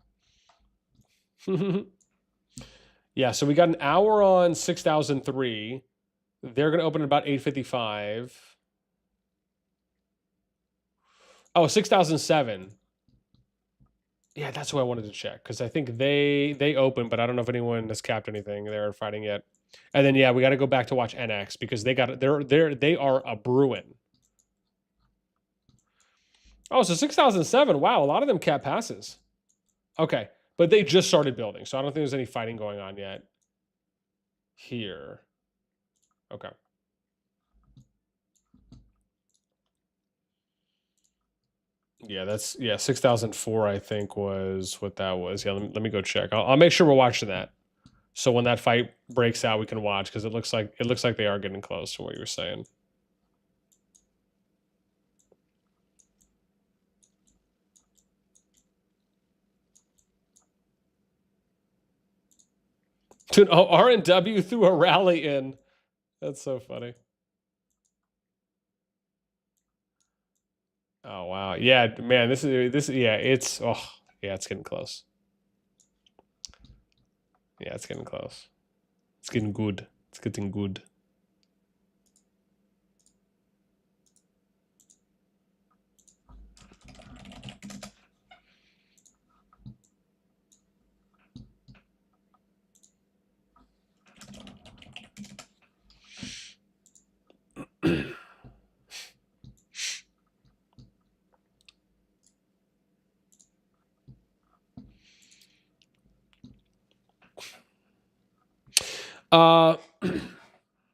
Yeah, so we got an hour on 6003. They're going to open at about 8:55. Oh, 6007. Yeah, that's what I wanted to check because I think they open, but I don't know if anyone has capped anything. They're fighting yet. And then yeah, we got to go back to watch NX because they are a brewing. Oh, so 6007. Wow, a lot of them cap passes. Okay, but they just started building, so I don't think there's any fighting going on yet. Here. Okay. Yeah, 6004 I think was what that was. Yeah, let me go check. I'll make sure we're watching that. So when that fight breaks out, we can watch because it looks like they are getting close to what you were saying. Dude, RNW threw a rally in. That's so funny. Oh wow. Yeah, man, this yeah, it's it's getting close. Yeah, it's getting close. It's getting good. It's getting good.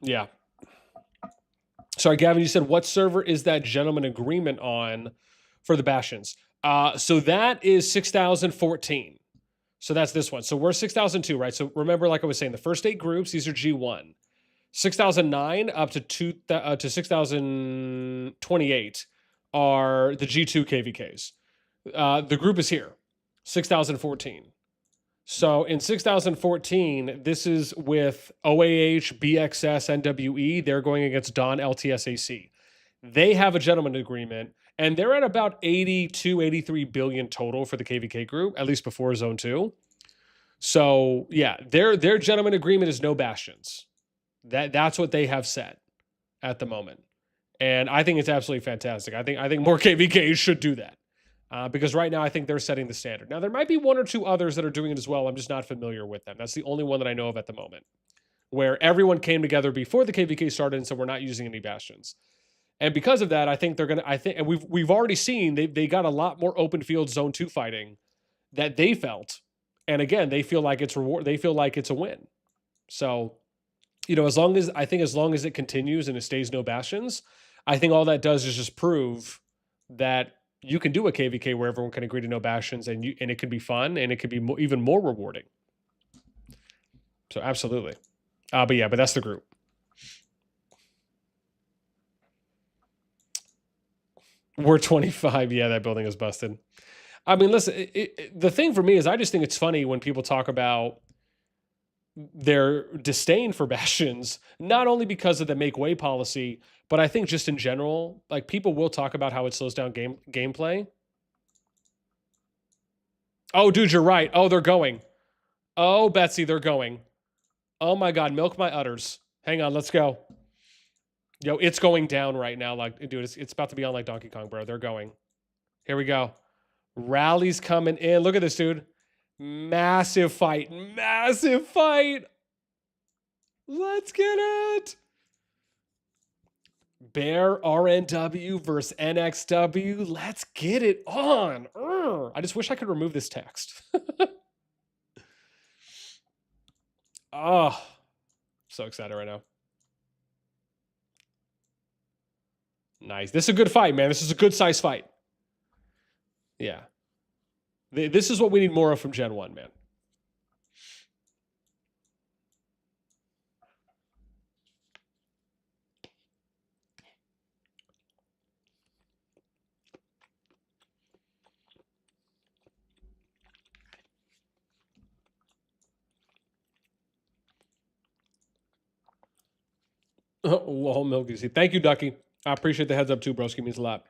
Yeah. Sorry, Gavin, you said what server is that gentleman agreement on for the Bastions? So that is 6014. So that's this one. So we're 6002, right? So remember, like I was saying, the first 8 groups, these are G1. 6009 up to 6028 are the G2 KvKs. The group is here, 6014. So in 6014, this is with OAH, BXS, NWE. They're going against Don LTSAC. They have a gentleman agreement, and they're at about 82, 83 billion total for the KvK group, at least before Zone 2. So yeah, their gentleman agreement is no Bastions. That's what they have said at the moment. And I think it's absolutely fantastic. I think more KvKs should do that. Because right now I think they're setting the standard. Now there might be 1 or 2 others that are doing it as well. I'm just not familiar with them. That's the only one that I know of at the moment, where everyone came together before the KvK started, and so we're not using any Bastions. And because of that, I think they're gonna. And we've already seen they got a lot more open field Zone 2 fighting that they felt, and again they feel like it's reward. They feel like it's a win. So, as long as it continues and it stays no Bastions, I think all that does is just prove that you can do a KvK where everyone can agree to no Bastions, and it can be fun, and it could be even more rewarding. So absolutely. But that's the group. We're 25. Yeah, that building is busted. I mean, listen, the thing for me is I just think it's funny when people talk about their disdain for Bastions, not only because of the make way policy, but I think just in general, like people will talk about how it slows down gameplay. Oh, dude, you're right. Oh, they're going. Oh, Betsy, they're going. Oh my God, milk my udders. Hang on, let's go. Yo, it's going down right now. Like, dude, it's about to be on like Donkey Kong, bro. They're going. Here we go. Rally's coming in. Look at this, dude. Massive fight. Massive fight. Let's get it. Bear RNW versus NXW. Let's get it on. I just wish I could remove this text. Oh, so excited right now. Nice. This is a good fight, man. This is a good size fight. Yeah. This is what we need more of from Gen 1, man. Whoa, Milky Seed. Thank you, Ducky. I appreciate the heads up too, broski. Means a lot.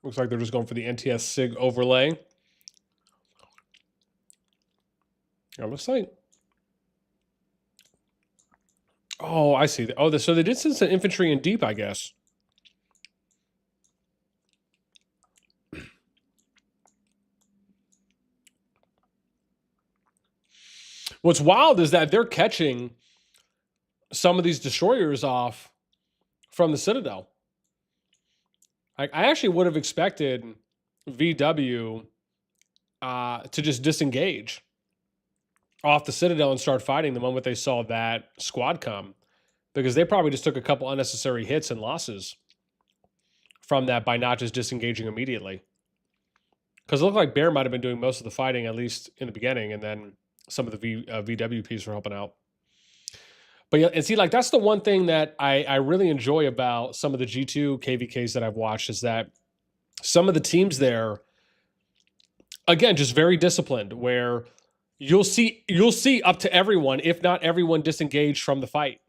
Looks like they're just going for the NTS SIG overlay. It looks like. Oh, I see. Oh, so they did send some infantry in deep, I guess. What's wild is that they're catching some of these destroyers off from the Citadel. I actually would have expected VW to just disengage off the Citadel and start fighting the moment they saw that squad come, because they probably just took a couple unnecessary hits and losses from that by not just disengaging immediately. Because it looked like Bear might have been doing most of the fighting, at least in the beginning, and then some of the VWPs were helping out. But yeah, and see, like, that's the one thing that I really enjoy about some of the G2 KvKs that I've watched, is that some of the teams there, again, just very disciplined, where you'll see up to everyone, if not everyone, disengaged from the fight,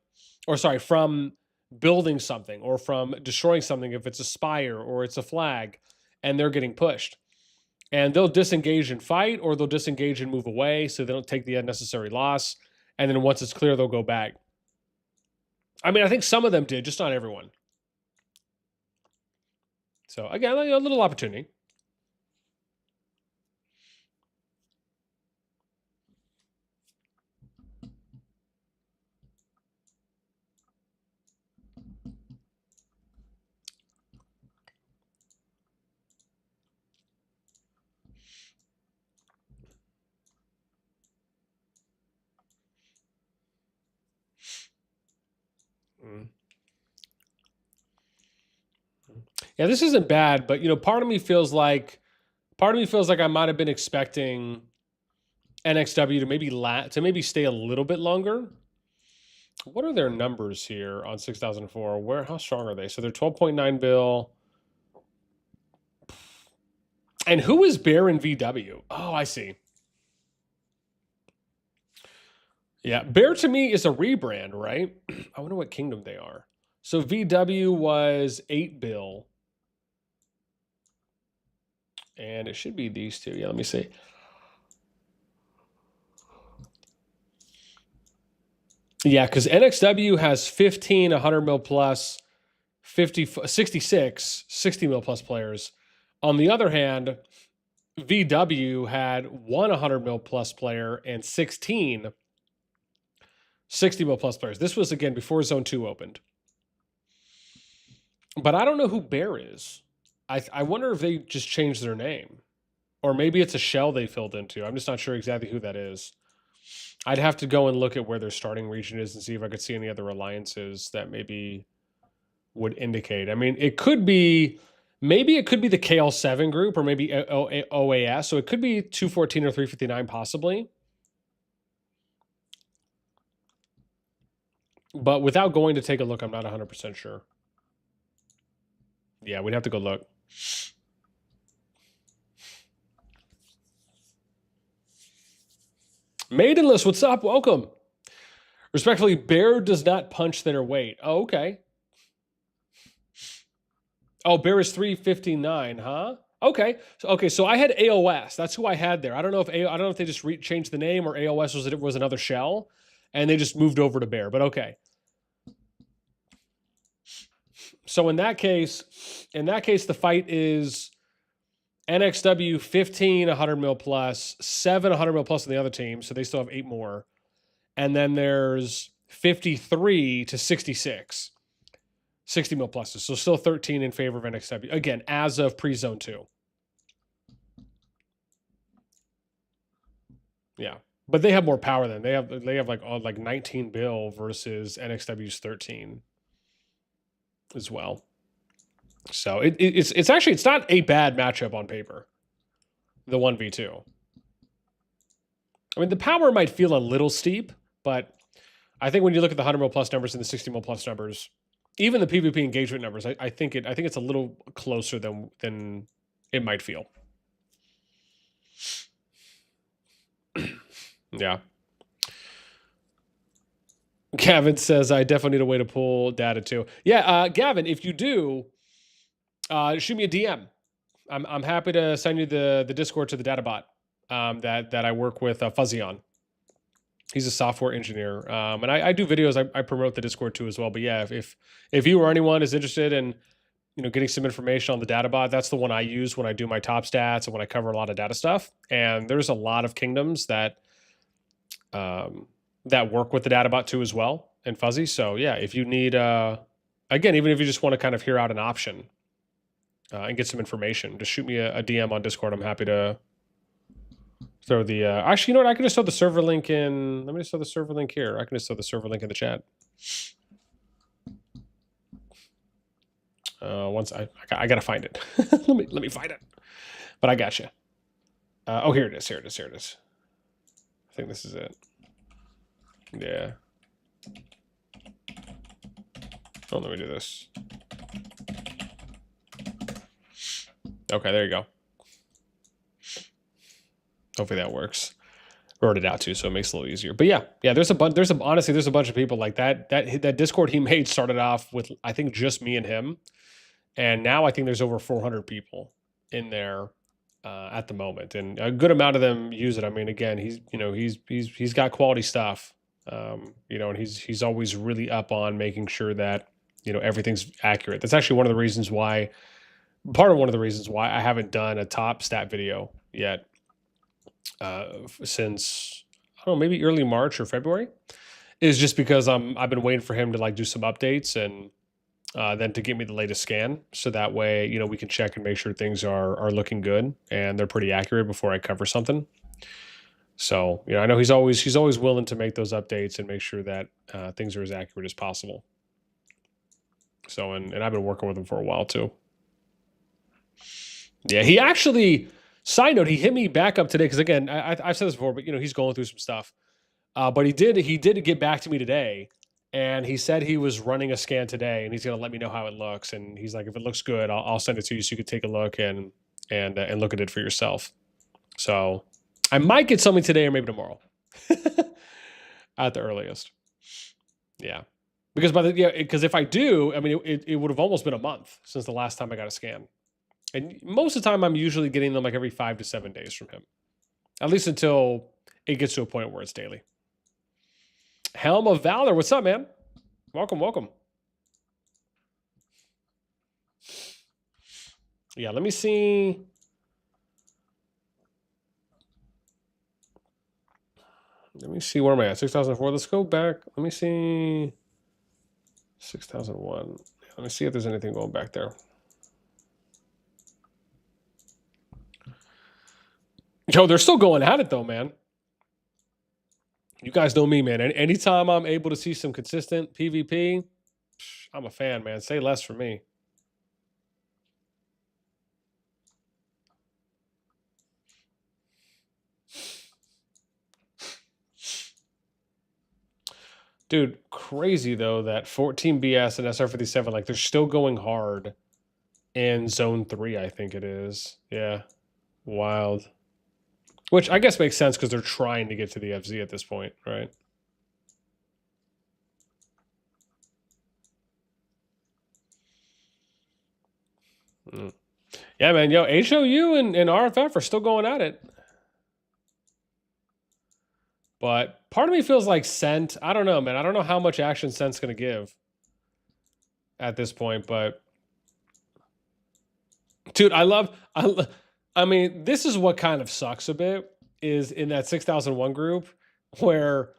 or sorry, from building something or from destroying something, if it's a spire or it's a flag, and they're getting pushed. And they'll disengage and fight, or they'll disengage and move away so they don't take the unnecessary loss. And then once it's clear, they'll go back. I mean, I think some of them did, just not everyone. So again, a little opportunity. Yeah, this isn't bad, but part of me feels like I might have been expecting NXW to maybe stay a little bit longer. What are their numbers here on 6004? How strong are they? So they're 12.9 bill. And who is Bear in VW? Oh, I see. Yeah, Bear to me is a rebrand, right? I wonder what kingdom they are. So VW was 8 bill. And it should be these two. Yeah, let me see. Yeah, because NXW has 15 100 mil plus, 66 60 mil plus players. On the other hand, VW had 100 mil plus player and 16 60 mil plus players. This was, again, before Zone 2 opened. But I don't know who Bear is. I wonder if they just changed their name. Or maybe it's a shell they filled into. I'm just not sure exactly who that is. I'd have to go and look at where their starting region is and see if I could see any other alliances that maybe would indicate. I mean, it could be, maybe it could be the KL7 group, or maybe OAS. So it could be 214 or 359 possibly. But without going to take a look, I'm not 100% sure. Yeah, we'd have to go look. Maidenless, what's up? Welcome. Respectfully, Bear does not punch thinner weight. Oh, okay. Oh, Bear is 359, huh? Okay. So I had AOS. That's who I had there. I don't know if they just changed the name, or AOS was another shell, and they just moved over to Bear. But okay. So in that case, the fight is NXW 15 100 mil plus, 7 100 mil plus on the other team, so they still have 8 more. And then there's 53 to 66, 60 mil pluses. So still 13 in favor of NXW. Again, as of pre-zone 2. Yeah. But they have more power than they have like 19 bill versus NXW's 13 as well. So it's actually, it's not a bad matchup on paper. The 1v2. I mean, the power might feel a little steep, but I think when you look at the 100 mil plus numbers and the 60 mil plus numbers, even the PvP engagement numbers, I think it's a little closer than it might feel. Yeah. Gavin says, I definitely need a way to pull data too. Yeah, Gavin, if you do, shoot me a DM. I'm happy to send you the Discord to the data bot that I work with Fuzzy on. He's a software engineer, and I do videos. I promote the Discord too as well. But yeah, if you or anyone is interested in getting some information on the data bot, that's the one I use when I do my top stats and when I cover a lot of data stuff. And there's a lot of kingdoms that work with the data bot too as well, and Fuzzy. So yeah, if you need again, even if you just want to kind of hear out an option and get some information, just shoot me a DM on Discord. I'm happy to throw the actually, you know what, I can just throw the server link in. Let me just throw the server link here. I can just throw the server link in the chat. Once I gotta find it. let me find it. But I got you. Oh, here it is. Here it is. I think this is it. Yeah. Oh, let me do this. Okay, there you go. Hopefully that works. Wrote it out too, so it makes it a little easier. But yeah, there's honestly there's a bunch of people like that Discord he made started off with, I think, just me and him, and now I think there's over 400 people in there at the moment, and a good amount of them use it. I mean, again, he's got quality stuff, and he's always really up on making sure that everything's accurate. That's actually one of the reasons why I haven't done a top stat video yet. Since I don't know, maybe early March or February, is just because I've been waiting for him to like do some updates and then to give me the latest scan, so that way we can check and make sure things are looking good and they're pretty accurate before I cover something. So I know he's always willing to make those updates and make sure that things are as accurate as possible. So and I've been working with him for a while too. Yeah, he actually. Side note, he hit me back up today because, again, I've said this before, but he's going through some stuff. But he did get back to me today, and he said he was running a scan today, and he's going to let me know how it looks. And he's like, if it looks good, I'll send it to you so you can take a look and look at it for yourself. So I might get something today or maybe tomorrow, at the earliest. Yeah, because if I do, I mean, it would have almost been a month since the last time I got a scan. And most of the time, I'm usually getting them like every 5 to 7 days from him. At least until it gets to a point where it's daily. Helm of Valor, what's up, man? Welcome. Yeah, let me see. Where am I at? 6004. Let's go back. Let me see. 6001. Let me see if there's anything going back there. Yo, they're still going at it though, man. You guys know me, man. Anytime I'm able to see some consistent PvP, I'm a fan, man. Say less for me. Dude, crazy though that 14 BS and SR57, like they're still going hard in zone 3, I think it is. Yeah. Wild. Which I guess makes sense because they're trying to get to the FZ at this point, right? Yeah, man. Yo, HOU and RFF are still going at it. But part of me feels like Scent. I don't know, man. I don't know how much action Scent's going to give. at this point, but dude, I mean, this is what kind of sucks a bit is in that 6001 group where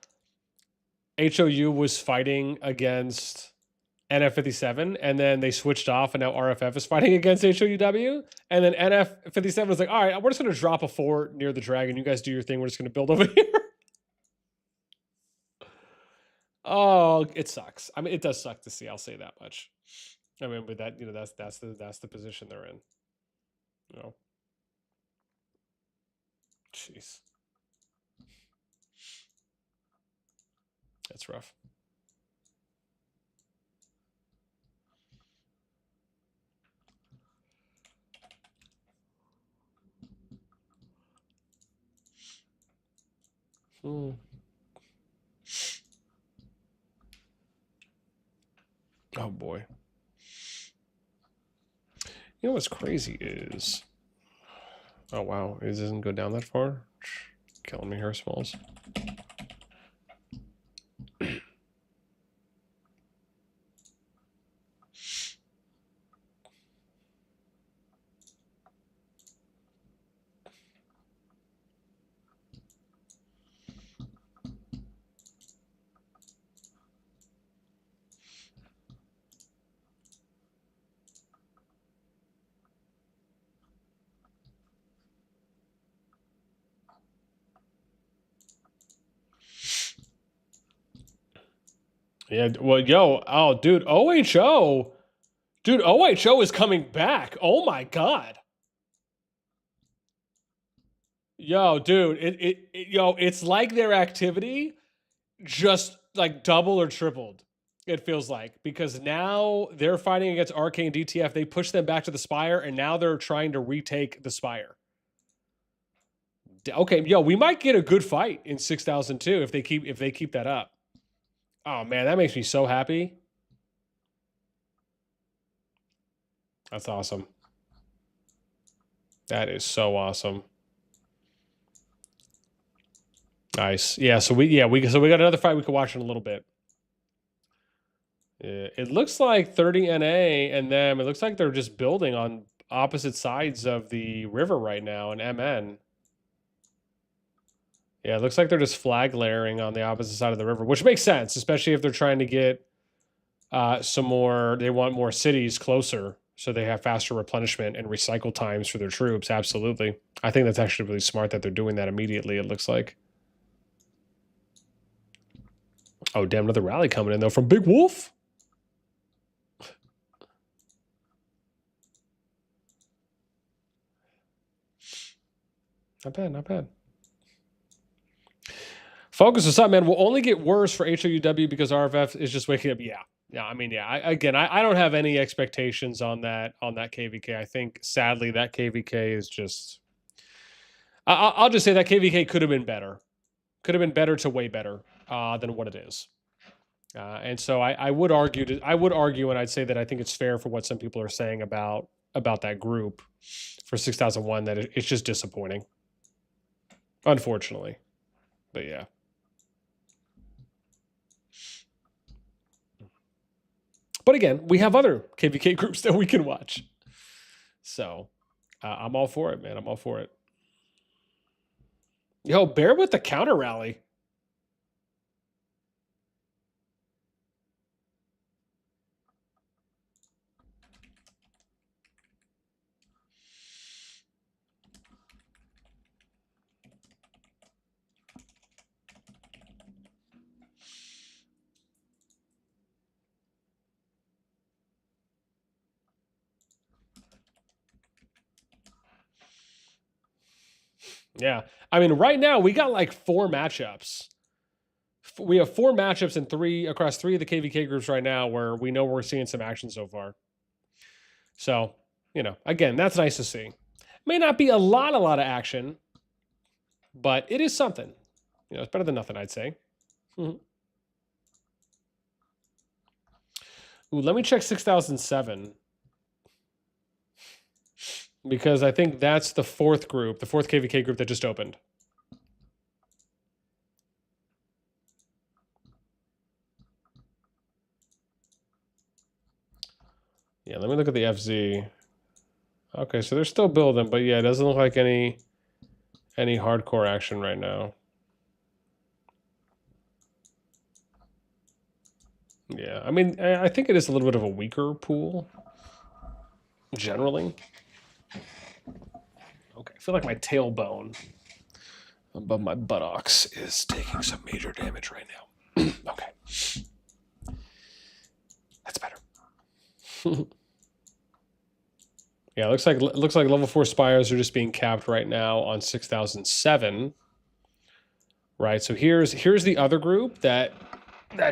HOU was fighting against NF57 and then they switched off and now RFF is fighting against HOUW. And then NF57 was like, all right, we're just going to drop a fort near the dragon. You guys do your thing. We're just going to build over here. Oh, it sucks. I mean, it does suck to see. I'll say that much. I mean, but that, you know, that's the position they're in. You know. Jeez. That's rough. Oh boy. You know what's crazy is, oh wow, it doesn't go down that far. Killing me here, Smalls. Yeah, well, yo, oh, dude, OHO. Dude, OHO is coming back. Oh my god. Yo, dude, yo, it's like their activity just like double or tripled. It feels like because now they're fighting against Arcane DTF. They pushed them back to the Spire, and now they're trying to retake the Spire. Okay, yo, we might get a good fight in 6002 if they keep that up. Oh man, that makes me so happy. That's awesome. That is so awesome. Nice. Yeah, so we got another fight we could watch in a little bit. It looks like 30 NA and them. It looks like they're just building on opposite sides of the river right now in MN. Yeah, it looks like they're just flag layering on the opposite side of the river, which makes sense, especially if they're trying to get some more. They want more cities closer, so they have faster replenishment and recycle times for their troops. Absolutely, I think that's actually really smart that they're doing that immediately. It looks like. Oh damn! Another rally coming in though from Big Wolf. Not bad, not bad. Focus, what's up, man? Will only get worse for HOUW because RFF is just waking up. Yeah. I mean, yeah. I don't have any expectations on that KvK. I think sadly that KvK is just. I'll just say that KvK could have been better. Could have been better to way better than what it is. And so I would argue, and I'd say that I think it's fair for what some people are saying about that group for 6001 that it's just disappointing, unfortunately. But yeah. But again, we have other KvK groups that we can watch. So I'm all for it, man. I'm all for it. Yo, bear with the counter rally. Yeah. I mean, right now we got like 4 matchups. We have 4 matchups in across 3 of the KvK groups right now where we know we're seeing some action so far. So, you know, again, that's nice to see. May not be a lot of action, but it is something. You know, it's better than nothing, I'd say. Ooh, let me check 6007. Because I think that's the 4th group, the 4th KvK group that just opened. let me look at the FZ. Okay, so they're still building, but yeah, it doesn't look like any hardcore action right now. Yeah, I mean, I think it is a little bit of a weaker pool, generally. Okay, I feel like my tailbone above my buttocks is taking some major damage right now. Okay. That's better. Yeah, it looks like level 4 spires are just being capped right now on 6,007. Right, so here's the other group that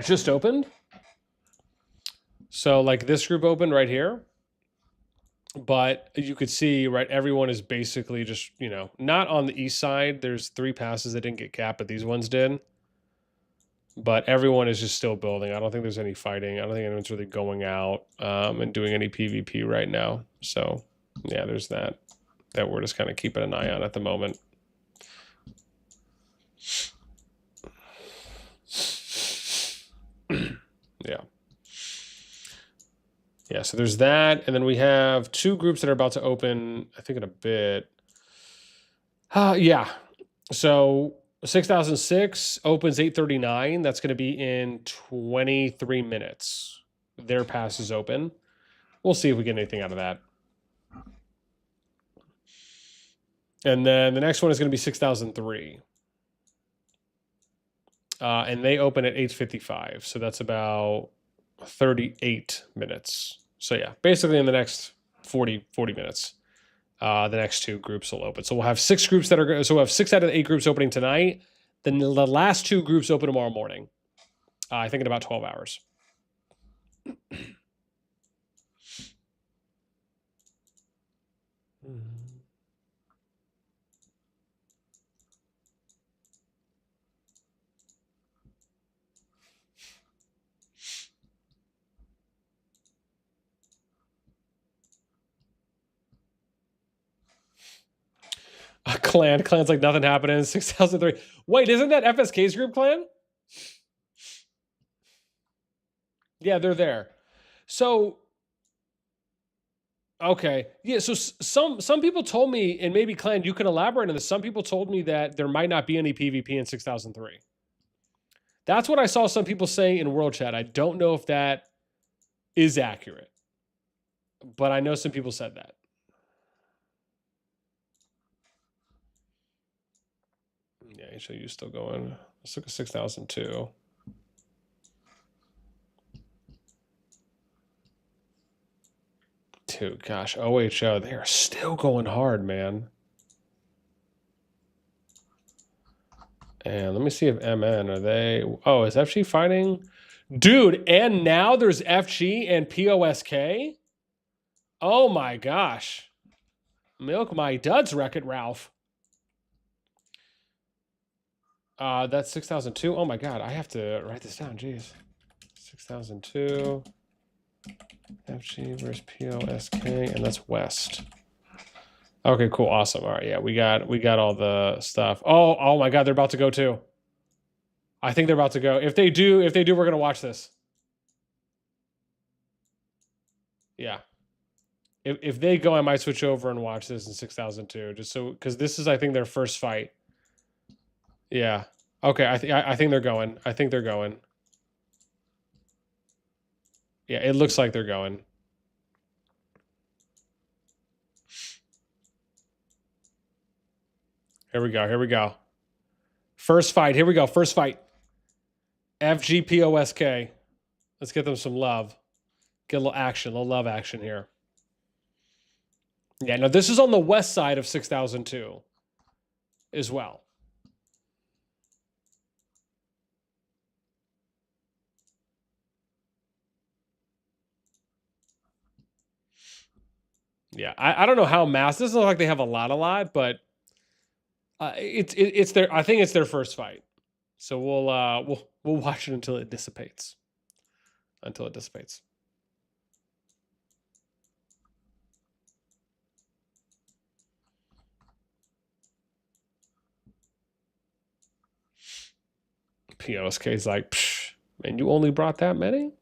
just opened. So like this group opened right here. But you could see, right, everyone is basically just, you know, not on the east side. There's 3 passes that didn't get capped, but these ones did. But everyone is just still building. I don't think there's any fighting. I don't think anyone's really going out and doing any PvP right now. So, yeah, there's that we're just kind of keeping an eye on at the moment. Yeah. Yeah, so there's that. And then we have 2 groups that are about to open, I think, in a bit. Yeah. So 6006 opens 8:39. That's going to be in 23 minutes. Their pass is open. We'll see if we get anything out of that. And then the next one is going to be 6003. And they open at 8:55. So that's about 38 minutes. So yeah, basically in the next 40 minutes, the next 2 groups will open. So we'll have 6 groups that are, so we'll have 6 out of the 8 groups opening tonight. Then the last 2 groups open tomorrow morning. I think in about 12 hours. Clan's like nothing happening. 6003. Wait, isn't that FSK's group, Clan? Yeah, they're there. So okay, yeah. So some people told me, and maybe Clan, you can elaborate on this. Some people told me that there might not be any PvP in 6003. That's what I saw some people saying in World Chat. I don't know if that is accurate, but I know some people said that. Yeah, HLU still going. Let's look at 6002. Dude, gosh, OHO, they are still going hard, man. And let me see if MN, are they... Oh, is FG fighting? Dude, and now there's FG and POSK? Oh my gosh. Milk my duds, Wreck-It Ralph. That's 6002. Oh my god, I have to write this down, jeez. 6002. FG versus POSK, and that's West. Okay, cool, awesome. All right, yeah, we got all the stuff. Oh my god, they're about to go too. I think they're about to go. If they do, we're gonna watch this. Yeah. If they go, I might switch over and watch this in 6002, just so, because this is, I think, their first fight. Yeah. Okay, I think they're going. I think they're going. Yeah, it looks like they're going. Here we go. Here we go. First fight. Here we go. First fight. FGPOSK. Let's get them some love. Get a little action, a little love action here. Yeah, no, this is on the west side of 6002 as well. Yeah, I don't know how mass. This doesn't look like they have a lot, but it's their. I think it's their first fight, so we'll watch it until it dissipates. Until it dissipates. POSK is like, psh, man, you only brought that many?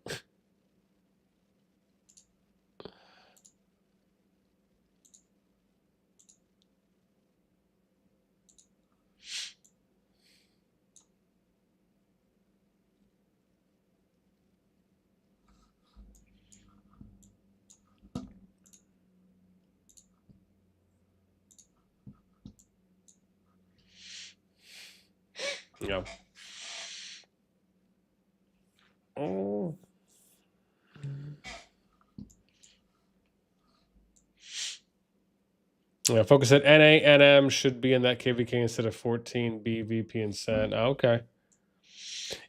Yeah. Oh. Yeah, focus at NA, NM should be in that KvK instead of 14, B, VP, and Sen. Oh, okay.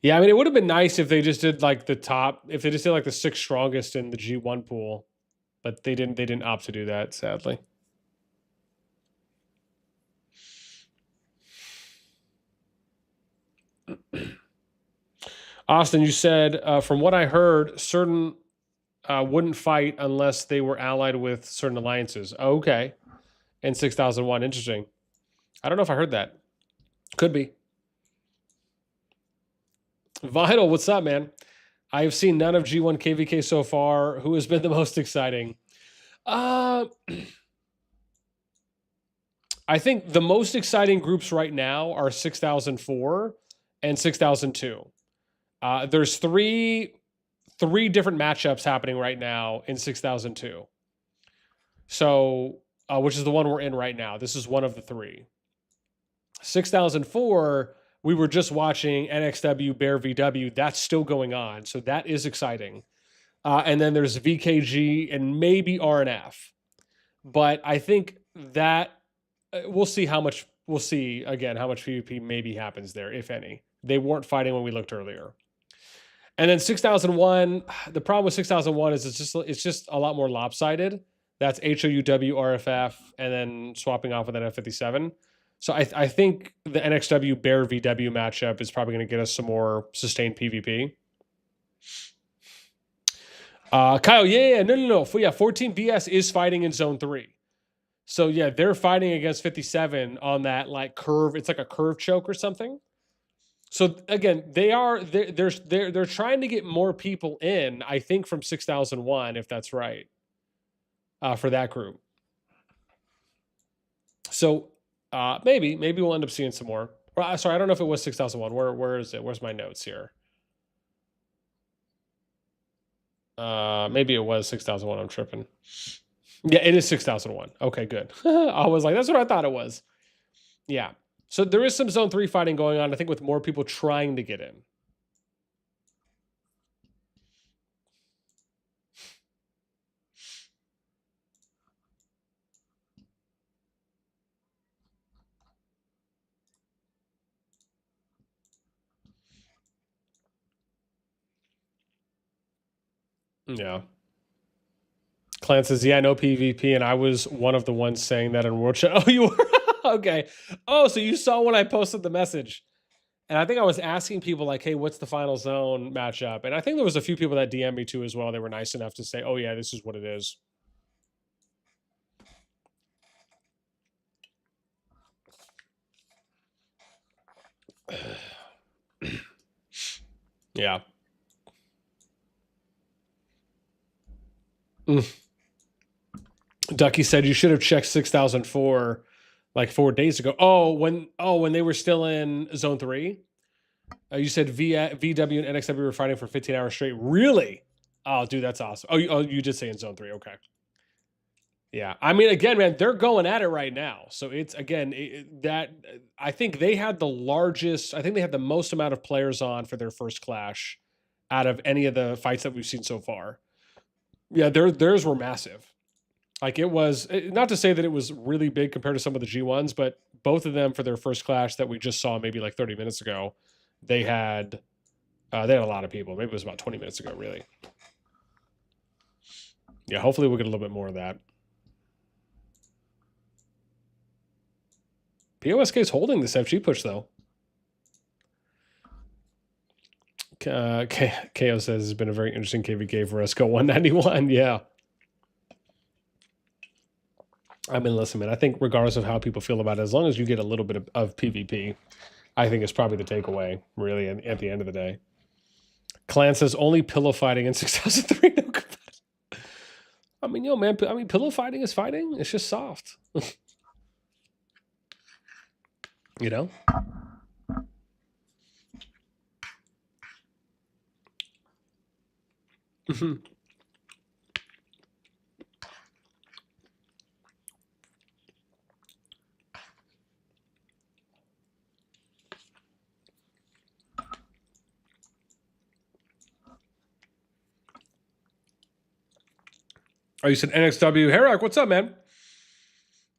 Yeah, I mean, it would have been nice if they just did like the top, if they just did like the 6 strongest in the G1 pool, but they didn't. They didn't opt to do that, sadly. Austin, you said from what I heard, certain wouldn't fight unless they were allied with certain alliances. Oh, okay, in 6001, interesting. I don't know if I heard that. Could be. Vital, what's up, man? I have seen none of G1 KvK so far. Who has been the most exciting? I think the most exciting groups right now are 6004 and 6002. There's three different matchups happening right now in 6002. So, which is the one we're in right now. This is one of the 3. 6004, we were just watching NXW Bear VW. That's still going on. So that is exciting. And then there's VKG and maybe RNF. But I think that we'll see how much PvP maybe happens there, if any. They weren't fighting when we looked earlier. And then 6001, the problem with 6001 is it's just a lot more lopsided. That's HOUW, RFF, and then swapping off with an F57. So I think the NXW Bear VW matchup is probably going to get us some more sustained PvP. Kyle, no. Yeah, 14 BS is fighting in Zone 3. So yeah, they're fighting against 57 on that like curve. It's like a curve choke or something. So again, they're trying to get more people in, I think, from 6001, if that's right, for that group. So maybe we'll end up seeing some more. Sorry, I don't know if it was 6001. Where is it? Where's my notes here? Maybe it was 6001. I'm tripping. Yeah, it is 6001. Okay, good. I was like, that's what I thought it was. Yeah. So there is some Zone 3 fighting going on, I think, with more people trying to get in. Yeah. Clan says, yeah, no PvP, and I was one of the ones saying that in World Chat. Oh, you were? Okay. Oh, so you saw when I posted the message. And I think I was asking people like, hey, what's the final zone matchup? And I think there was a few people that DM'd me too as well. They were nice enough to say, oh yeah, this is what it is. Yeah. Ducky said you should have checked 6004 like 4 days ago. When they were still in Zone 3? You said VW and NXW were fighting for 15 hours straight. Really? Oh, dude, that's awesome. Oh, you did say in Zone 3. Okay. Yeah. I mean, again, man, they're going at it right now. So it's, again, I think they had the most amount of players on for their first clash out of any of the fights that we've seen so far. Yeah, theirs were massive. Like it was, not to say that it was really big compared to some of the G1s, but both of them for their first clash that we just saw maybe like 30 minutes ago, they had a lot of people. Maybe it was about 20 minutes ago, really. Yeah, hopefully we'll get a little bit more of that. POSK is holding this FG push, though. KO says it's been a very interesting KvK for us. Go 191, yeah. I mean, listen, man, I think regardless of how people feel about it, as long as you get a little bit of PvP, I think it's probably the takeaway, really, at the end of the day. Clan says only pillow fighting in 6003. No, I mean, yo, man, pillow fighting is fighting. It's just soft. You know? Oh, you said NXW. Herak, what's up, man?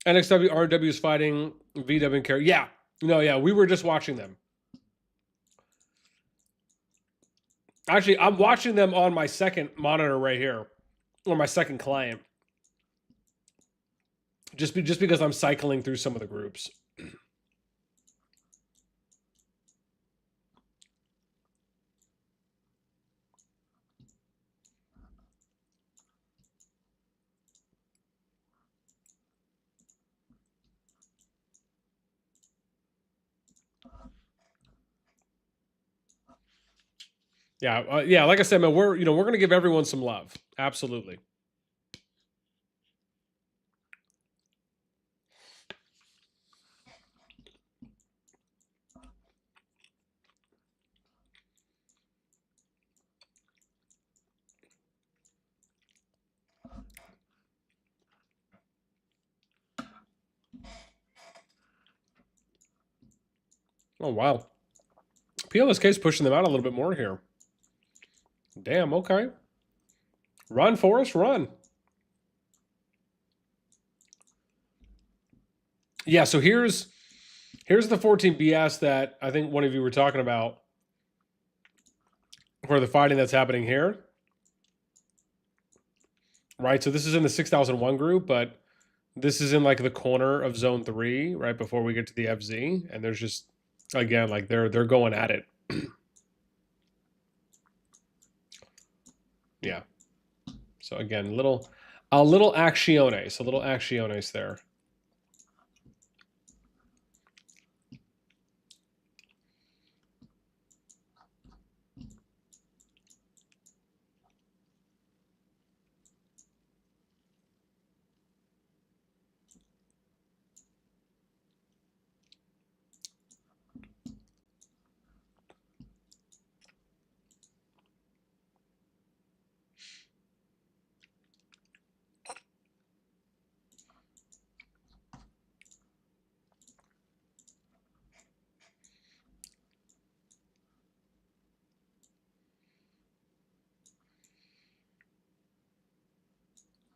NXW, RW is fighting VW and Carry. Yeah. No, yeah, we were just watching them. Actually, I'm watching them on my second monitor right here, or my second client. Just because I'm cycling through some of the groups. Yeah, yeah. Like I said, man, we're gonna give everyone some love. Absolutely. Oh wow. PLSK's pushing them out a little bit more here. Damn. Okay. Run, Forrest, run. Yeah. So here's the 14 BS that I think one of you were talking about for the fighting that's happening here. Right. So this is in the 6001 group, but this is in like the corner of zone 3, right before we get to the FZ, and there's just again like they're going at it. Yeah. So again, a little acciones there.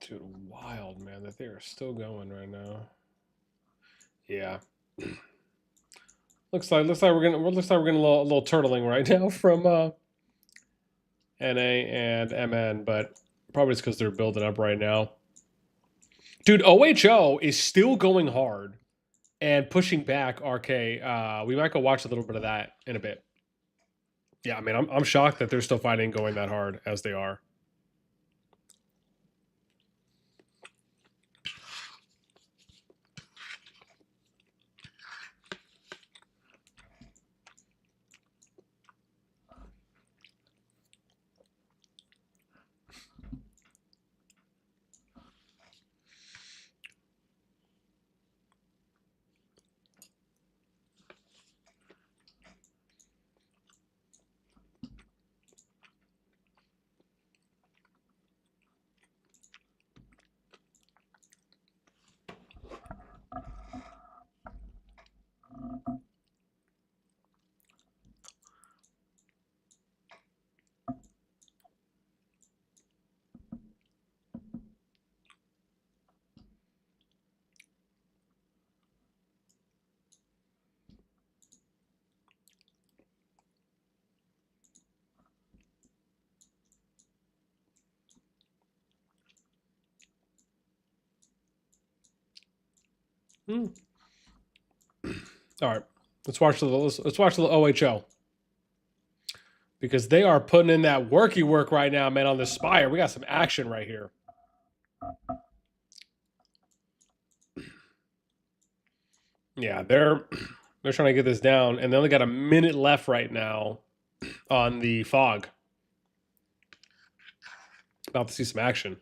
Dude, wild, man, that they are still going right now. Yeah. looks like we're getting a little turtling right now from NA and MN, but probably it's because they're building up right now. Dude, OHO is still going hard and pushing back RK. We might go watch a little bit of that in a bit. Yeah, I mean, I'm shocked that they're still fighting going that hard as they are. Hmm. All right, let's watch the OHO because they are putting in that worky work right now, man. On the Spire, we got some action right here. Yeah, they're trying to get this down, and they only got a minute left right now on the fog. About to see some action.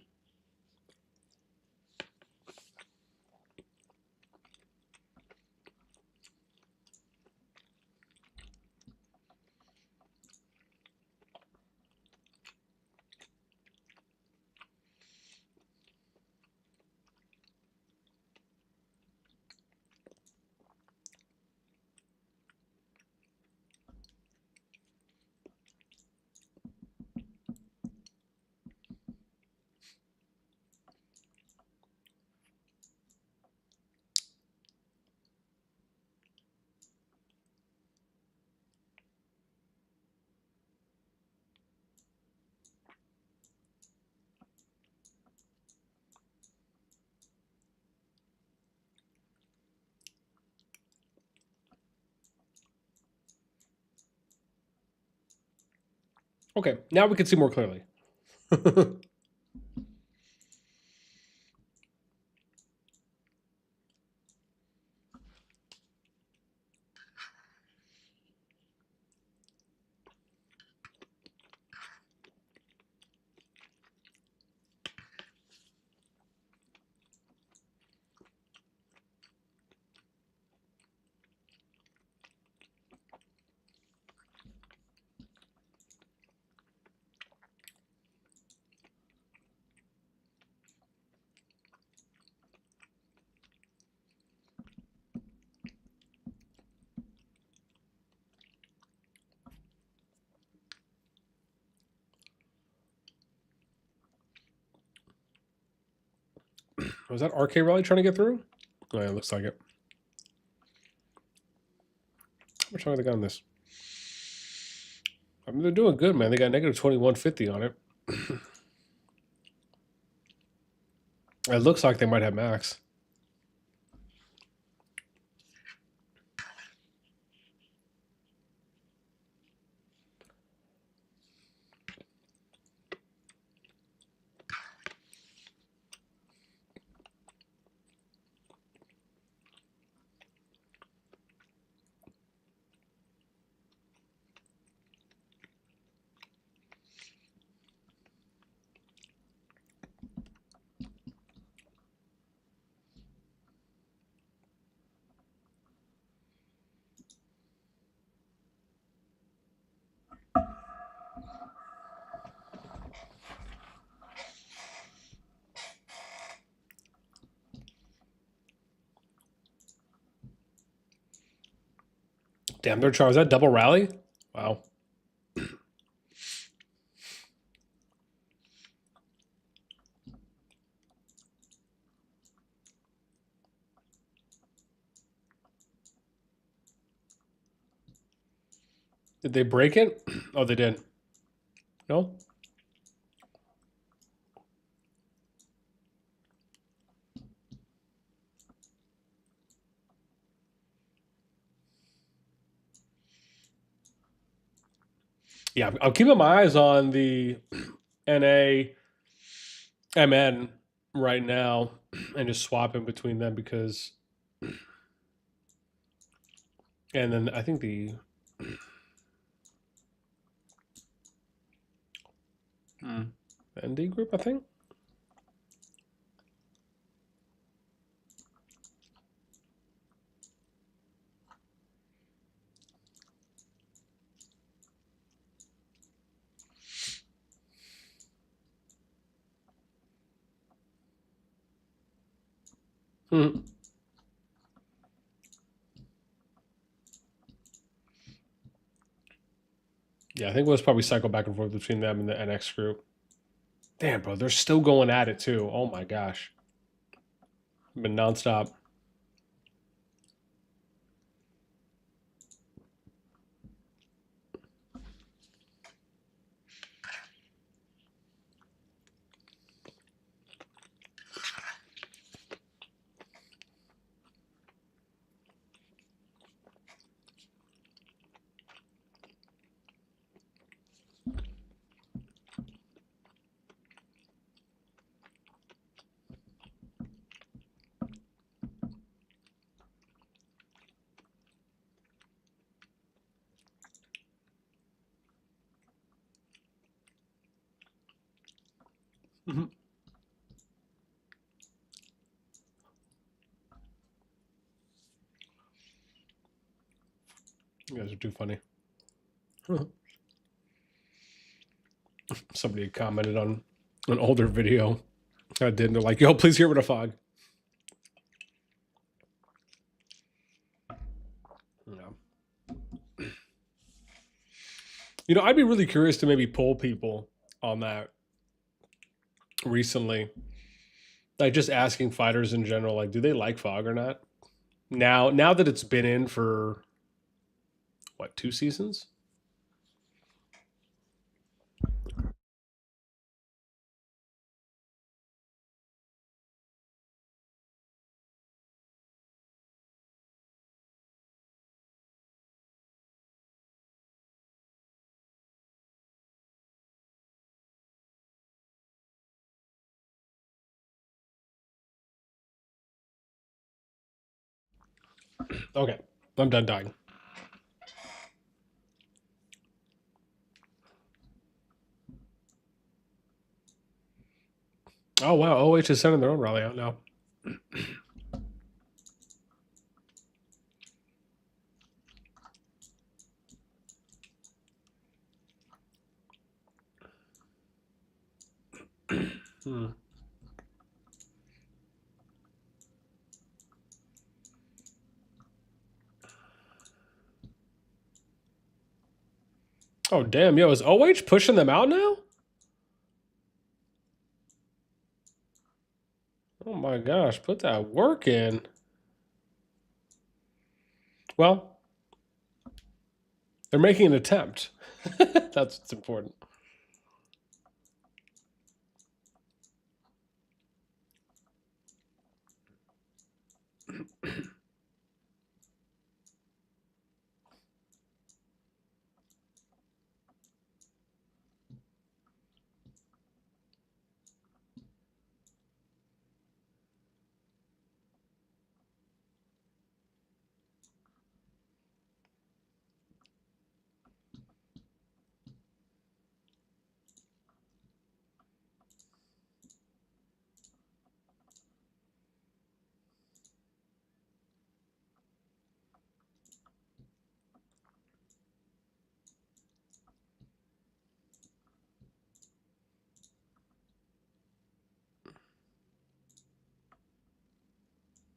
Okay, now we can see more clearly. Was that RK Rally trying to get through? Oh, yeah, it looks like it. How much time have they got on this? I mean, they're doing good, man. They got negative 2150 on it. It looks like they might have max. Damn, they're trying. Was that double rally? Wow. Did they break it? Oh, they did. No? Yeah, I'm keeping my eyes on the NA MN right now and just swapping between them because. And then I think the. ND group, I think. Hmm. Yeah, I think it was probably cycle back and forth between them and the NX group. Damn, bro, they're still going at it too. Oh my gosh. Been nonstop. Mm-hmm. You guys are too funny. Somebody commented on an older video I did, and they're like, yo, please hear with a fog. Yeah. You know, I'd be really curious to maybe poll people on that recently. Like just asking fighters in general, like, do they like fog or not? Now that it's been in for what, 2 seasons? Okay, I'm done dying. Oh wow, OH is sending their own rally out now. Hmm. Oh damn, yo, is OH pushing them out now? Oh my gosh, put that work in. Well, they're making an attempt. That's what's important.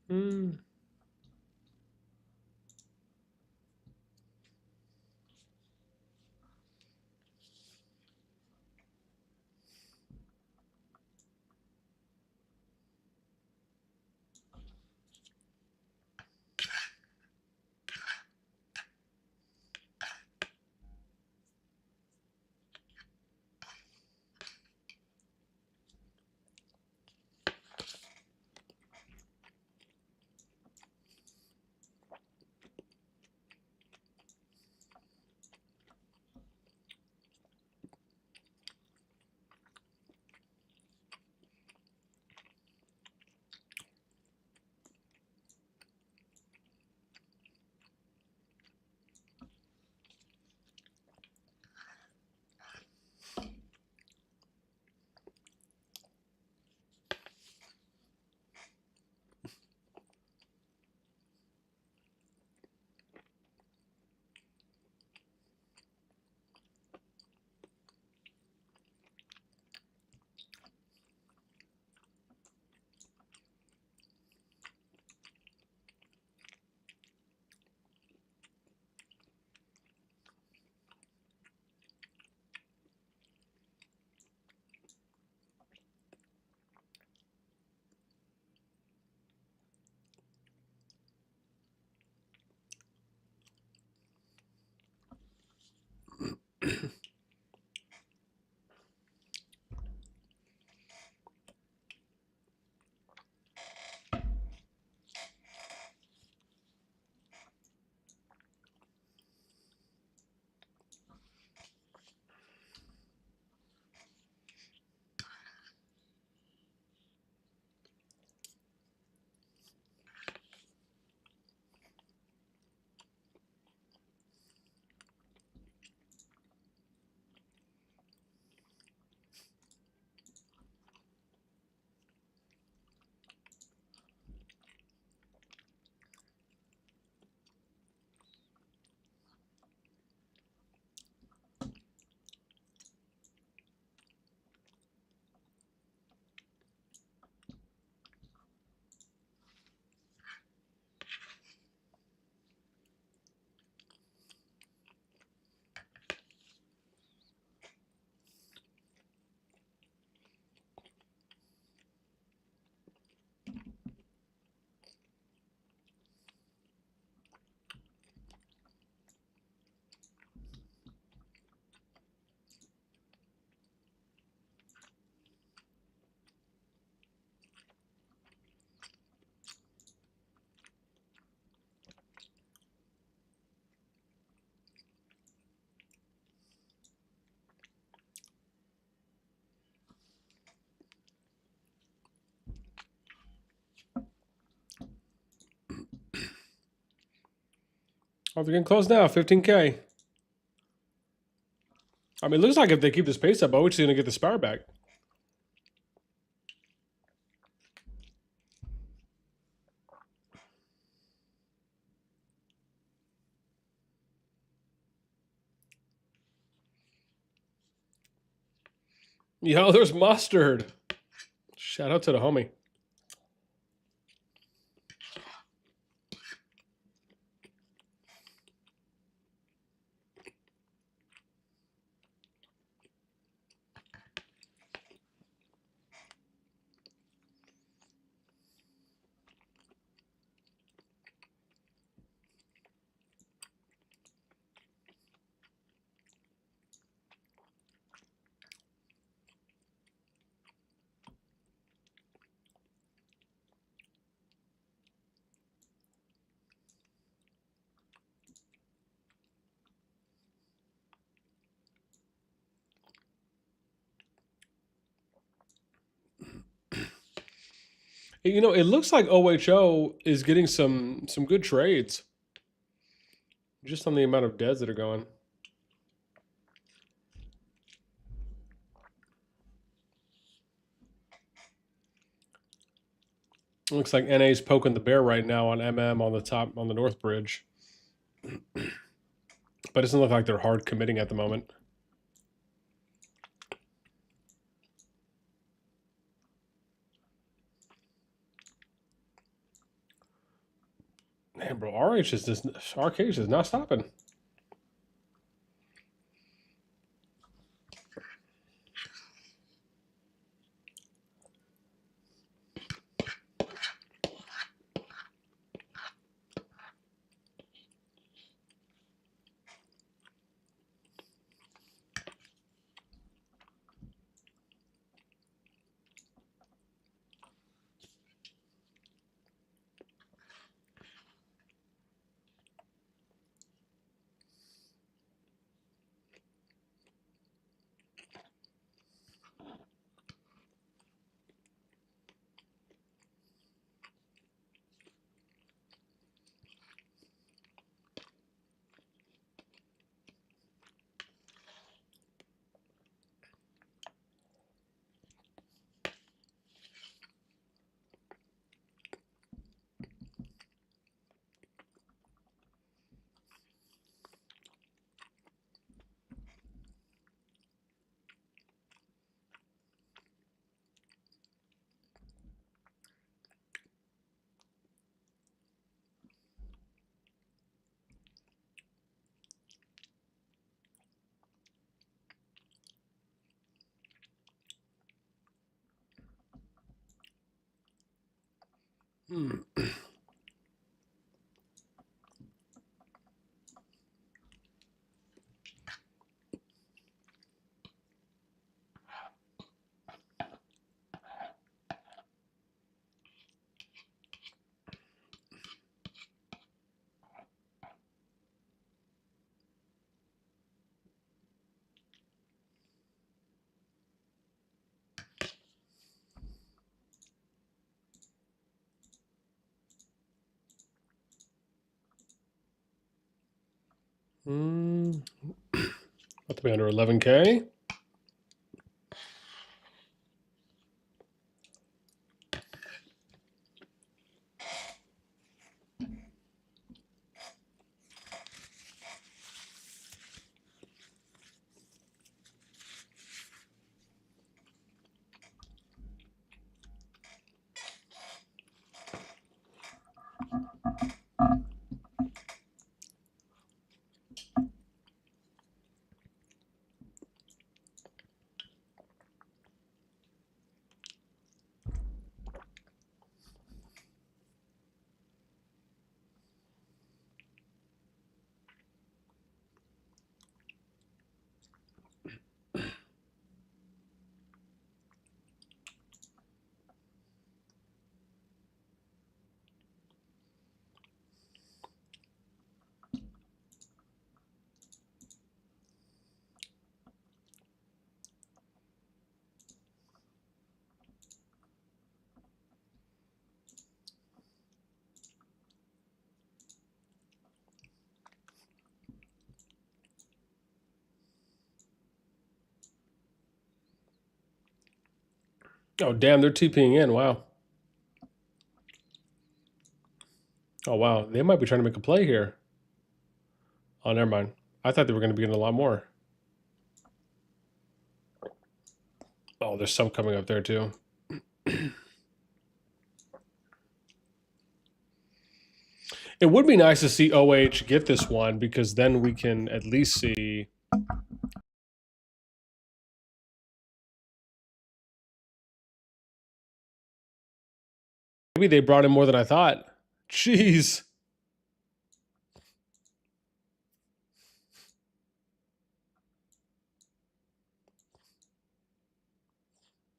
Hmm. Oh, they're getting close now. 15K. I mean, it looks like if they keep this pace up, OH's going to get the Spire back. Yo, there's Mustard. Shout out to the homie. You know, it looks like OHO is getting some good trades. Just on the amount of deads that are going. Looks like NA's poking the bear right now on MM on the top on the North Bridge. But it doesn't look like they're hard committing at the moment. Man, bro, RKH is not stopping. About to be under 11K. Oh, damn, they're TPing in. Wow. Oh, wow. They might be trying to make a play here. Oh, never mind. I thought they were going to be getting a lot more. Oh, there's some coming up there, too. It would be nice to see OH get this one, because then we can at least see... Maybe they brought in more than I thought. Jeez.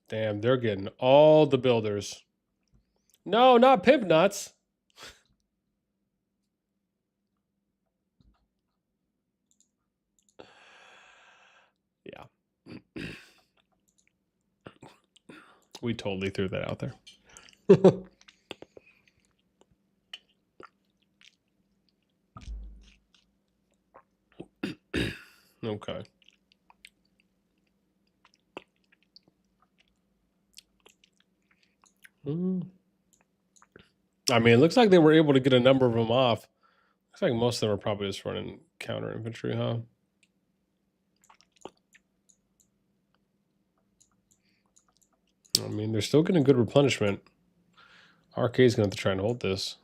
Damn, they're getting all the builders. No, not pimp nuts. Yeah. We totally threw that out there. Okay. I mean, it looks like they were able to get a number of them off. Looks like most of them are probably just running counter infantry, huh? I mean, they're still getting good replenishment. RK's going to have to try and hold this.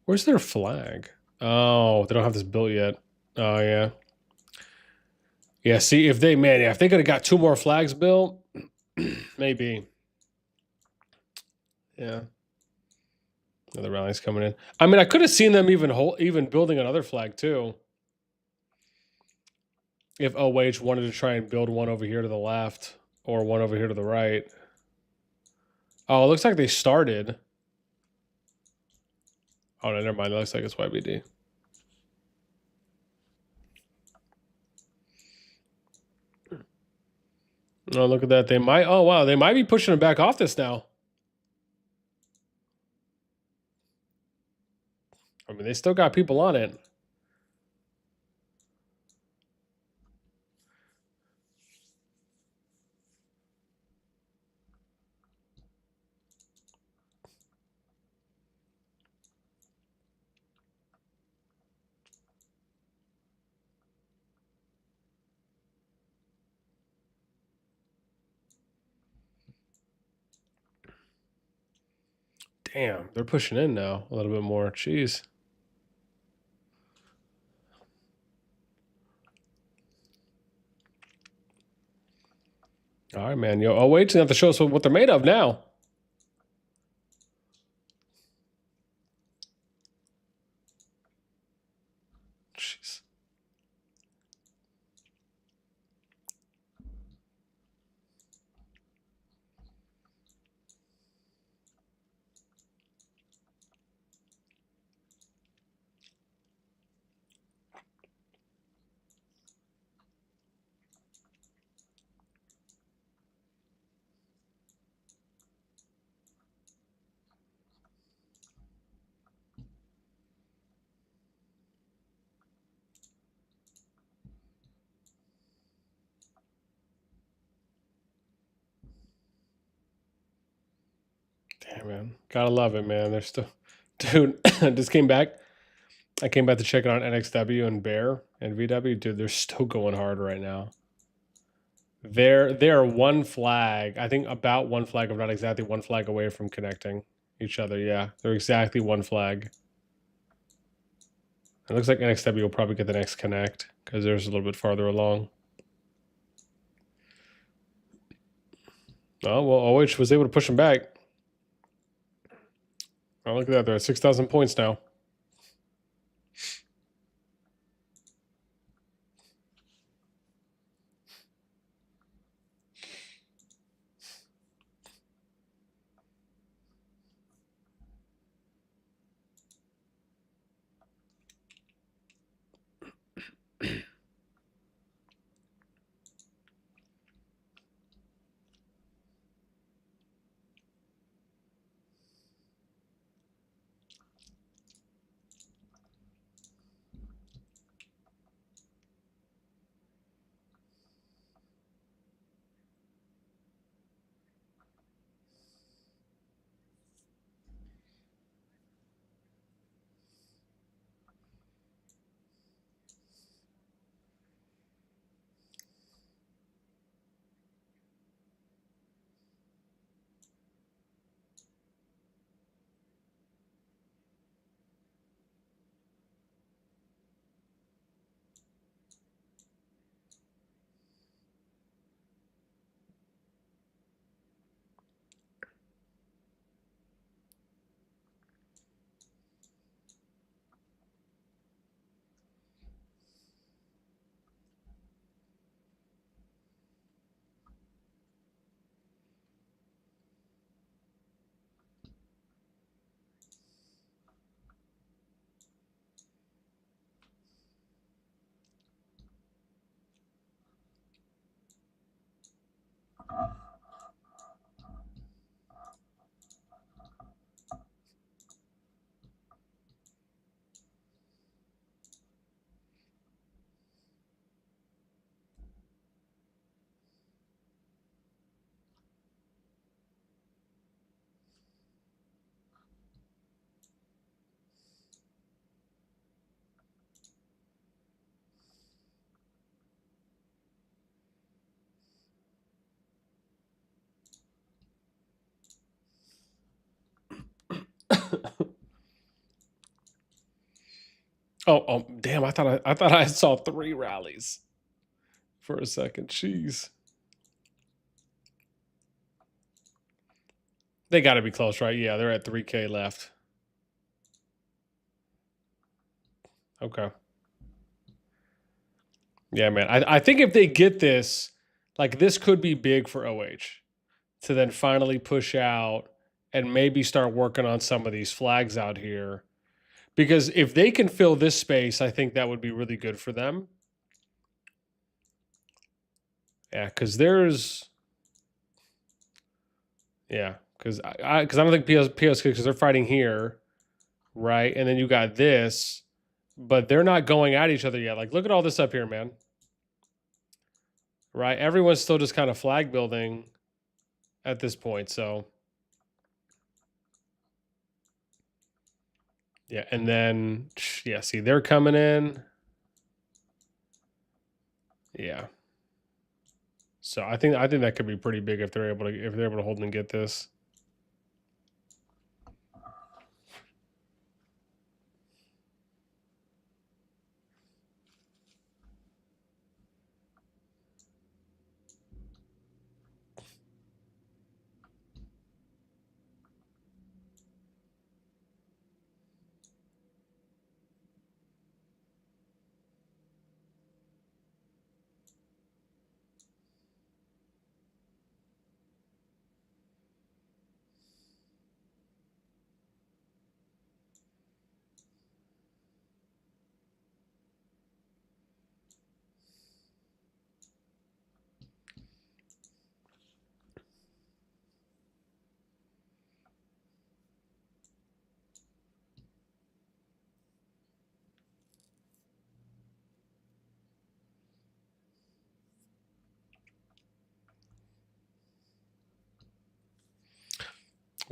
Where's their flag? Oh, they don't have this built yet. Oh, yeah. Yeah, see, if they, man, yeah, if they could have got 2 more flags built, maybe. Yeah. Another rally's coming in. I mean, I could have seen them even building another flag, too. If OH wanted to try and build one over here to the left or one over here to the right. Oh, it looks like they started. Oh, no, never mind. It looks like it's YBD. Oh, look at that. They might. Oh, wow. They might be pushing it back off this now. I mean, they still got people on it. Damn, they're pushing in now a little bit more. Jeez. All right, man. Yo, OH's gonna have to show us what they're made of now. Jeez. Damn, man. Gotta love it, man. They're still, dude. Just came back. I came back to check it on NXW and Bear and VW. Dude, they're still going hard right now. They're one flag. I think about one flag, if not exactly one flag away from connecting each other. Yeah, they're exactly one flag. It looks like NXW will probably get the next connect because theirs is a little bit farther along. Oh, well, OH was able to push them back. Oh, look at that. They're at 6,000 points now. Oh, damn! I thought I saw 3 rallies for a second. Jeez, they got to be close, right? Yeah, they're at 3K left. Okay. Yeah, man. I think if they get this, like this could be big for OH to then finally push out and maybe start working on some of these flags out here. Because if they can fill this space, I think that would be really good for them. Yeah, because there's, yeah, because I don't think POS because they're fighting here, right? And then you got this, but they're not going at each other yet. Like, look at all this up here, man. Right? Everyone's still just kind of flag building at this point. So, yeah, and then yeah, see, they're coming in. Yeah. So I think that could be pretty big if they're able to hold and get this.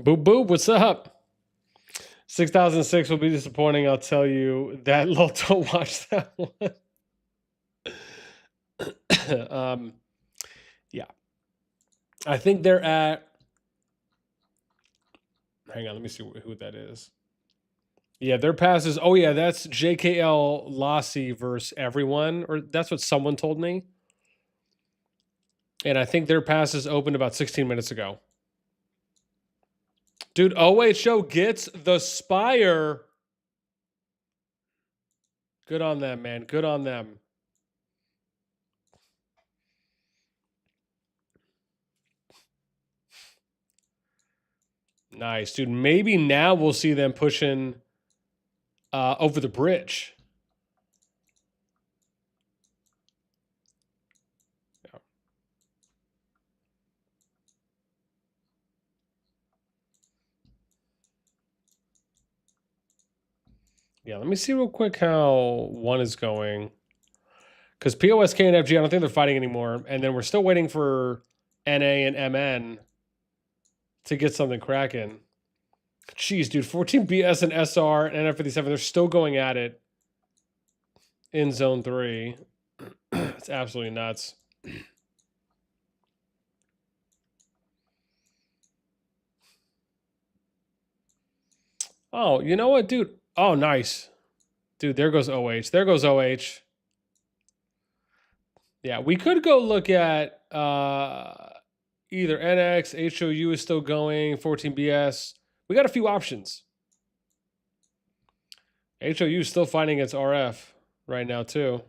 Boop boop, what's up? 6006 will be disappointing, I'll tell you that. Lol, don't watch that one. Yeah. I think they're at, hang on, let me see who that is. Yeah, their passes. Oh yeah, that's JKL Lassie versus everyone, or that's what someone told me. And I think their passes opened about 16 minutes ago. Dude, OHO gets the Spire. Good on them, man. Good on them. Nice, dude. Maybe now we'll see them pushing over the bridge. Yeah, let me see real quick how one is going. Because POSK and FG, I don't think they're fighting anymore. And then we're still waiting for NA and MN to get something cracking. Jeez, dude. 14 BS and SR and NF57, they're still going at it in zone 3. It's absolutely nuts. Oh, you know what, dude? Oh, nice. Dude, there goes OH. There goes OH. Yeah, we could go look at either NX, HOU is still going, 14BS. We got a few options. HOU is still fighting its RF right now, too.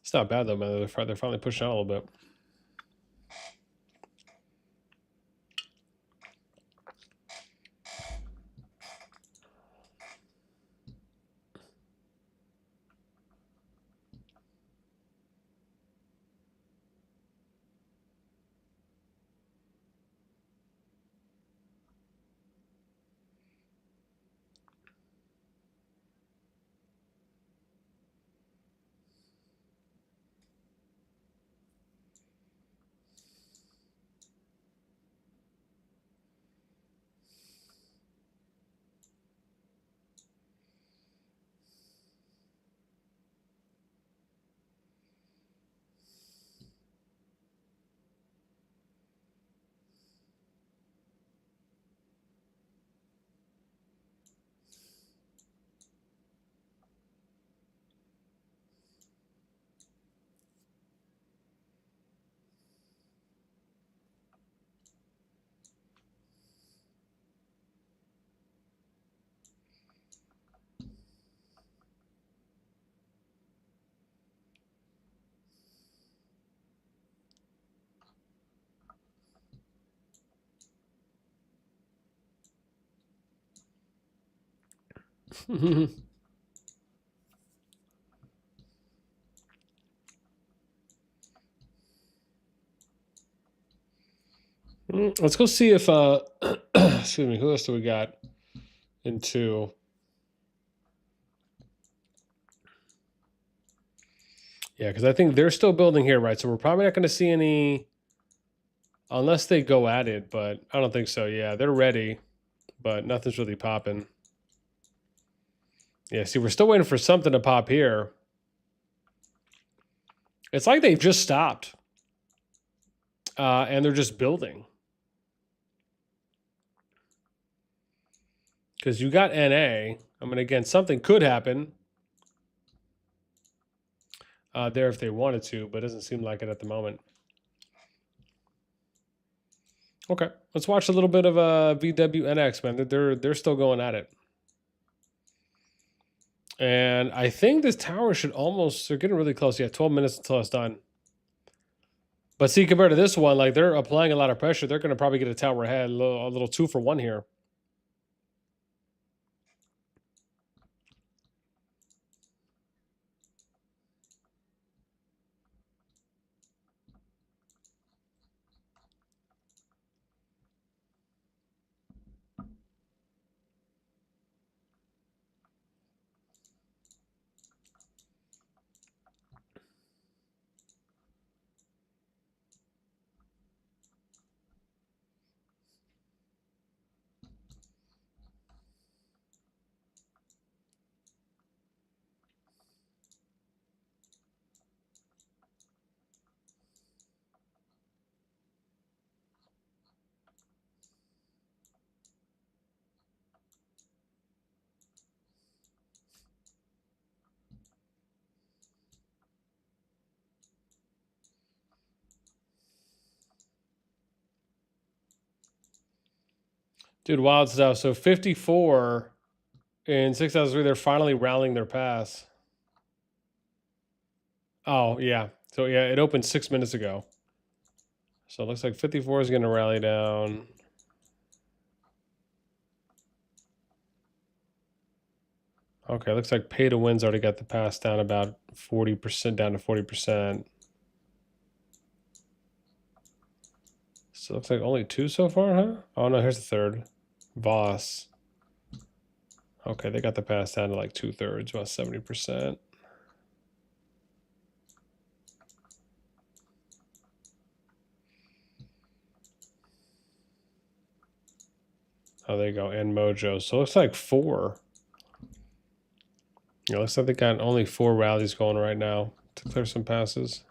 It's not bad, though, man. They're finally pushing out a little bit. Let's go see if excuse me, who else do we got in 2? Yeah, because I think they're still building here, right? So we're probably not going to see any unless they go at it, but I don't think so. Yeah, they're ready, but nothing's really popping. Yeah, see, we're still waiting for something to pop here. It's like they've just stopped. And they're just building. Because you got NA. I mean, again, something could happen there if they wanted to, but it doesn't seem like it at the moment. Okay, let's watch a little bit of VWNX, man. They're still going at it. And I think this tower should almost, they're getting really close. Yeah, 12 minutes until it's done. But see, compared to this one, like they're applying a lot of pressure. They're going to probably get a tower ahead, a little 2-for-1 here. Dude, wild stuff. So 54 in 6003, they're finally rallying their pass. Oh, yeah. So, yeah, it opened 6 minutes ago. So it looks like 54 is going to rally down. Okay, looks like pay to win's already got the pass down about 40%, down to 40%. So it looks like only 2 so far, huh? Oh, no, here's the third. Voss. Okay, they got the pass down to like 2/3, about 70%. Oh, there you go. And Mojo. So it looks like 4. Yeah, looks like they got only 4 rallies going right now to clear some passes.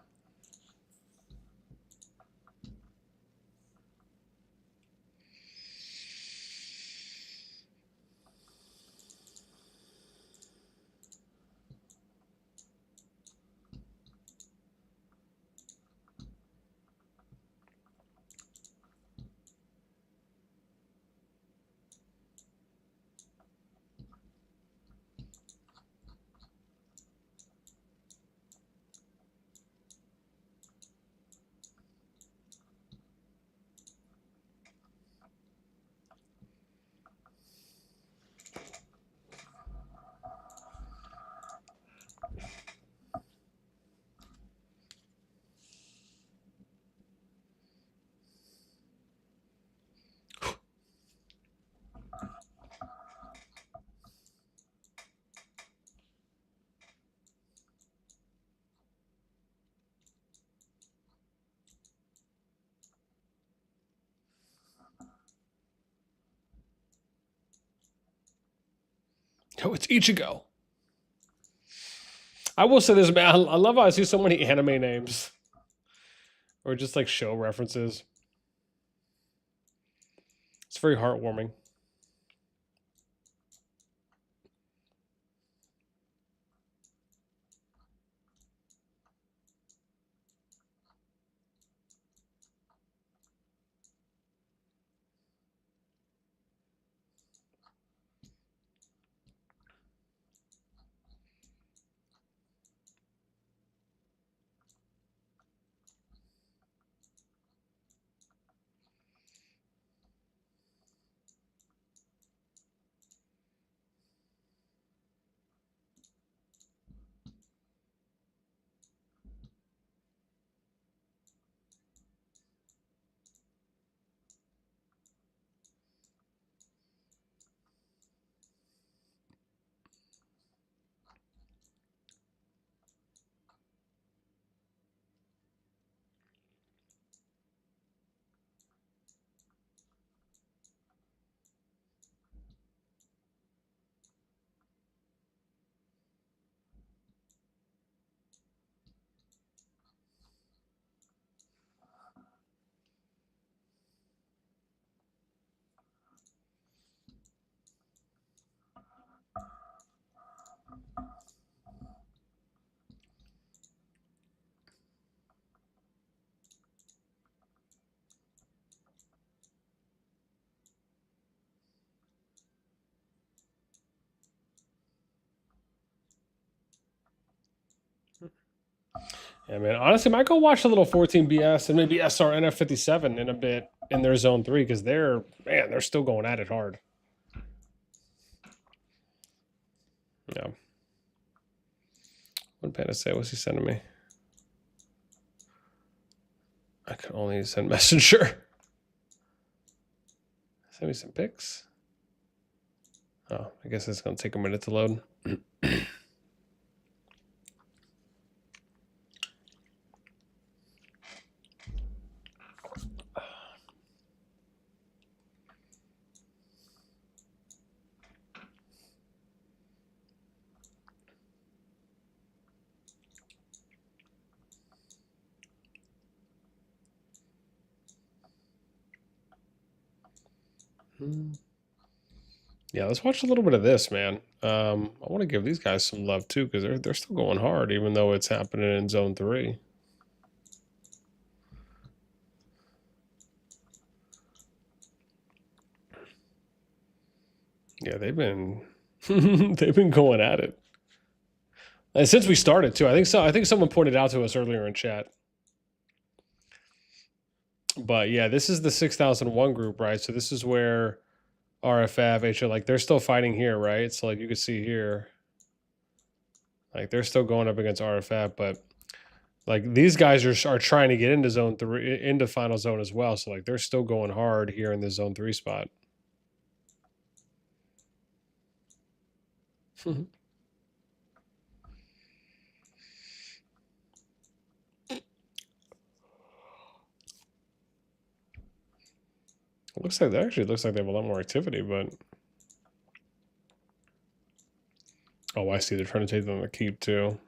Oh, it's Ichigo. I will say this, man. I love how I see so many anime names. Or just like show references. It's very heartwarming. Yeah, man. Honestly, might go watch a little 14BS and maybe SRNF57 in a bit in their zone 3 because they're still going at it hard. Yeah. What did Panda say? What's he sending me? I can only send messenger. Send me some pics. Oh, I guess it's going to take a minute to load. Yeah, let's watch a little bit of this, man. I want to give these guys some love too because they're still going hard, even though it's happening in zone 3. Yeah, they've been they've been going at it. And since we started too, I think someone pointed out to us earlier in chat. But yeah, this is the 6001 group, right? So this is where RFF, HO, like they're still fighting here, right? So like you can see here, like they're still going up against RFF, but like these guys are trying to get into zone 3, into final zone as well. So like they're still going hard here in the zone 3 spot. It looks like they have a lot more activity, but oh, I see. They're trying to take them to keep too.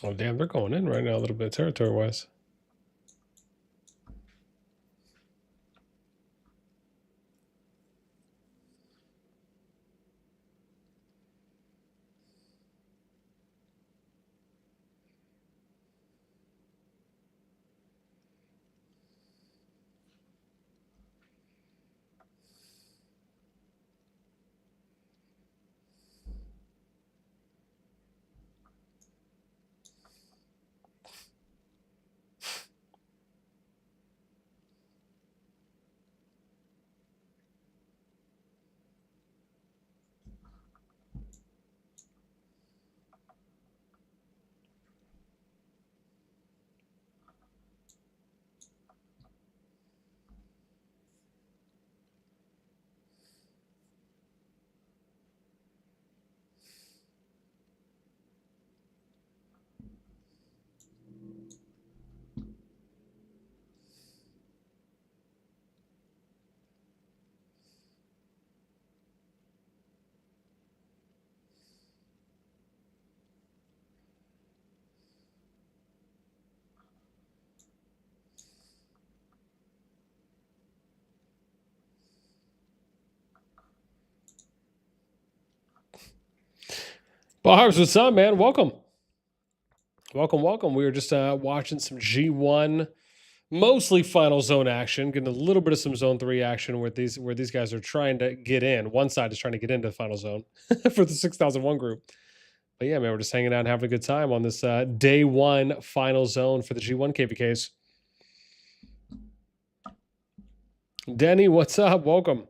Oh, damn, they're going in right now a little bit territory-wise. Barbs, what's up, man? Welcome. Welcome, welcome. We were just watching some G1, mostly final zone action, getting a little bit of some zone 3 action where these guys are trying to get in. One side is trying to get into the final zone for the 6001 group. But yeah, man, we're just hanging out and having a good time on this day 1 final zone for the G1 KvKs. Denny, what's up? Welcome.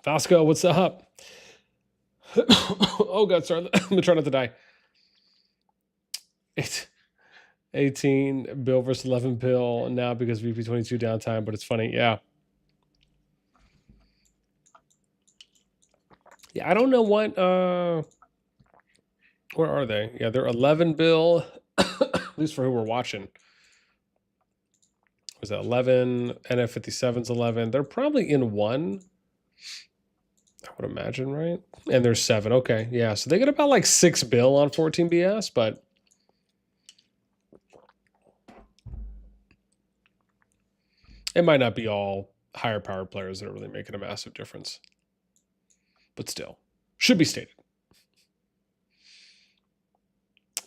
Vasco, what's up? Oh god, sorry. I'm trying not to die. It's 18 Bill versus 11 Bill now because VP22 downtime, but it's funny. Yeah. Yeah, I don't know what where are they? Yeah, they're 11 Bill, at least for who we're watching. Was that 11? NF57's 11. They're probably in 1. I would imagine, right? And there's 7. Okay, yeah. So they get about like 6 Bill on 14 BS, but it might not be all higher powered players that are really making a massive difference. But still, should be stated.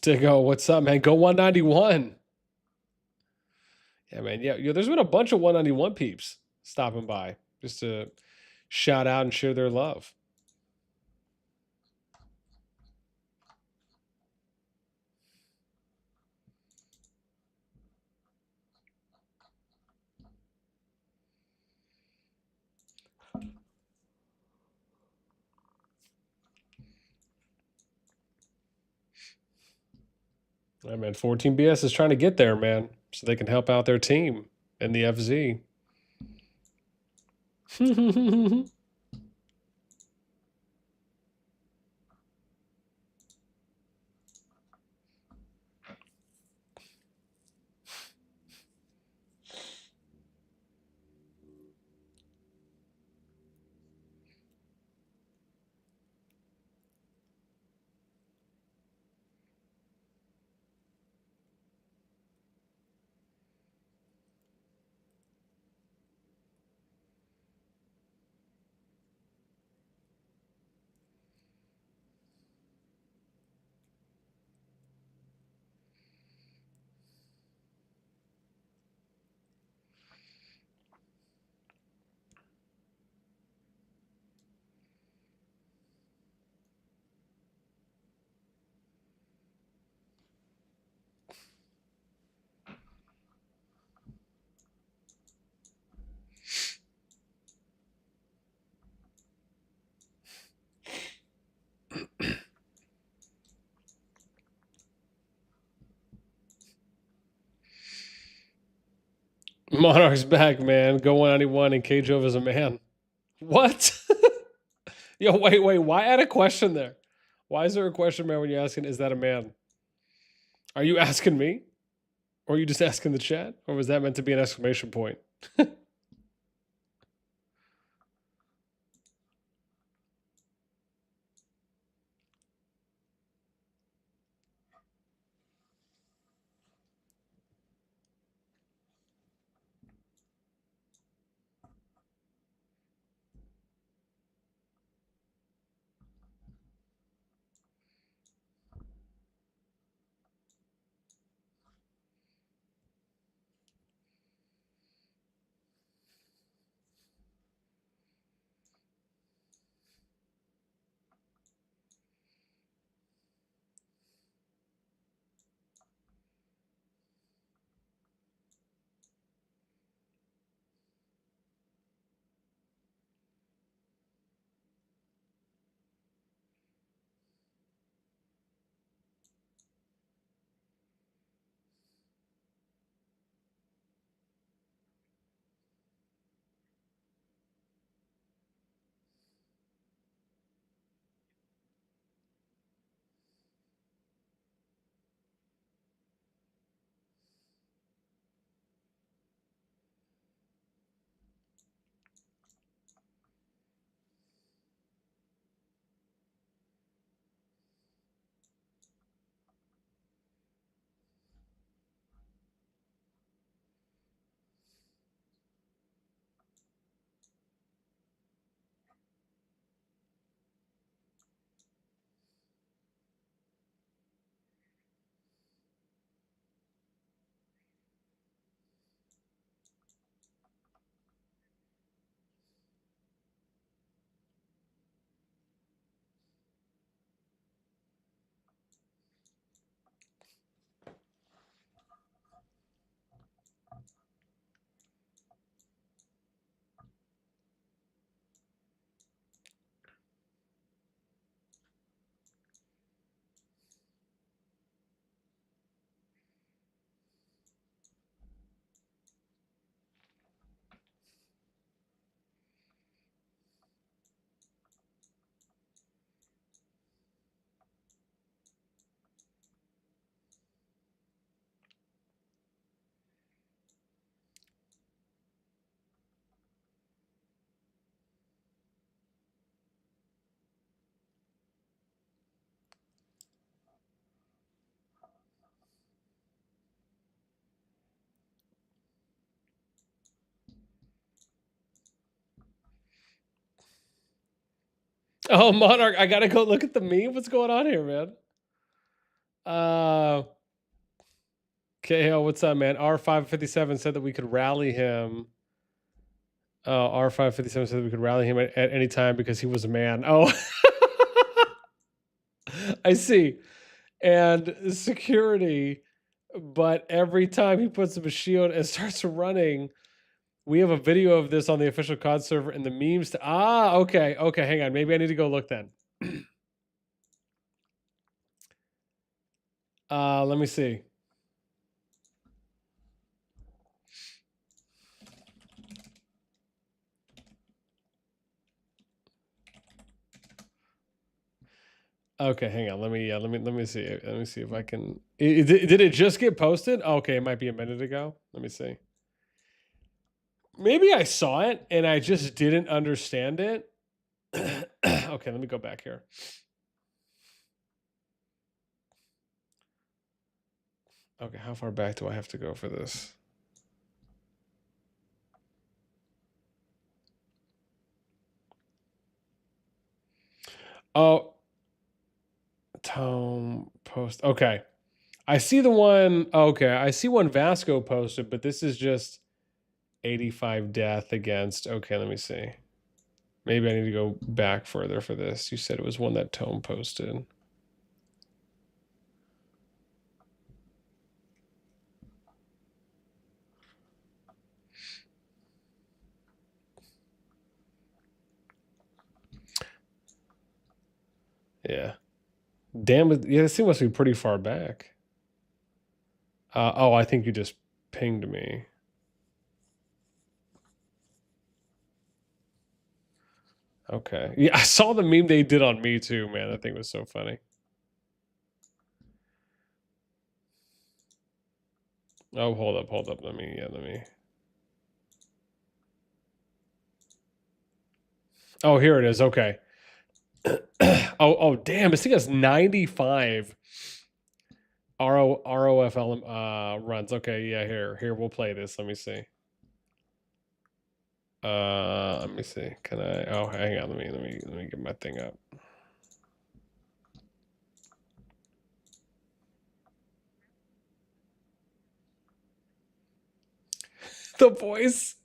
To go, what's up, man? Go 191. Yeah, man. Yeah, there's been a bunch of 191 peeps stopping by just to shout out and share their love. I mean, 14 BS is trying to get there, man, so they can help out their team in the FZ. Monarch's back, man. Go 191 and K-Jove is a man. What? Yo, wait. Why add a question there? Why is there a question, man, when you're asking, is that a man? Are you asking me? Or are you just asking the chat? Or was that meant to be an exclamation point? Oh, Monarch, I gotta go look at the meme. What's going on here, man? KO, what's up, man? R557 said that we could rally him. R557 said that we could rally him at any time because he was a man. Oh, I see. And security, but every time he puts up a shield and starts running, we have a video of this on the official COD server and the memes. Okay. Hang on. Maybe I need to go look then. Let me see. Okay, hang on. Let me see. Let me see if I can. Did it just get posted? Okay, it might be a minute ago. Let me see. Maybe I saw it and I just didn't understand it. Okay, let me go back here. Okay, how far back do I have to go for this? Oh, Tome post. Okay. I see the one. Okay, I see one Vasco posted, but this is just 85 death against. Okay, let me see. Maybe I need to go back further for this. You said it was one that Tome posted. Yeah. Damn it. Yeah, this thing must be pretty far back. Oh, I think you just pinged me. Okay. Yeah, I saw the meme they did on me too, man. That thing was so funny. Oh, hold up. Let me. Oh, here it is. Okay. oh, damn. This thing has 95 ROFL runs. Okay, yeah, here we'll play this. Let me see. Let me see. Can I? Oh, hang on. Let me get my thing up. The voice.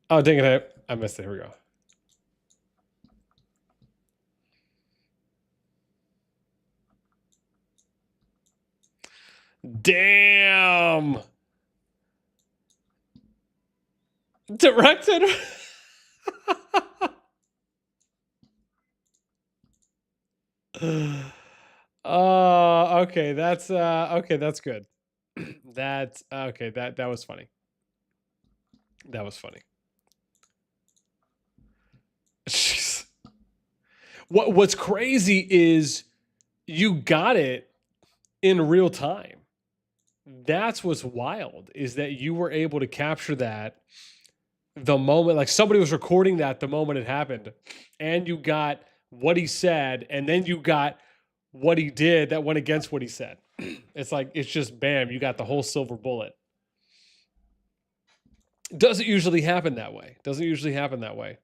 Oh, dang it! I missed it. Here we go. Damn. Directed. Okay, that's okay, that's good. That's okay, that was funny. That was funny. Jeez. What's crazy is you got it in real time. That's what's wild, is that you were able to capture that the moment, like somebody was recording that the moment it happened, and you got what he said, and then you got what he did that went against what he said. It's like, it's just bam, you got the whole silver bullet. Doesn't usually happen that way. Doesn't usually happen that way.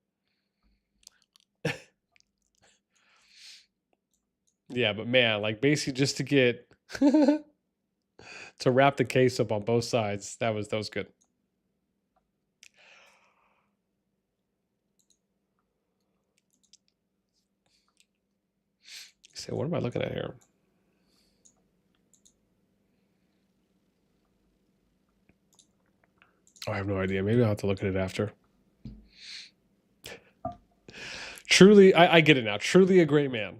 Yeah, but man, like basically just to get to wrap the case up on both sides, that was good. So what am I looking at here? Oh, I have no idea. Maybe I'll have to look at it after. Truly, I get it now. Truly a great man.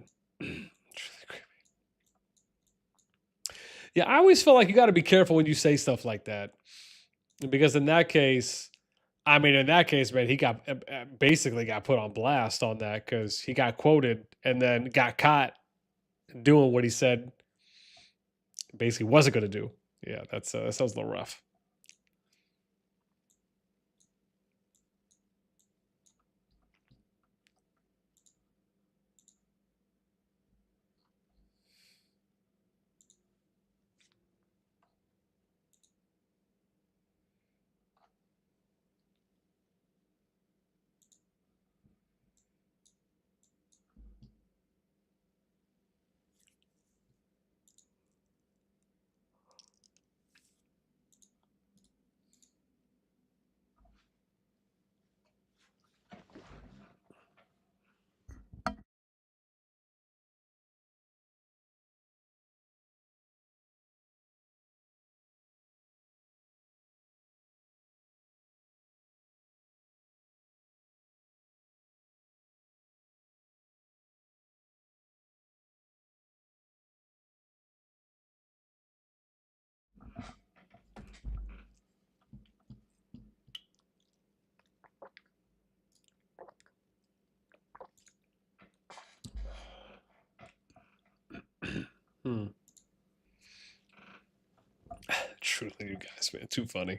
Yeah, I always feel like you got to be careful when you say stuff like that, because in that case, I mean, in that case, man, he got basically got put on blast on that because he got quoted and then got caught doing what he said basically wasn't going to do. Yeah, that sounds a little rough. Hmm. Truly, you guys, man, too funny.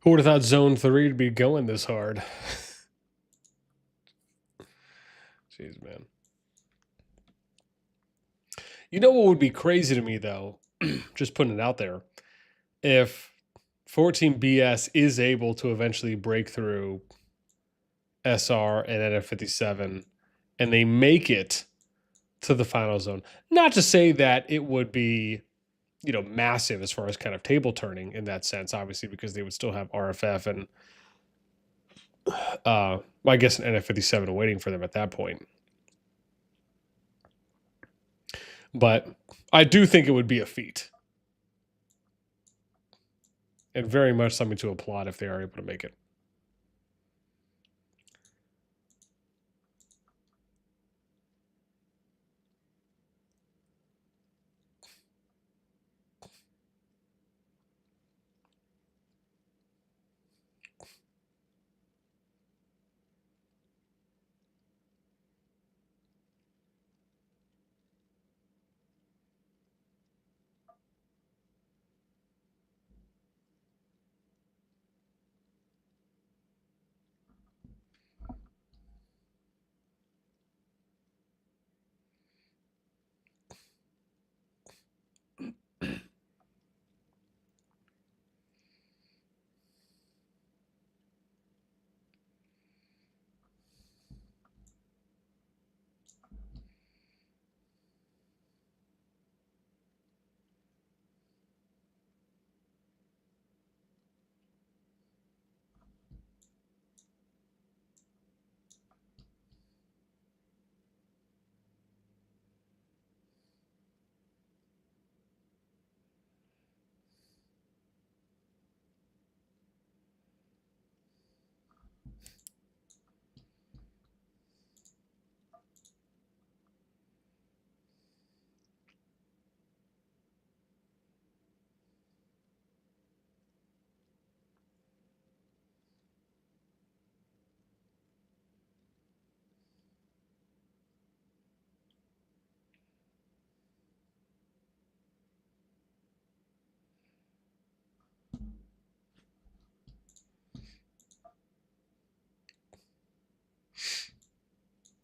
Who would have thought Zone 3 would be going this hard? Jeez, man. You know what would be crazy to me, though? Just putting it out there. If 14BS is able to eventually break through SR and NF57 and they make it to the final zone. Not to say that it would be, you know, massive as far as kind of table turning in that sense, obviously, because they would still have RFF and well, I guess an NF57 waiting for them at that point. But I do think it would be a feat. And very much something to applaud if they are able to make it.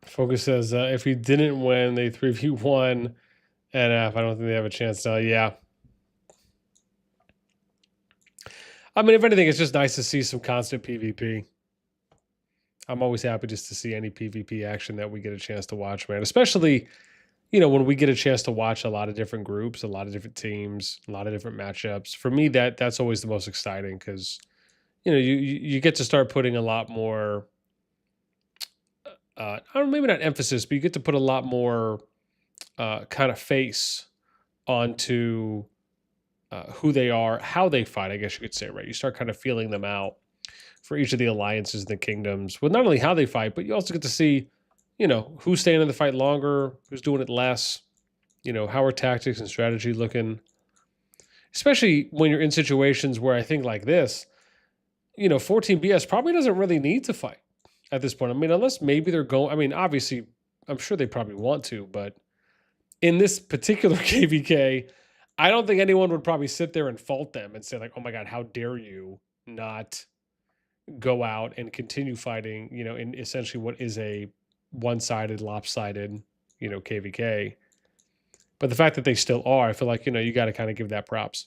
Focus says if he didn't win, they 3v1 NF. I don't think they have a chance to. Yeah. I mean, if anything, it's just nice to see some constant PvP. I'm always happy just to see any PvP action that we get a chance to watch, man. Especially, you know, when we get a chance to watch a lot of different groups, a lot of different teams, a lot of different matchups. For me, that's always the most exciting because, you know, you get to start putting a lot more. I don't maybe not emphasis, but you get to put a lot more kind of face onto who they are, how they fight. I guess you could say, right? You start kind of feeling them out for each of the alliances and the kingdoms with not only how they fight, but you also get to see, you know, who's staying in the fight longer, who's doing it less. You know, how are tactics and strategy looking? Especially when you're in situations where I think like this, you know, 14BS probably doesn't really need to fight at this point. I mean, unless maybe they're going. I mean, obviously, I'm sure they probably want to, but in this particular KvK, I don't think anyone would probably sit there and fault them and say like, "Oh my God, how dare you not go out and continue fighting?" You know, in essentially what is a one-sided, lopsided, you know, KvK. But the fact that they still are, I feel like, you know, you got to kind of give that props.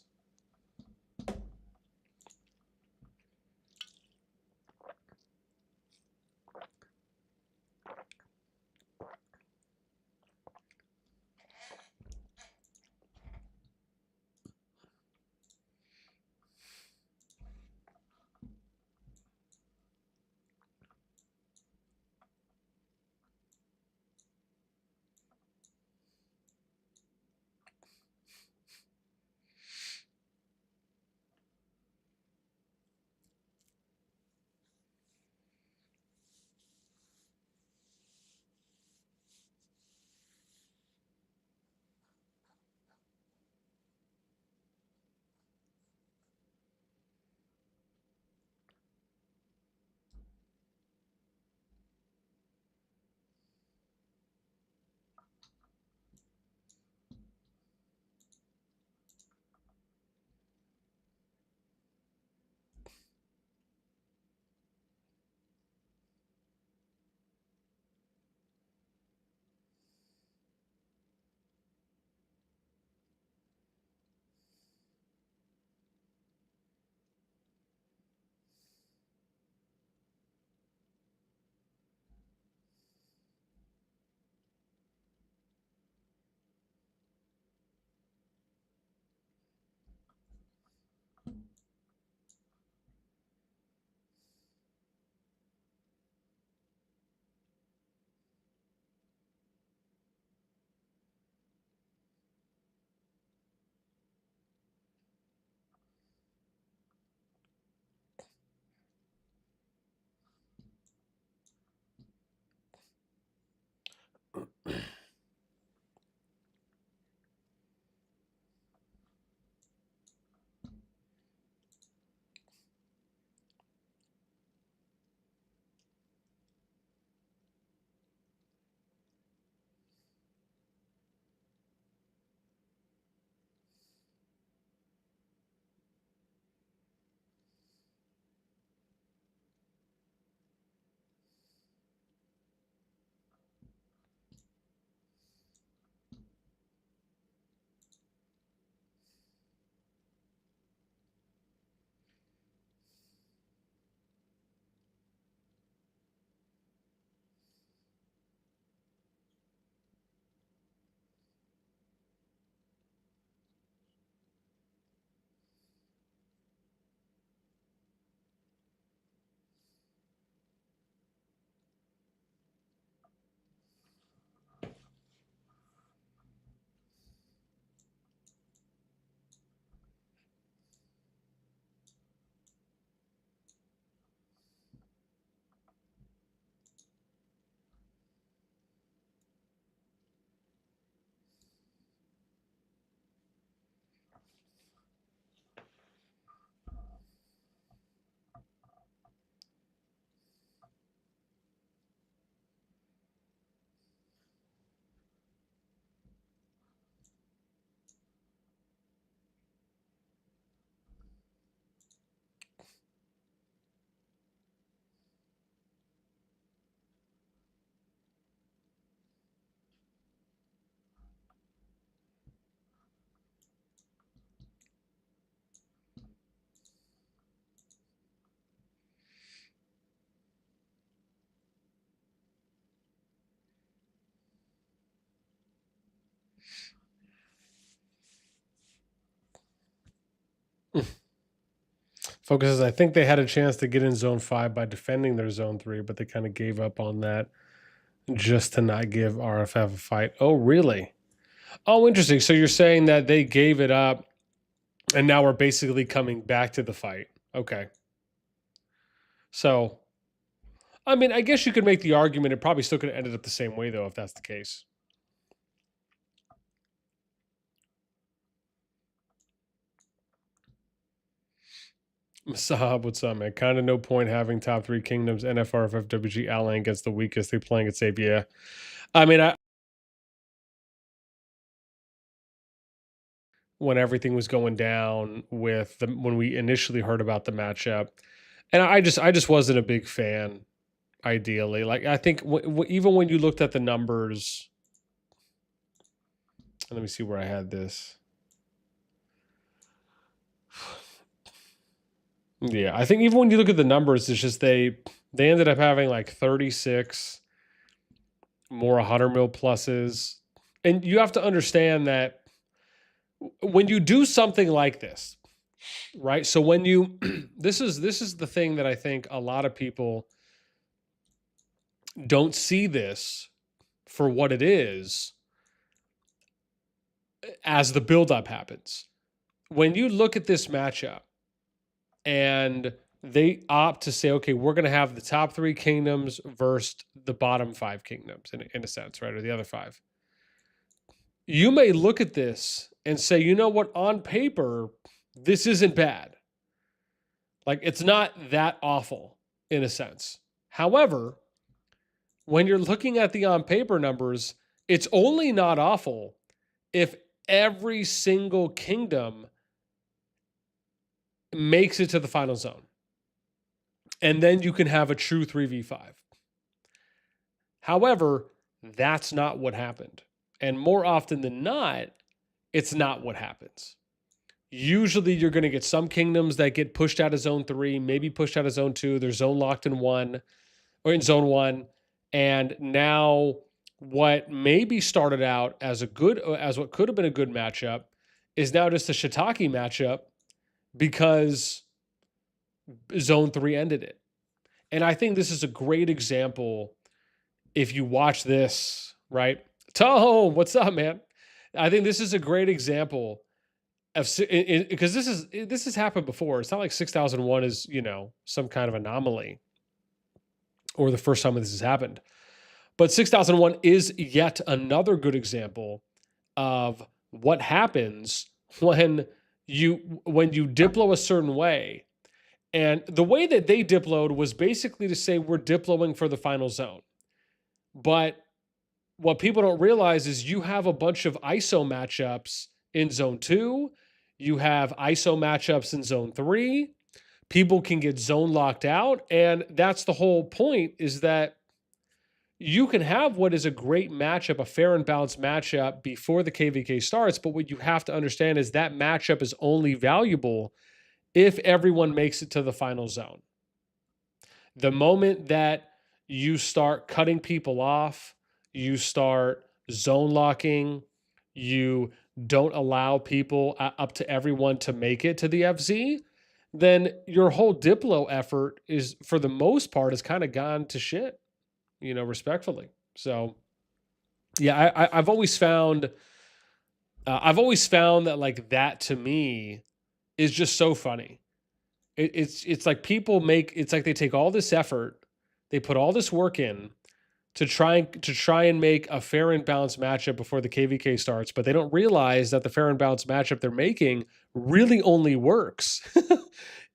Focus says, I think they had a chance to get in zone 5 by defending their zone 3, but they kind of gave up on that just to not give RFF a fight. Oh, really? Oh, interesting. So you're saying that they gave it up and now we're basically coming back to the fight. Okay. So, I mean, I guess you could make the argument it probably still could have ended up the same way, though, if that's the case. Masab, what's up, man? Kind of no point having top 3 kingdoms, NFR, FFWG, allying against the weakest. They're playing it safe. Yeah. I mean, when everything was going down with when we initially heard about the matchup, and I just wasn't a big fan. Ideally, like I think even when you looked at the numbers, let me see where I had this. Yeah, I think even when you look at the numbers, it's just they ended up having like 36 more 100 mil pluses, and you have to understand that when you do something like this, right? So when you this is the thing that I think a lot of people don't see this for what it is as the buildup happens. When you look at this matchup and they opt to say, okay, we're going to have the top 3 kingdoms versus the bottom 5 kingdoms in a sense, right? Or the other 5. You may look at this and say, you know what, on paper, this isn't bad. Like, it's not that awful in a sense. However, when you're looking at the on paper numbers, it's only not awful if every single kingdom makes it to the final zone. And then you can have a true 3v5. However, that's not what happened. And more often than not, it's not what happens. Usually you're going to get some kingdoms that get pushed out of zone 3, maybe pushed out of zone 2. They're zone locked in 1 or in zone 1. And now what maybe started out as what could have been a good matchup is now just a shiitake matchup because zone 3 ended it. And I think this is a great example. If you watch this, right? Toho, what's up, man? I think this is a great example of, because this has happened before. It's not like 6001 is, some kind of anomaly or the first time this has happened. But 6001 is yet another good example of what happens when you diplo a certain way. And the way that they diploed was basically to say we're diploing for the final zone. But what people don't realize is you have a bunch of ISO matchups in zone 2. You have ISO matchups in zone 3. People can get zone locked out. And that's the whole point, is that you can have what is a great matchup, a fair and balanced matchup before the KvK starts. But what you have to understand is that matchup is only valuable if everyone makes it to the final zone. The moment that you start cutting people off, you start zone locking, you don't allow people up to everyone to make it to the FZ, then your whole diplo effort is, for the most part, has kind of gone to shit, respectfully. So yeah, I've always found that, like, that to me is just so funny. It's like it's like they take all this effort, they put all this work in to try and make a fair and balanced matchup before the KvK starts, but they don't realize that the fair and balanced matchup they're making really only works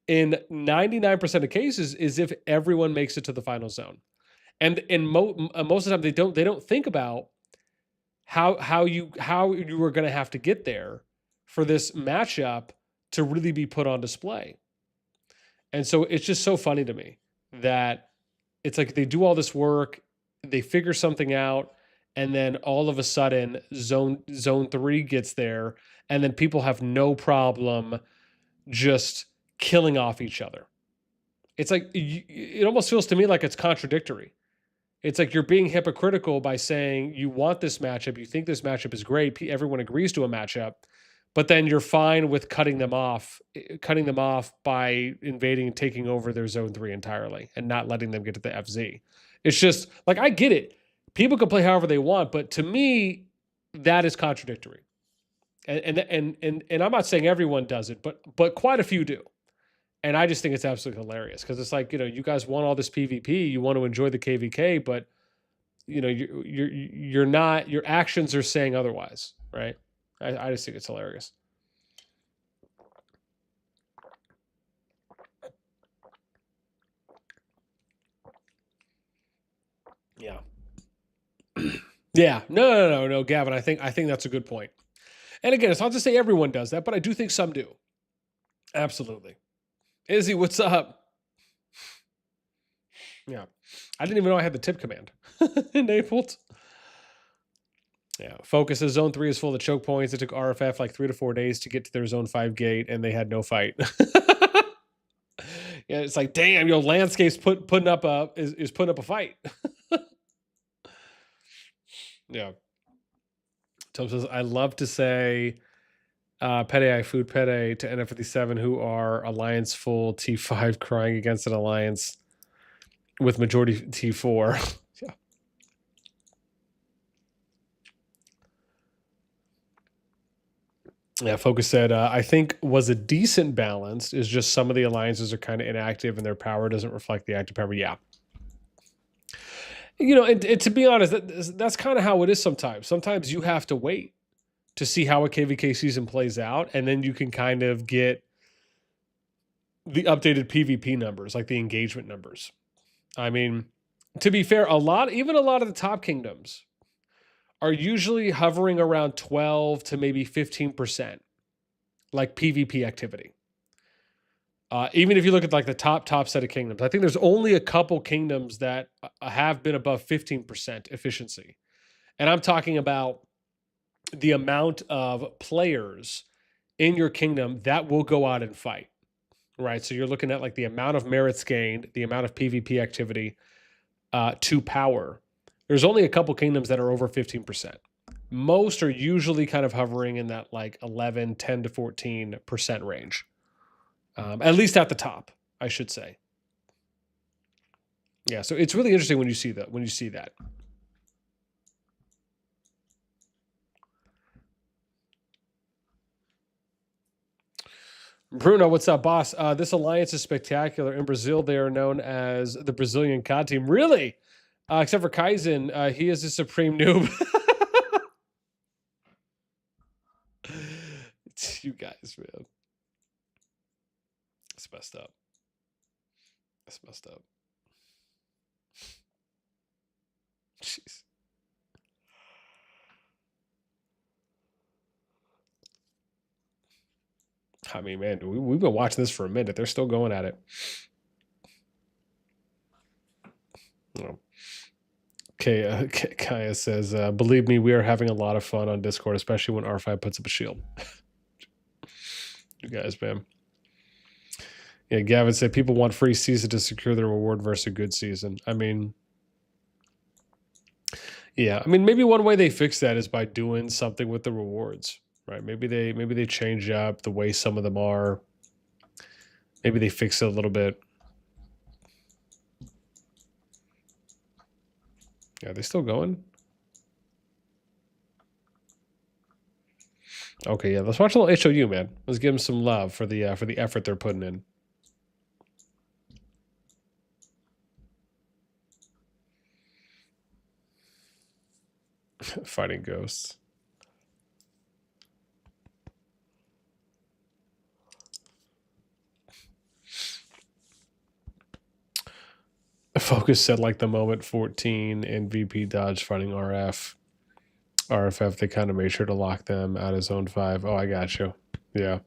in 99% of cases is if everyone makes it to the final zone. And most of the time they don't think about how you are going to have to get there for this matchup to really be put on display. And so it's just so funny to me that it's like they do all this work, they figure something out, and then all of a sudden zone 3 gets there, and then people have no problem just killing off each other. It's like, it almost feels to me like it's contradictory. It's like you're being hypocritical by saying you want this matchup, you think this matchup is great, everyone agrees to a matchup, but then you're fine with cutting them off by invading and taking over their zone 3 entirely and not letting them get to the FZ. It's just like, I get it. People can play however they want, but to me, that is contradictory. And I'm not saying everyone does it, but quite a few do. And I just think it's absolutely hilarious because it's like, you guys want all this PvP, you want to enjoy the KvK, but you're not, your actions are saying otherwise, right? I just think it's hilarious. Yeah. Yeah. No, Gavin. I think that's a good point. And again, it's not to say everyone does that, but I do think some do. Absolutely. Izzy, what's up? Yeah. I didn't even know I had the tip command enabled. Yeah. Focus is zone 3 is full of choke points. It took RFF like 3 to 4 days to get to their zone 5 gate, and they had no fight. Yeah, it's like, damn, Landscape's putting up a fight. Yeah. Tom says, I love to say Pede I Food Pede to NF57 who are Alliance full T5 crying against an Alliance with majority T4. Yeah. Yeah, Focus said, I think was a decent balance is just some of the alliances are kind of inactive and their power doesn't reflect the active power. Yeah. And to be honest, that's kind of how it is sometimes. Sometimes you have to wait to see how a KvK season plays out, and then you can kind of get the updated PvP numbers, like the engagement numbers. I mean, to be fair, a lot of the top kingdoms are usually hovering around 12 to maybe 15%, like PvP activity. Even if you look at like the top set of kingdoms, I think there's only a couple kingdoms that have been above 15% efficiency. And I'm talking about the amount of players in your kingdom that will go out and fight, right? So you're looking at like the amount of merits gained, the amount of PvP activity to power. There's only a couple kingdoms that are over 15%. Most are usually kind of hovering in that like 11, 10 to 14% range. At least at the top, I should say. Yeah, so it's really interesting when you see that. Bruno, what's up, boss? This alliance is spectacular. In Brazil, they are known as the Brazilian COD team. Really? Except for Kaizen, he is a supreme noob. You guys, man. It's messed up. That's messed up. Jeez. I mean, man, we've been watching this for a minute. They're still going at it. Oh. Okay, Kaya says, believe me, we are having a lot of fun on Discord, especially when R5 puts up a shield. You guys, man. Yeah, Gavin said people want free season to secure their reward versus a good season. I mean, yeah, I mean, maybe one way they fix that is by doing something with the rewards, right? Maybe they change up the way some of them are. Maybe they fix it a little bit. Yeah, are they still going? Okay, yeah, let's watch a little HOU, man. Let's give them some love for the effort they're putting in. Fighting ghosts. Focus said like the moment 14 and VP Dodge fighting RFF, they kind of made sure to lock them out of zone 5. Oh, I got you. Yeah.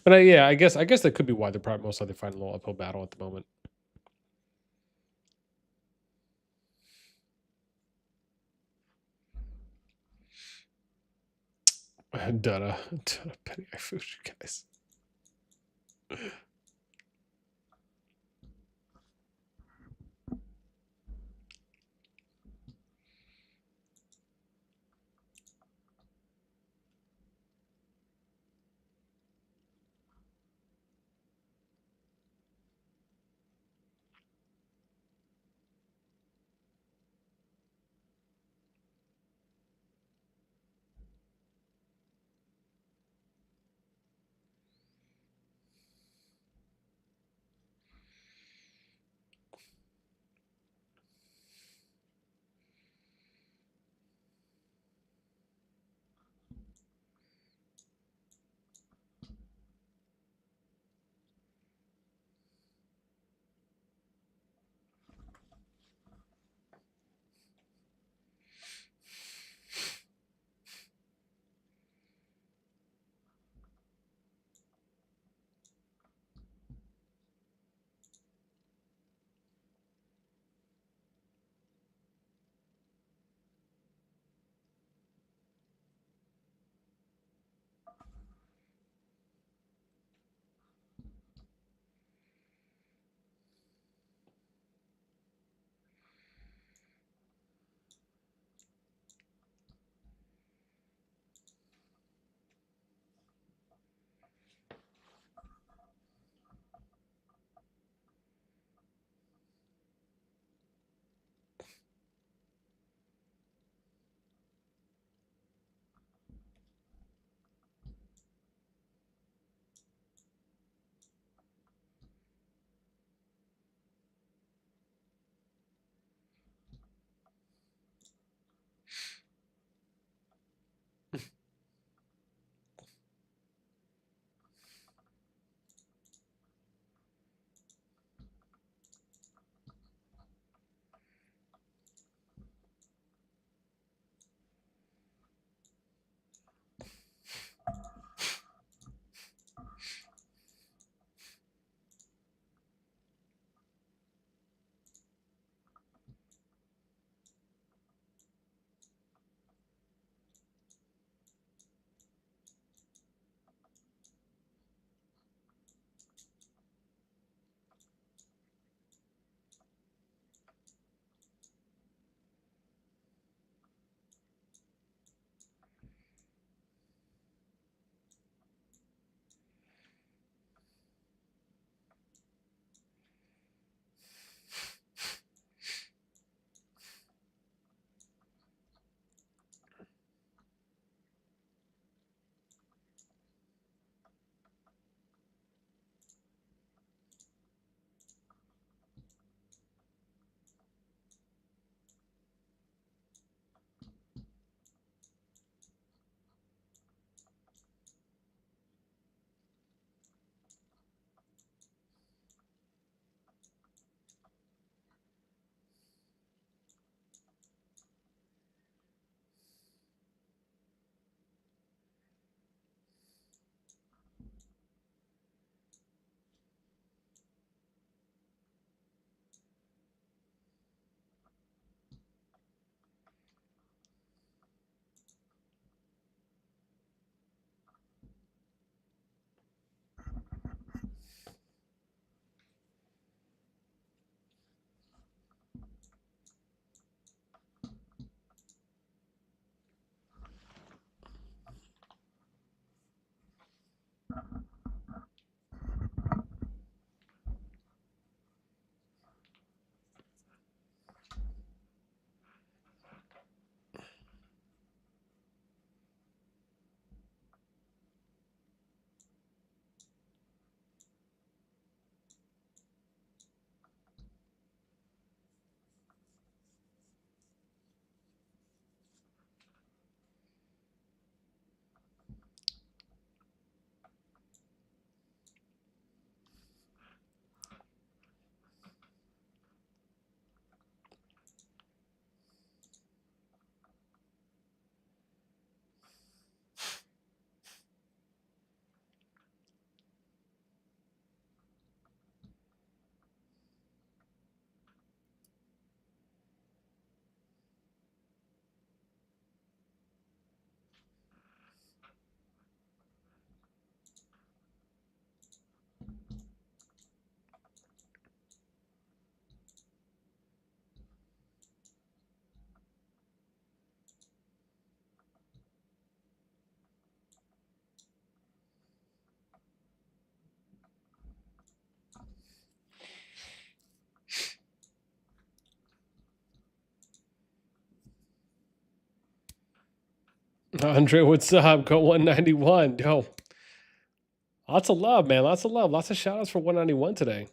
But I guess that could be why they're probably most likely fighting a little uphill battle at the moment. Donna Penny, I fooled you guys. Andre, what's up? Go 191. Yo. Lots of love, man. Lots of love. Lots of shout outs for 191 today.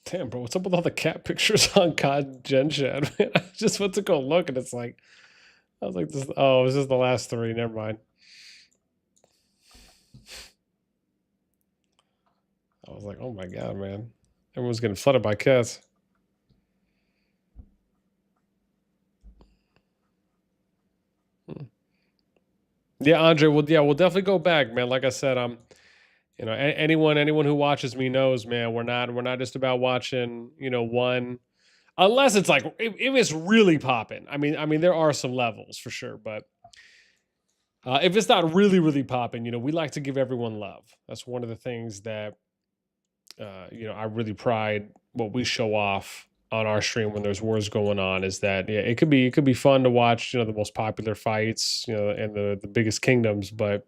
Damn, bro, what's up with all the cat pictures on COD Gen Chat? Man, I just went to go look and it's like, I was like, this, oh, this is the last three. Never mind. I was like, oh my God, man. Everyone's getting flooded by cats. Yeah, Andre, we'll definitely go back, man. Like I said, you know, anyone who watches me knows, man, we're not just about watching, you know, one, unless it's like if it's really popping. I mean, there are some levels for sure, but if it's not really popping, you know, we like to give everyone love. That's one of the things that you know, I really pride what we show off on our stream when there's wars going on is that yeah, it could be fun to watch, you know, the most popular fights, you know, and the biggest kingdoms, but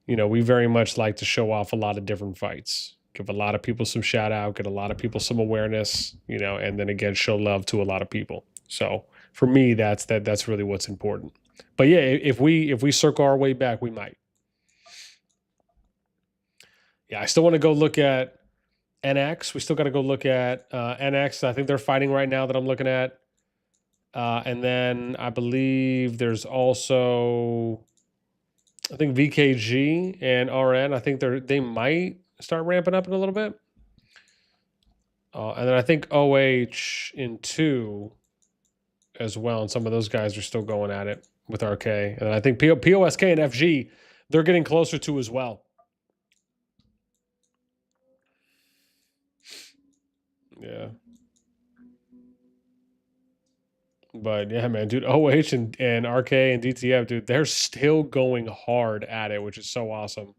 you know, we very much like to show off a lot of different fights. Give a lot of people some shout out, get a lot of people some awareness, you know, and then again show love to a lot of people. So for me, that's really what's important. But yeah, if we circle our way back, we might. Yeah, I still want to go look at NX. We still got to go look at NX. I think they're fighting right now that I'm looking at. And then I believe there's also, I think VKG and RN. I think they might start ramping up in a little bit. And then I think OH in 2 as well. And some of those guys are still going at it with RK. And I think POSK and FG, they're getting closer to as well. Yeah. But yeah, man, dude, OH and RK and DTF, dude, they're still going hard at it, which is so awesome.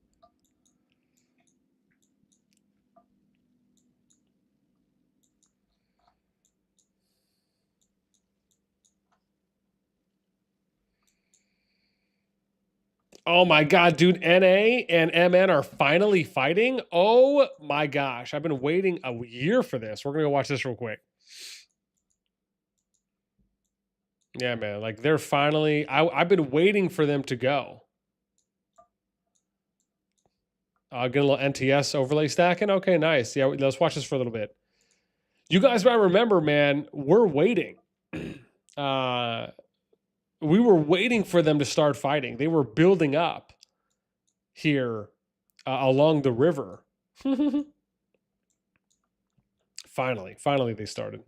Oh my God, dude, NA and MN are finally fighting. Oh my gosh, I've been waiting a year for this. We're gonna go watch this real quick. Yeah, man, like they're finally, I've been waiting for them to go. Get a little NTS overlay stacking. Okay, nice. Yeah, let's watch this for a little bit. You guys might remember, man, we're waiting. We were waiting for them to start fighting. They were building up here along the river. Finally they started.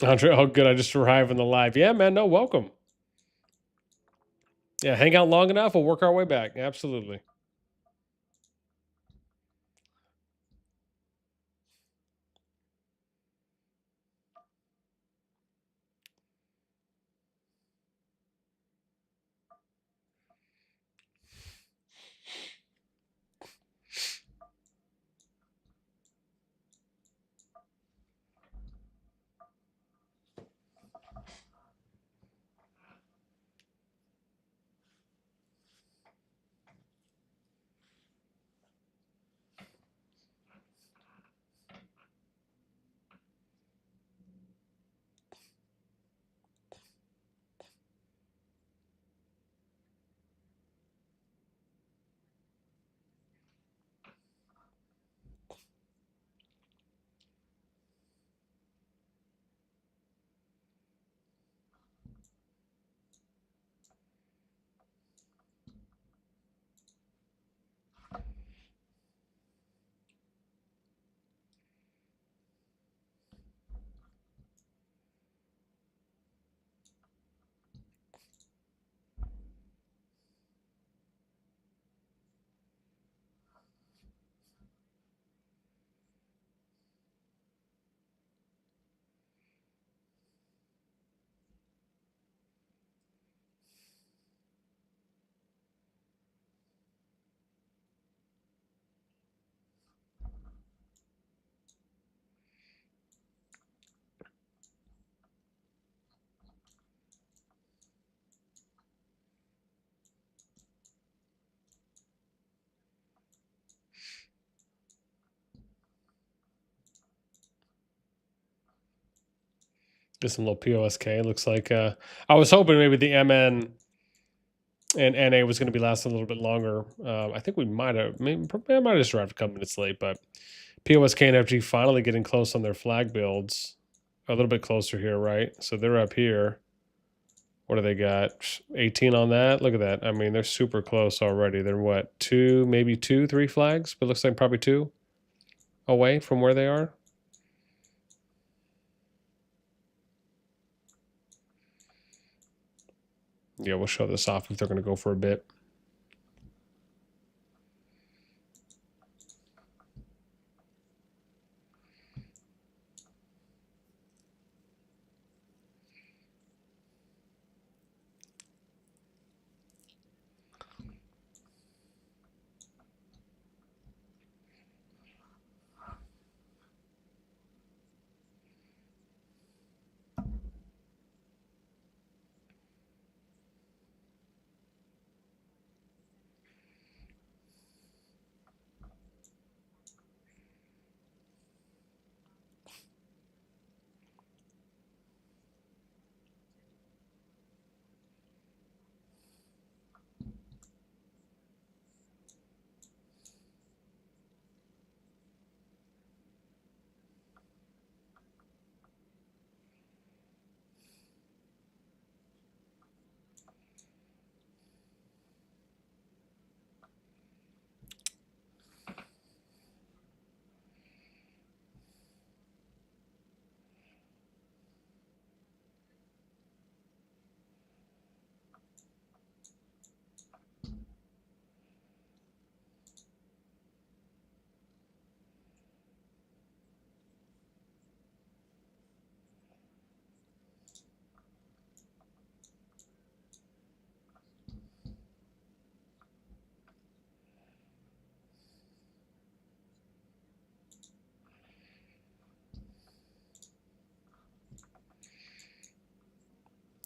Andre, oh good, I just arrived in the live. Yeah, man, no, welcome. Yeah, hang out long enough, we'll work our way back. Absolutely. Just some little POSK. Looks like I was hoping maybe the MN and NA was going to be lasting a little bit longer. I think we might have, maybe I might have just arrived a couple minutes late, but POSK and FG finally getting close on their flag builds. A little bit closer here, right? So they're up here. What do they got? 18 on that. Look at that. I mean, they're super close already. They're what, maybe 3 flags, but looks like probably 2 away from where they are. Yeah, we'll show this off if they're going to go for a bit.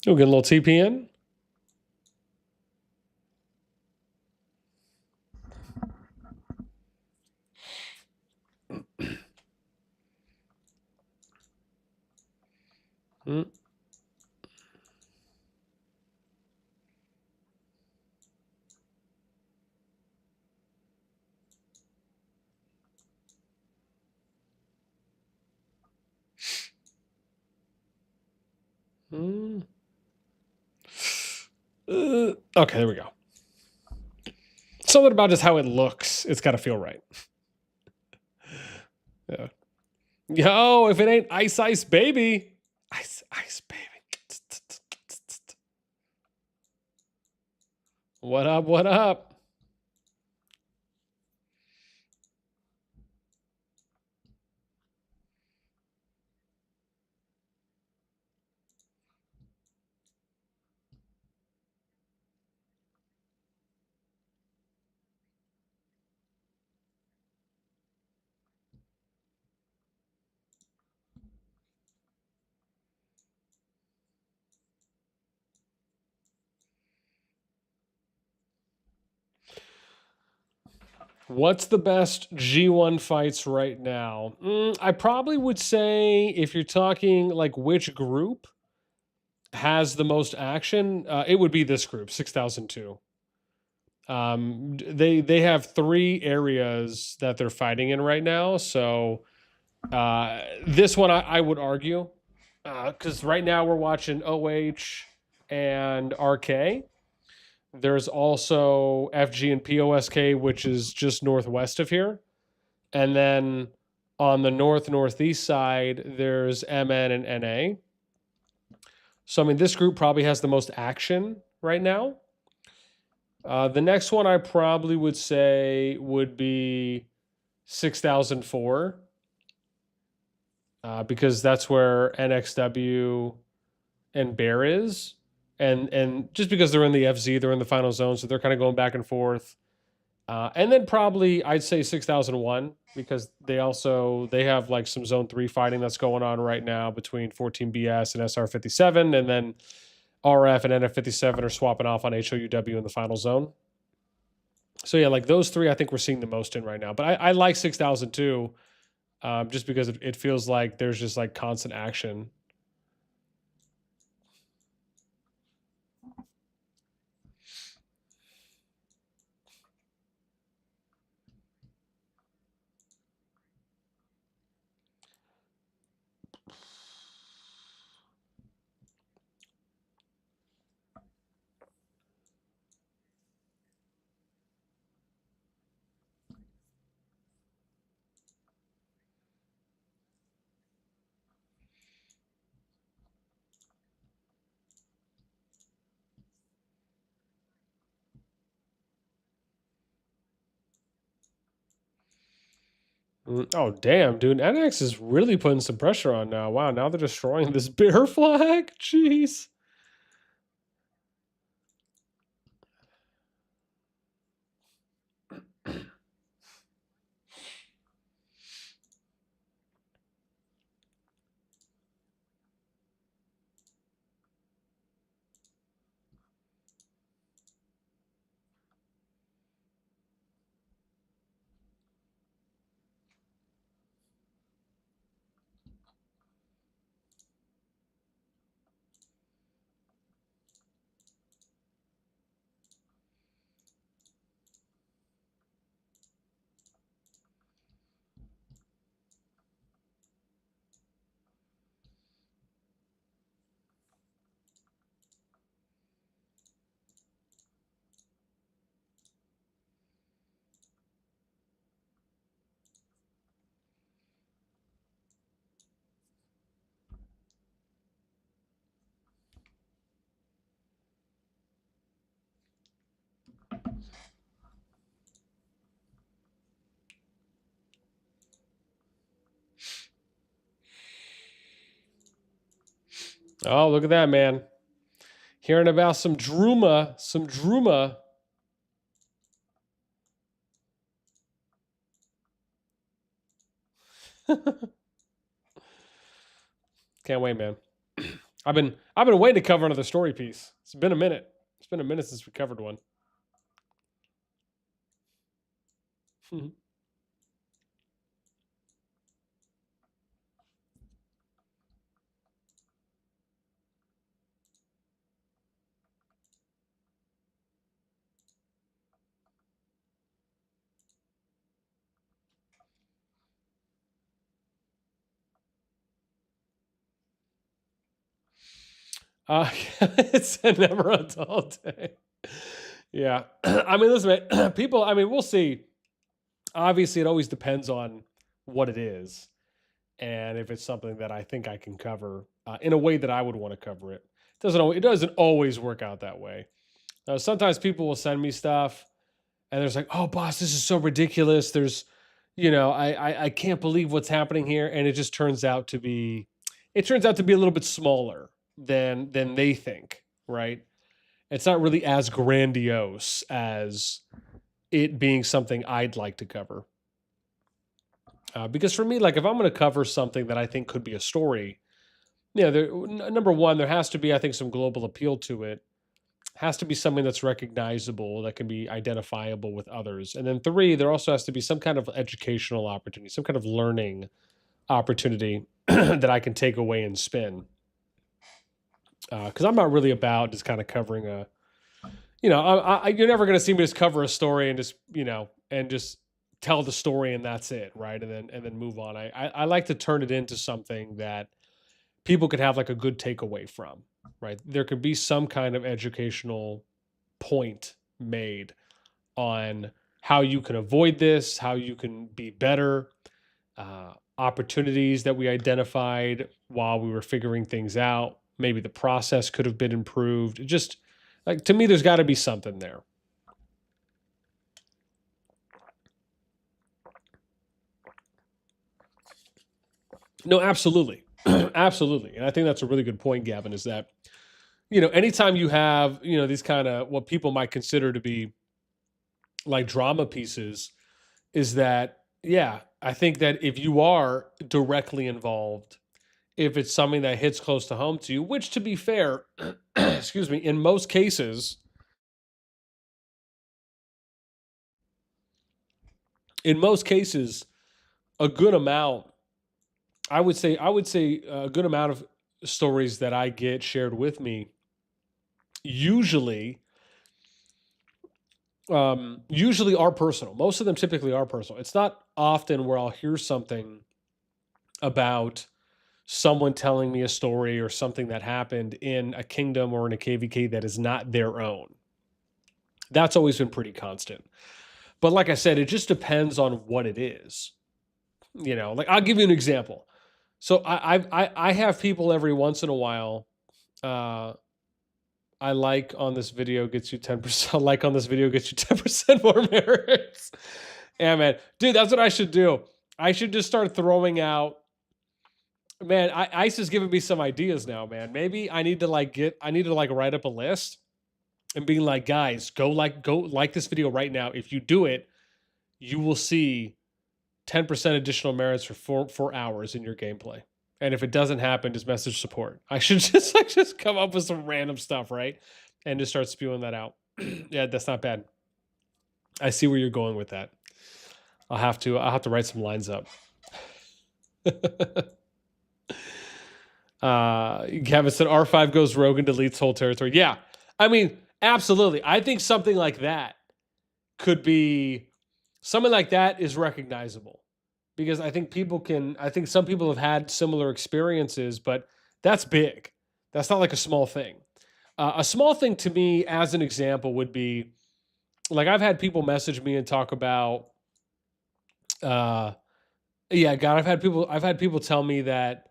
We'll get a little TP in. Okay, there we go. Something about just how it looks. It's got to feel right. Yeah. Yo, if it ain't Ice Ice Baby. Ice Ice baby. What up? What up? What's the best G1 fights right now? I probably would say if you're talking like which group has the most action, it would be this group, 6002. They have 3 areas that they're fighting in right now. So this one I would argue because right now we're watching OH and RK. There's also FG and POSK, which is just northwest of here. And then on the northeast side, there's MN and NA. So, I mean, this group probably has the most action right now. The next one I probably would say would be 6004. Because that's where NXW and Bear is. And just because they're in the FZ, they're in the final zone, so they're kind of going back and forth. And then probably I'd say 6001 because they have like some zone 3 fighting that's going on right now between 14BS and SR57, and then RF and NF57 are swapping off on HOUW in the final zone. So yeah, like those 3 I think we're seeing the most in right now. But I like 6002 just because it feels like there's just like constant action. Oh, damn, dude. NX is really putting some pressure on now. Wow, now they're destroying this bear flag? Jeez. Oh, look at that, man. Hearing about some Druma. Can't wait, man. I've been waiting to cover another story piece. It's been a minute. It's been a minute since we covered one. It's a never a dull day. Yeah. I mean, listen, man, people, I mean, we'll see. Obviously, it always depends on what it is and if it's something that I think I can cover. in a way that I would want to cover it. It doesn't always work out that way. Sometimes people will send me stuff and there's like, oh, boss, this is so ridiculous. There's, I can't believe what's happening here. And it just turns out to be, a little bit smaller than they think, right? It's not really as grandiose as it being something I'd like to cover. Because for me, like if I'm going to cover something that I think could be a story, number one, there has to be, I think, some global appeal to it. Has to be something that's recognizable, that can be identifiable with others. And then three, there also has to be some kind of educational opportunity, some kind of learning opportunity that I can take away and spin. Because I'm not really about just kind of covering you're never going to see me just cover a story and just, and just tell the story and that's it, right? And then move on. I like to turn it into something that people could have like a good takeaway from, right? There could be some kind of educational point made on how you can avoid this, how you can be better, opportunities that we identified while we were figuring things out. Maybe the process could have been improved. Just like, to me, there's got to be something there. No, absolutely. Absolutely. And I think that's a really good point, Gavin, is that, anytime you have, these kind of what people might consider to be like drama pieces, is that, yeah, I think that if you are directly involved, if it's something that hits close to home to you, which to be fair, excuse me, in most cases, a good amount, I would say a good amount of stories that I get shared with me usually are personal. Most of them typically are personal. It's not often where I'll hear something about someone telling me a story or something that happened in a kingdom or in a KvK that is not their own. That's always been pretty constant. But like I said, it just depends on what it is. Like I'll give you an example. So I have people every once in a while. I like on this video gets you 10%. Like on this video gets you 10% more merits. Yeah, man, dude, that's what I should do. I should just start throwing out. Man, Ice is giving me some ideas now, man. Maybe I need to write up a list and being like, guys, go like this video right now. If you do it, you will see 10% additional merits for 4 hours in your gameplay. And if it doesn't happen, just message support. I should just come up with some random stuff, right? And just start spewing that out. Yeah, that's not bad. I see where you're going with that. I'll have to write some lines up. Gavin said R5 goes rogue and deletes whole territory. Yeah, I mean, absolutely. I think something like that is recognizable, because I think some people have had similar experiences, but that's big. That's not like a small thing. A small thing to me, as an example, would be like I've had people message me and talk about, I've had people tell me that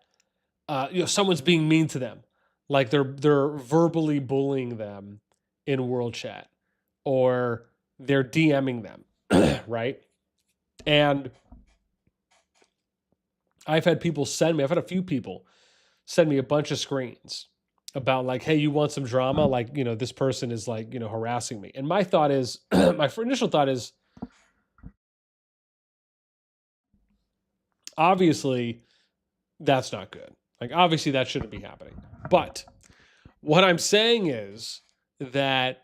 someone's being mean to them, like they're verbally bullying them in world chat, or they're DMing them, right? And I've had a few people send me a bunch of screens about like, hey, you want some drama? Like, this person is like, harassing me. And my thought is, my initial thought is, obviously, that's not good. Like, obviously, that shouldn't be happening. But what I'm saying is that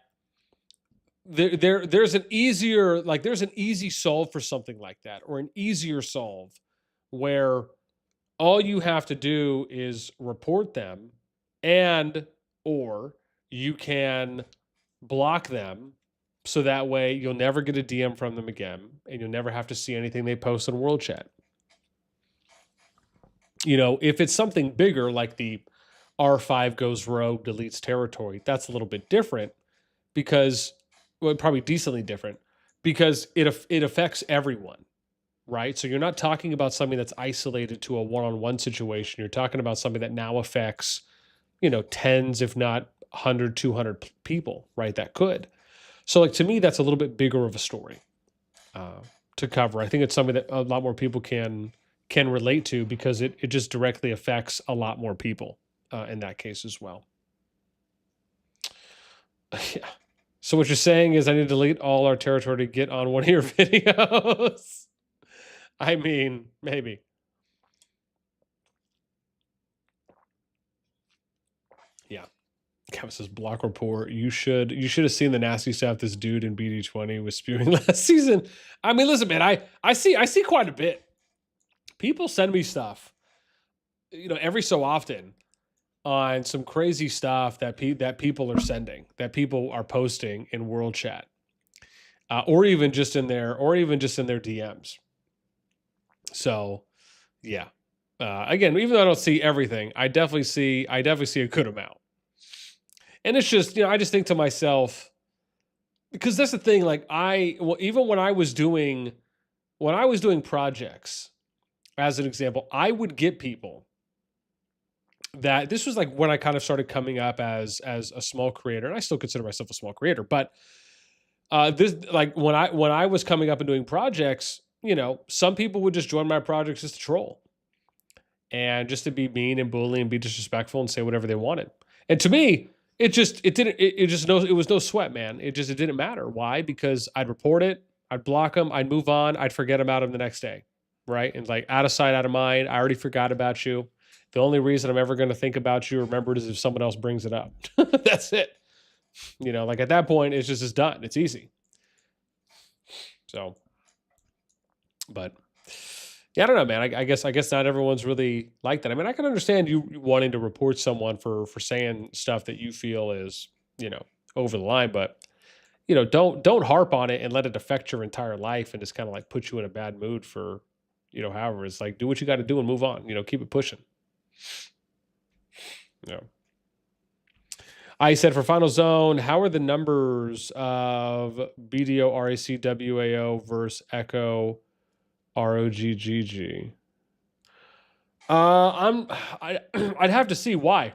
there's an easy solve for something like that, or an easier solve where all you have to do is report them, or you can block them, so that way you'll never get a DM from them again, and you'll never have to see anything they post in world chat. If it's something bigger like the R5 goes rogue, deletes territory, that's a little bit different, because, well, probably decently different, because it affects everyone. right? So you're not talking about something that's isolated to a one-on-one situation. You're talking about something that now affects, tens, if not 100, 200 people, right? That could. So, like, to me, that's a little bit bigger of a story uh, to cover. I think it's something that a lot more people can relate to because it just directly affects a lot more people in that case as well. Yeah. So what you're saying is I need to delete all our territory to get on one of your videos. I mean, maybe. Yeah. Kevin says block report. You should have seen the nasty stuff this dude in BD20 was spewing last season. I mean, listen, man, I see quite a bit. People send me stuff, every so often on some crazy stuff that people are sending, that people are posting in world chat, or even just in their DMs. So, yeah. Again, even though I don't see everything, I definitely see a good amount. And it's just, I just think to myself, because that's the thing, like even when I was doing projects, as an example, I would get people that this was like when I kind of started coming up as a small creator, and I still consider myself a small creator, but this, like, when I was coming up and doing projects, some people would just join my projects just to troll and just to be mean and bully and be disrespectful and say whatever they wanted. And to me, it was no sweat, man. It didn't matter. Why? Because I'd report it, I'd block them, I'd move on, I'd forget about them the next day, right? And like, out of sight, out of mind. I already forgot about you. The only reason I'm ever going to think about you, remember it, is if someone else brings it up. That's it. Like, at that point, it's done. It's easy. So, but yeah, I don't know, man. I guess not everyone's really like that. I mean, I can understand you wanting to report someone for saying stuff that you feel is, over the line, but don't harp on it and let it affect your entire life and just kind of like put you in a bad mood for, however. It's like, do what you got to do and move on. Keep it pushing. Yeah. I said for Final Zone, how are the numbers of BDO RAC WAO versus Echo ROGGG? I'd have to see why,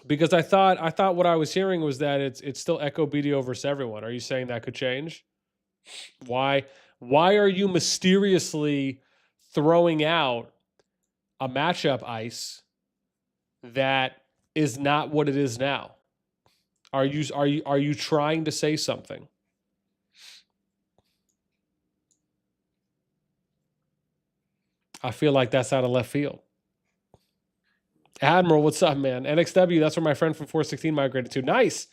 because I thought what I was hearing was that it's still Echo BDO versus everyone. Are you saying that could change? Why are you mysteriously throwing out a matchup ice that is not what it is now? Are you trying to say something? I feel like that's out of left field. Admiral, what's up, man? NXW, that's where my friend from 416 migrated to. Nice.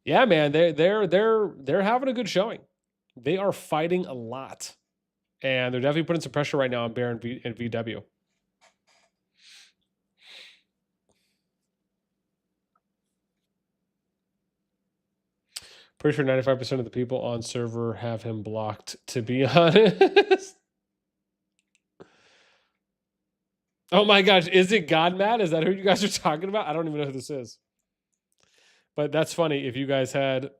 Yeah, man, they're having a good showing. They are fighting a lot, and they're definitely putting some pressure right now on Bear and VW. Pretty sure 95% of the people on server have him blocked, to be honest. Oh my gosh, is it Godmad? Is that who you guys are talking about? I don't even know who this is. But that's funny if you guys had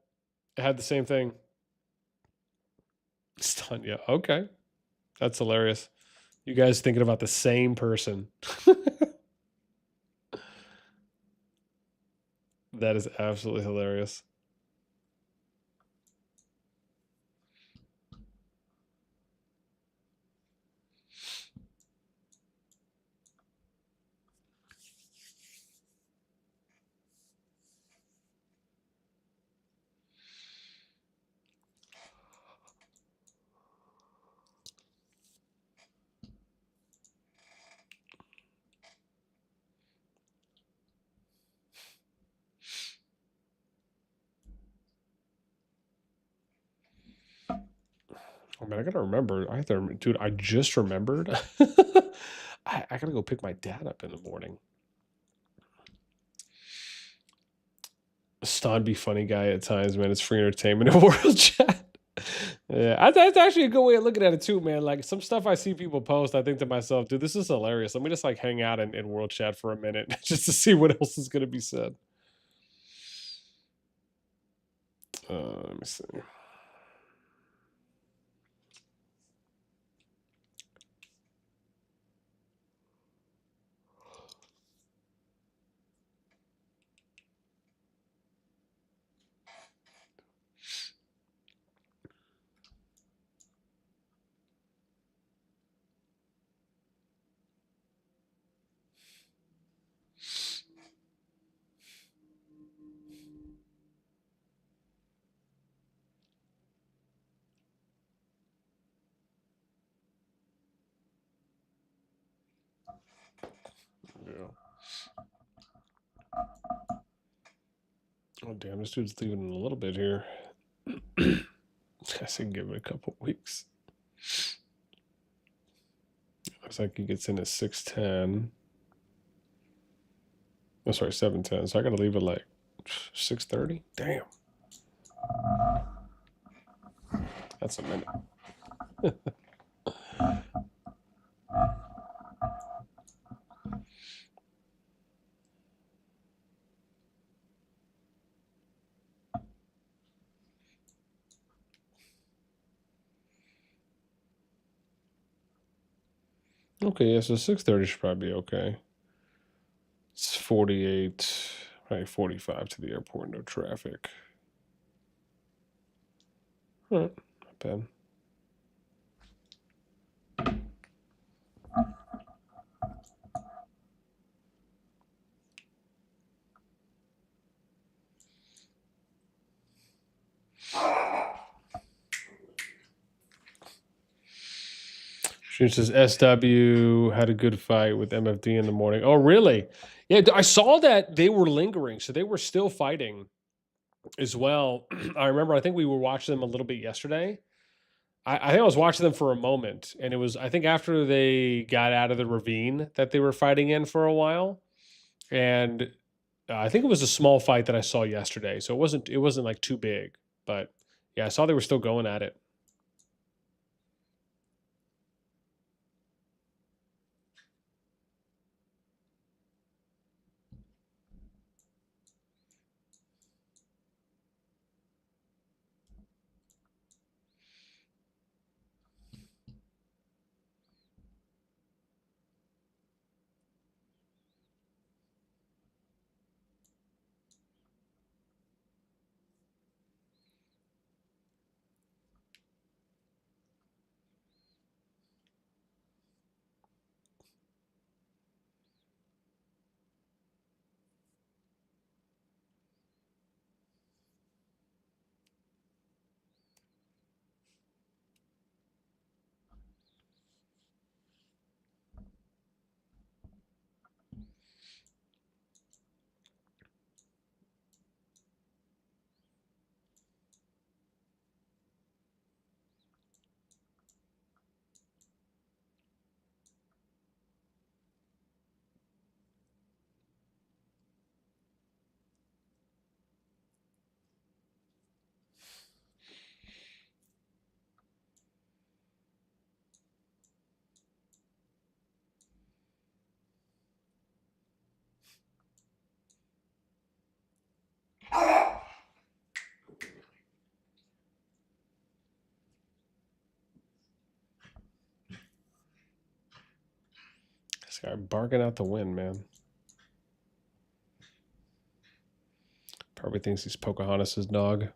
the same thing. Stun, yeah. Okay. That's hilarious. You guys thinking about the same person. That is absolutely hilarious. Oh man, I gotta remember. Dude, I just remembered. I gotta go pick my dad up in the morning. Ston be funny guy at times, man. It's free entertainment in world chat. Yeah, that's actually a good way of looking at it too, man. Like, some stuff I see people post, I think to myself, dude, this is hilarious. Let me just like hang out in world chat for a minute just to see what else is gonna be said. Let me see. Oh, damn, this dude's leaving in a little bit here. I should give it a couple weeks. Looks like he gets in at 6:10. Oh, sorry, 7:10. So I gotta leave it like 6:30. Damn. That's a minute. Okay, yeah, so 6:30 should probably be okay. It's 48, probably 45 to the airport, no traffic. All right, not bad. She says SW had a good fight with MFD in the morning. Oh, really? Yeah, I saw that they were lingering, so they were still fighting as well. I remember, I think we were watching them a little bit yesterday. I think I was watching them for a moment, and it was, I think, after they got out of the ravine that they were fighting in for a while, and I think it was a small fight that I saw yesterday, so it wasn't like too big, but yeah, I saw they were still going at it. This guy barking out the wind, man. Probably thinks he's Pocahontas' dog.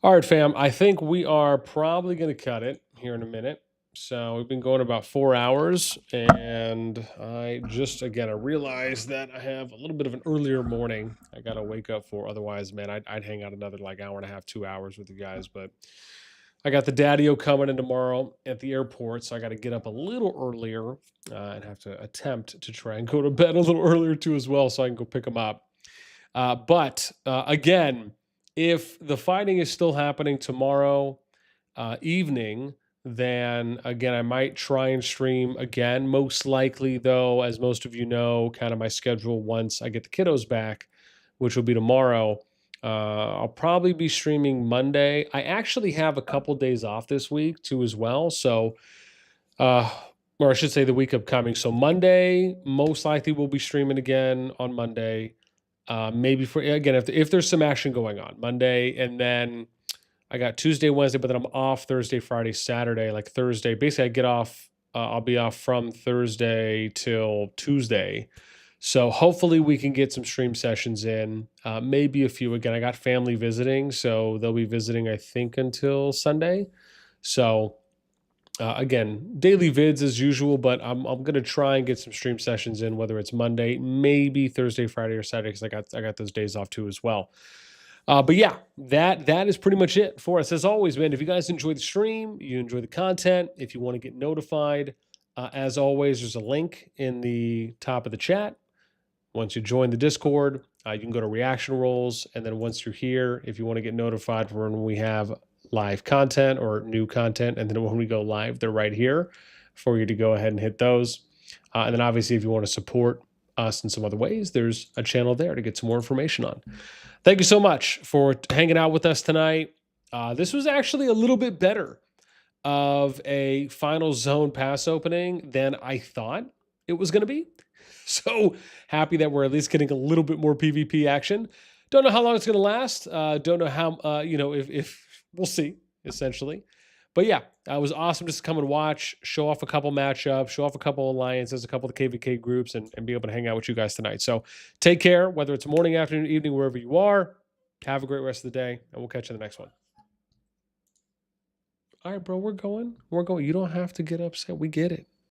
All right, fam. I think we are probably going to cut it here in a minute. So we've been going about 4 hours, and I realized that I have a little bit of an earlier morning I got to wake up for. Otherwise, man, I'd hang out another like hour and a half, 2 hours with you guys. But I got the daddy-o coming in tomorrow at the airport, so I got to get up a little earlier and have to attempt to try and go to bed a little earlier too as well, so I can go pick him up. But again, if the fighting is still happening tomorrow evening, then again, I might try and stream again. Most likely, though, as most of you know, kind of my schedule once I get the kiddos back, which will be tomorrow. I'll probably be streaming Monday. I actually have a couple days off this week too, as well. So, or I should say, the week upcoming. So Monday, most likely, we'll be streaming again on Monday. Maybe for again, if there's some action going on Monday, and then I got Tuesday, Wednesday, but then I'm off Thursday, Friday, Saturday. Like Thursday, basically I get off. I'll be off from Thursday till Tuesday. So hopefully we can get some stream sessions in. Maybe a few. Again, I got family visiting, so they'll be visiting, I think, until Sunday. So again, daily vids as usual, but I'm gonna try and get some stream sessions in, whether it's Monday, maybe Thursday, Friday, or Saturday, because I got those days off too as well. But yeah, that is pretty much it for us. As always, man, if you guys enjoy the stream, you enjoy the content, if you want to get notified, as always, there's a link in the top of the chat. Once you join the Discord, you can go to reaction roles, and then once you're here, if you want to get notified for when we have live content or new content, and then when we go live, they're right here for you to go ahead and hit those. And then obviously, if you want to support us in some other ways, there's a channel there to get some more information on. Thank you so much for hanging out with us tonight. This was actually a little bit better of a final zone pass opening than I thought it was going to be. So happy that we're at least getting a little bit more PvP action. Don't know how long it's going to last. Don't know how, if we'll see, essentially. But yeah, it was awesome just to come and watch, show off a couple matchups, show off a couple alliances, a couple of the KvK groups, and be able to hang out with you guys tonight. So take care, whether it's morning, afternoon, evening, wherever you are. Have a great rest of the day, and we'll catch you in the next one. All right, bro, we're going. You don't have to get upset. We get it.